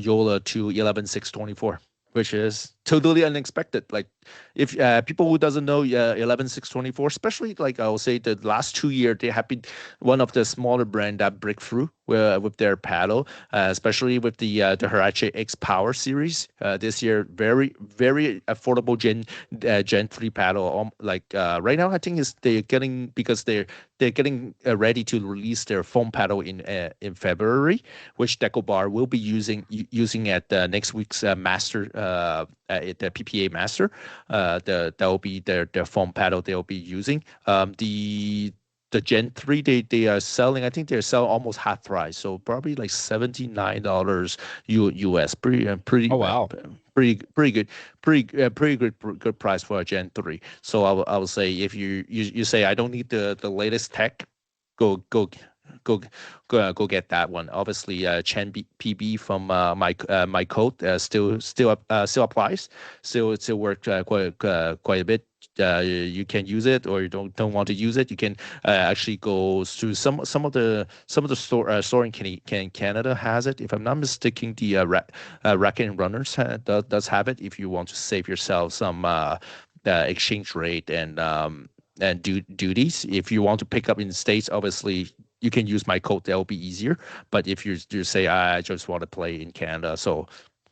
Yola to 11.624. Which is totally unexpected. Like, if people who doesn't know 11.624, especially like I will say the last 2 years, they have been one of the smaller brand that break through with their paddle, especially with the Hirachi X Power series. This year, very very affordable Gen 3 paddle. Right now, I think they're getting ready to release their foam paddle in February, which Deco Bar will be using at next week's Master. At the PPA Master, that will be their foam paddle they'll be using. The Gen 3 they are selling. I think they're selling almost half price, so probably like $79 US. Pretty. Oh wow. Pretty good price for a Gen 3. So I will say, if you say I don't need the latest tech, go get that one. Obviously, Chen PB from my code still applies. Still work quite a bit. You can use it, or you don't want to use it. You can actually go to some of the store in Canada has it. If I'm not mistaken, the Racket and Runners does have it. If you want to save yourself some exchange rate and duties. If you want to pick up in the States, obviously you can use my code. That'll be easier. But if you say I just want to play in Canada, so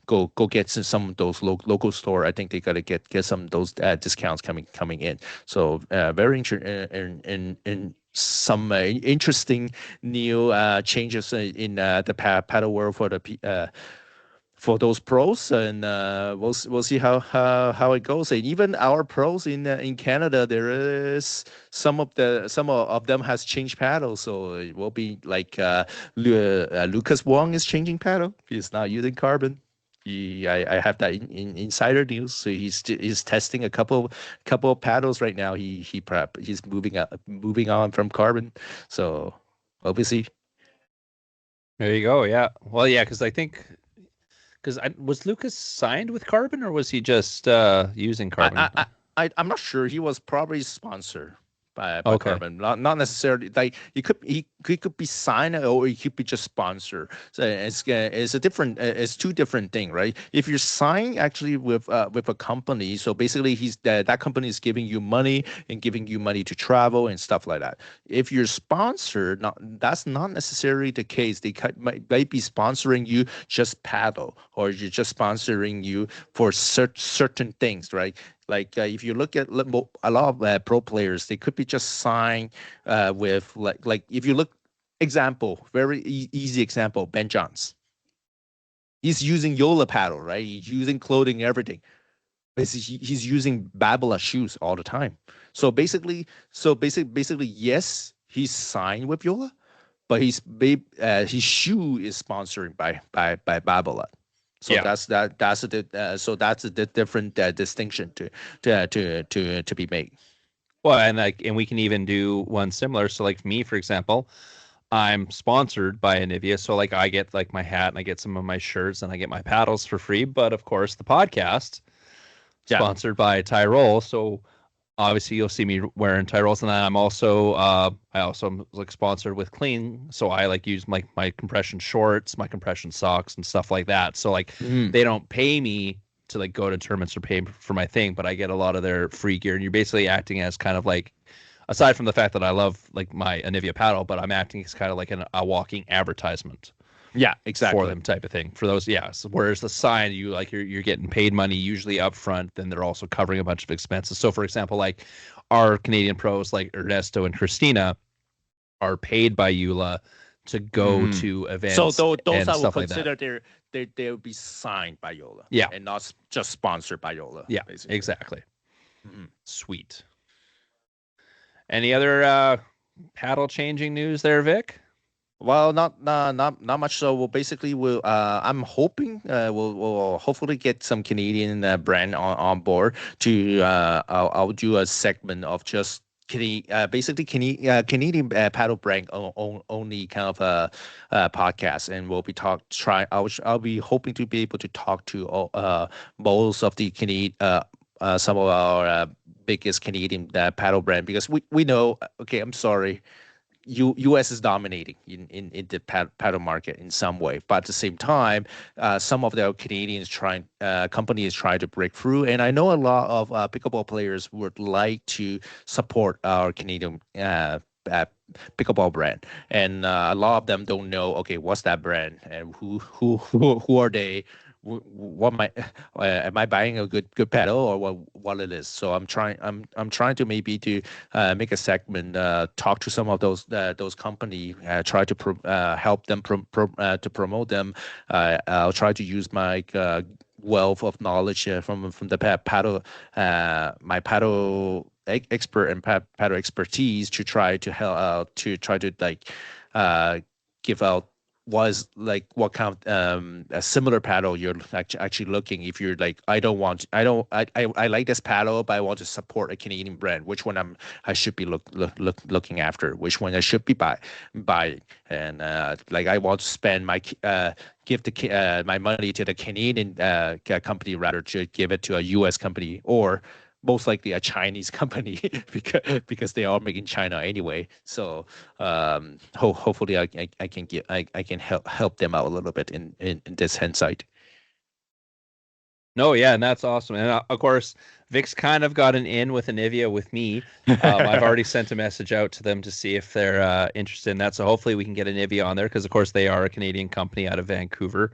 go get some of those local store. I think they gotta get some of those discounts coming in. So very interesting in some interesting new changes in the paddle world for those pros, and we'll see how it goes. And even our pros in Canada, there is some of them has changed paddle, so it will be like Lucas Wong is changing paddle. He's not using carbon. I have that in insider news. So he's testing a couple of paddles right now. He's moving on from carbon. So we'll see. There you go. Yeah. Well, yeah, because I think. Because was Lucas signed with Carbon, or was he just using Carbon? I'm not sure. He was probably sponsored by okay. Carbon. Not necessarily. Like he could be signed, or he could be just sponsored. So it's a different. It's two different things, right? If you're signed actually with a company, so basically that company is giving you money to travel and stuff like that. If you're sponsored, that's not necessarily the case. They might be sponsoring you just paddle, or you're just sponsoring you for certain things, right? Like if you look at a lot of pro players, they could be just signed with like if you look, example, very easy example, Ben Johns. He's using Yola paddle, right? He's using clothing, everything. He's using Babolat shoes all the time. So basically, yes, he's signed with Yola, but his shoe is sponsored by Babolat. So yeah. that's the different distinction to be made. Well, and we can even do one similar. So like me, for example, I'm sponsored by Anivia, so like I get like my hat and I get some of my shirts and I get my paddles for free. But of course, the podcast sponsored by Tyrol, so obviously you'll see me wearing Tyrols, and then I'm also am like sponsored with Clean, so I like use my compression shorts, my compression socks, and stuff like that. So like they don't pay me to like go to tournaments or pay for my thing, but I get a lot of their free gear, and you're basically acting as kind of like, aside from the fact that I love like my Anivia paddle, but I'm acting as kind of like a walking advertisement Yeah, exactly. for them type of thing for those. Yeah. So whereas the sign, you're getting paid money usually up front, then they're also covering a bunch of expenses. So for example, like our Canadian pros like Ernesto and Christina are paid by EULA to go to events. So those and I would stuff like consider that. they'll be signed by EULA. Yeah. And not just sponsored by EULA. Yeah, basically. exactly. Sweet. Any other paddle changing news there, Vic? Well, not much. So I'm hoping we'll hopefully get some Canadian brand on board to I'll do a segment of just basically Canadian paddle brand only kind of a podcast, and we'll be I'll be hoping to be able to talk to most of the Canadian some of our biggest Canadian paddle brand, because we know. Okay, I'm sorry. U.S. is dominating in the paddle market in some way, but at the same time, some of the Canadians companies try to break through, and I know a lot of pickleball players would like to support our Canadian pickleball brand, and a lot of them don't know. Okay, what's that brand, and who are they? What am I buying a good paddle, or what it is? So I'm trying to maybe to make a segment, talk to some of those company, try to help them to promote them. I'll try to use my wealth of knowledge from the paddle, my paddle expert and paddle expertise to try to help give out what kind of a similar paddle you're actually looking. If you're like, I like this paddle, but I want to support a Canadian brand, which one I should be looking after, which one I should be buying, and I want to spend my give my money to the Canadian company rather to give it to a U.S. company, or most likely a Chinese company because they are making China anyway. So hopefully I can help them out a little bit in this hindsight. No, yeah, and that's awesome. And of course, Vic's kind of got an in with Anivia with me. I've already sent a message out to them to see if they're interested in that. So hopefully we can get Anivia on there, because of course they are a Canadian company out of Vancouver,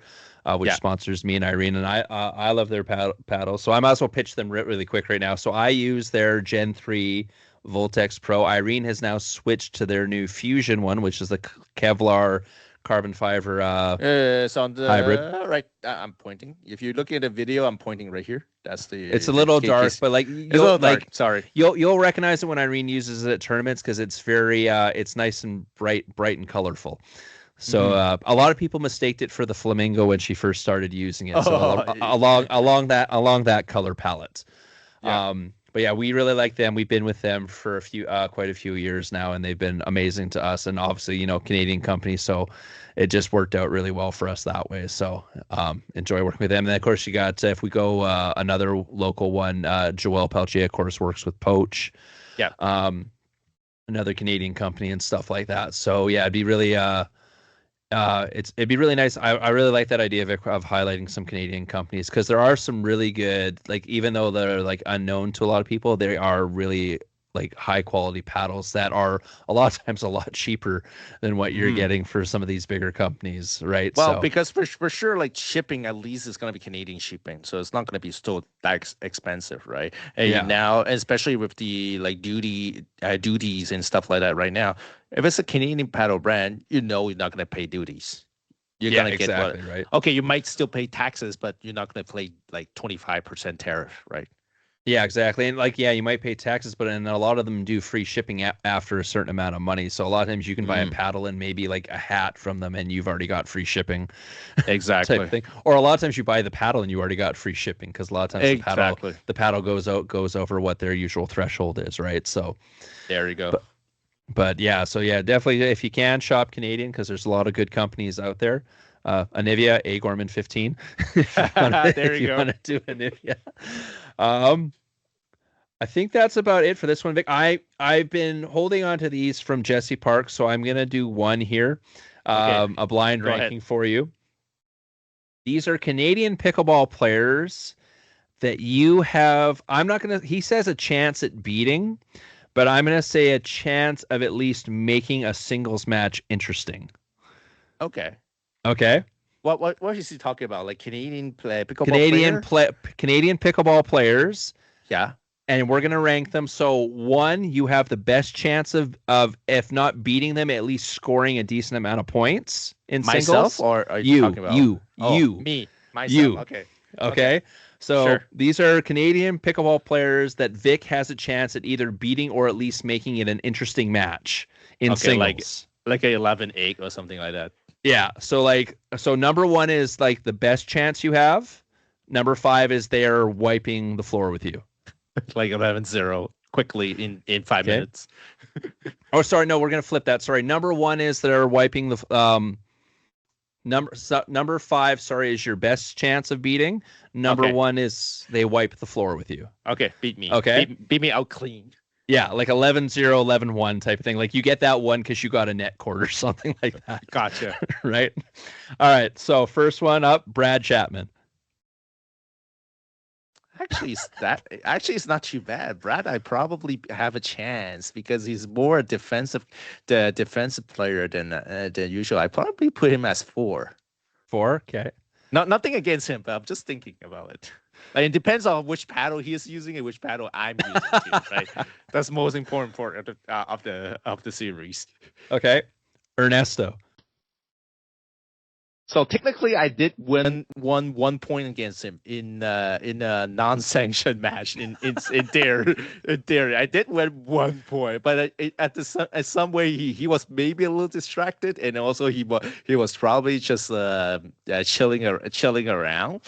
which sponsors me and Irene, and I love their paddle. So I might as well pitch them really quick right now. So I use their Gen 3 Voltex Pro. Irene has now switched to their new Fusion one, which is the Kevlar carbon fiber it's on the hybrid. Right, I'm pointing. If you look at the video, I'm pointing right here. That's the. It's a little dark, but it's a little dark. Sorry. You'll recognize it when Irene uses it at tournaments, because it's very it's nice and bright and colorful. So a lot of people mistaked it for the Flamingo when she first started using it. So along that color palette. Yeah. But yeah, we really like them. We've been with them for quite a few years now, and they've been amazing to us. And obviously, Canadian company, so it just worked out really well for us that way. So enjoy working with them. And then, of course, you got, if we go another local one, Joelle Peltier, of course, works with Poach. Yeah. Another Canadian company and stuff like that. So yeah, it'd be really it'd be really nice. I really like that idea of highlighting some Canadian companies, because there are some really good, like, even though they're like unknown to a lot of people, they are really like high quality paddles that are a lot of times a lot cheaper than what you're getting for some of these bigger companies, right? Well, because for sure, like, shipping at least is going to be Canadian shipping, so it's not going to be still that expensive, right? And now, especially with the like duties and stuff like that right now, if it's a Canadian paddle brand, you're not going to pay duties. You're going to get right. Okay, you might still pay taxes, but you're not going to pay like 25% tariff, right? Yeah, exactly. And you might pay taxes, but and a lot of them do free shipping after a certain amount of money. So a lot of times you can buy a paddle and maybe like a hat from them, and you've already got free shipping. Exactly. Type of thing. Or a lot of times you buy the paddle and you already got free shipping, because a lot of times the paddle goes over what their usual threshold is, right? So there you go. But yeah, so yeah, definitely if you can, shop Canadian, because there's a lot of good companies out there. Anivia, A Gorman 15. There you go. Want to do Anivia. I think that's about it for this one, Vic. I've been holding on to these from Jesse Park, so I'm gonna do one here, a blind ranking for you. These are Canadian pickleball players that you have. He says a chance at beating, but I'm gonna say a chance of at least making a singles match interesting. Okay. Okay. What is he talking about? Like Canadian pickleball Canadian pickleball players. Yeah. And we're gonna rank them. So 1, you have the best chance of if not beating them, at least scoring a decent amount of points in Myself, singles. or are you talking about you, me, myself? you. Okay. So Sure. these are Canadian pickleball players that Vic has a chance at either beating or at least making it an interesting match in singles. Like a 11-8 or something like that. Yeah. So number 1 is like the best chance you have. Number 5 is they're wiping the floor with you. Like 11-0 quickly in 5 minutes. Oh, sorry. No, we're going to flip that. Sorry. Number 1 is they're wiping the number 5, sorry, is your best chance of beating. Number 1 is they wipe the floor with you. Okay. Beat me. Okay. Beat me out clean. Yeah. Like 11-0, 11-1 type of thing. Like you get that one because you got a net court or something like that. Gotcha. Right. All right. So first one up, Brad Chapman. Actually, it's not too bad. Brad, I probably have a chance because he's more defensive player than usual. I probably put him as 4. 4. Okay. Nothing against him, but I'm just thinking about it. Like, it depends on which paddle he is using and which paddle I'm using too, right? That's the most important part of the series. Okay. Ernesto. So technically, I did win 1 point against him in a non-sanctioned match in Dairy. I did win 1 point, but at some way he was maybe a little distracted, and also he was probably just chilling around.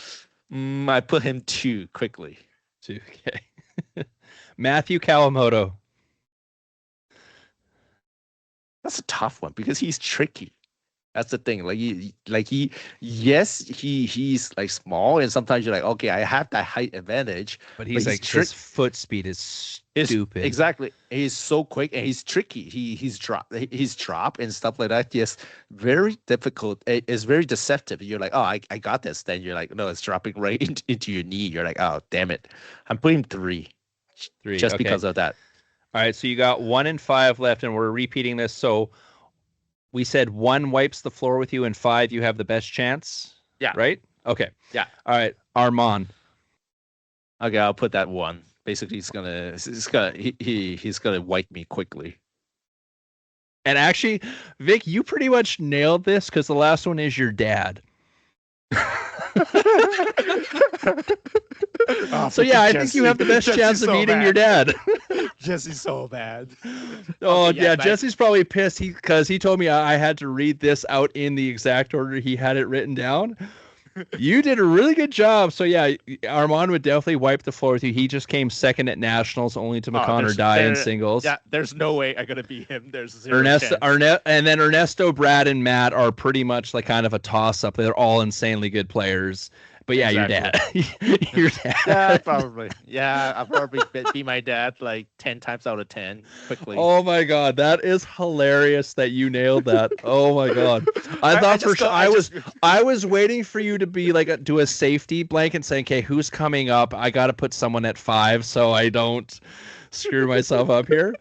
I put him 2 quickly. 2. Okay. Matthew Kawamoto. That's a tough one because he's tricky. That's the thing. He's like small, and sometimes you're like, okay, I have that height advantage. But he's like his foot speed is stupid. Exactly. He's so quick and he's tricky. He's drop and stuff like that. Yes, very difficult. It's very deceptive. You're like, oh, I got this. Then you're like, no, it's dropping right into your knee. You're like, oh, damn it. I'm putting 3. 3 just because of that. All right, so you got 1 and 5 left, and we're repeating this. So we said 1 wipes the floor with you, and 5 you have the best chance. Yeah. Right? Okay. Yeah. All right. Armand. Okay, I'll put that 1. Basically, he's gonna wipe me quickly. And actually, Vic, you pretty much nailed this because the last one is your dad. So yeah, I think you have the best chance of beating your dad. Jesse's so bad. Oh okay, yeah, Jesse's probably pissed because he told me I had to read this out in the exact order he had it written down. You did a really good job. So yeah, Armand would definitely wipe the floor with you. He just came second at nationals, only to McConnor die in singles. Yeah, there's no way I'm gonna beat him. There's 0 Ernesto, chance. And then Ernesto, Brad, and Matt are pretty much like kind of a toss-up. They're all insanely good players. But yeah, exactly. Your dad. Yeah, probably. Yeah, I'll probably beat my dad like 10 times out of 10 quickly. Oh my god, that is hilarious that you nailed that. Oh my god, I was waiting for you to be like do a safety blanket saying, "Okay, who's coming up? I got to put someone at 5 so I don't screw myself up here."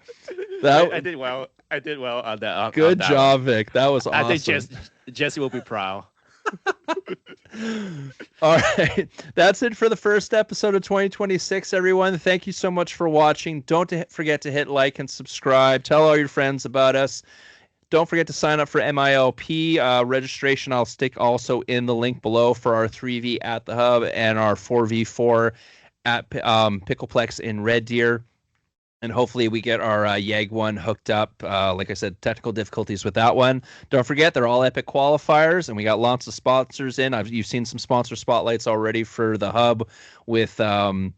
I did well. I did well on that. Good job, Vic. That was awesome. I think Jesse will be proud. All right, that's it for the first episode of 2026, everyone. Thank you so much for watching. Don't forget to hit like and subscribe. Tell all your friends about us. Don't forget to sign up for MiLP registration. I'll stick also in the link below for our 3v at the hub and our 4v4 at Pickleplex in Red Deer. And hopefully we get our YAG one hooked up. Like I said, technical difficulties with that one. Don't forget, they're all Epic Qualifiers, and we got lots of sponsors in. You've seen some sponsor spotlights already for the hub with the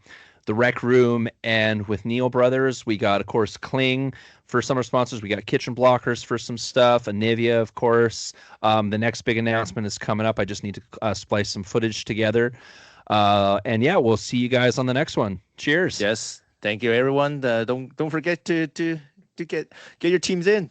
Rec Room and with Neil Brothers. We got, of course, Kling for summer sponsors. We got Kitchen Blockers for some stuff. Anivia, of course. The next big announcement is coming up. I just need to splice some footage together. And yeah, we'll see you guys on the next one. Cheers. Yes. Thank you, everyone. Don't forget to get your teams in.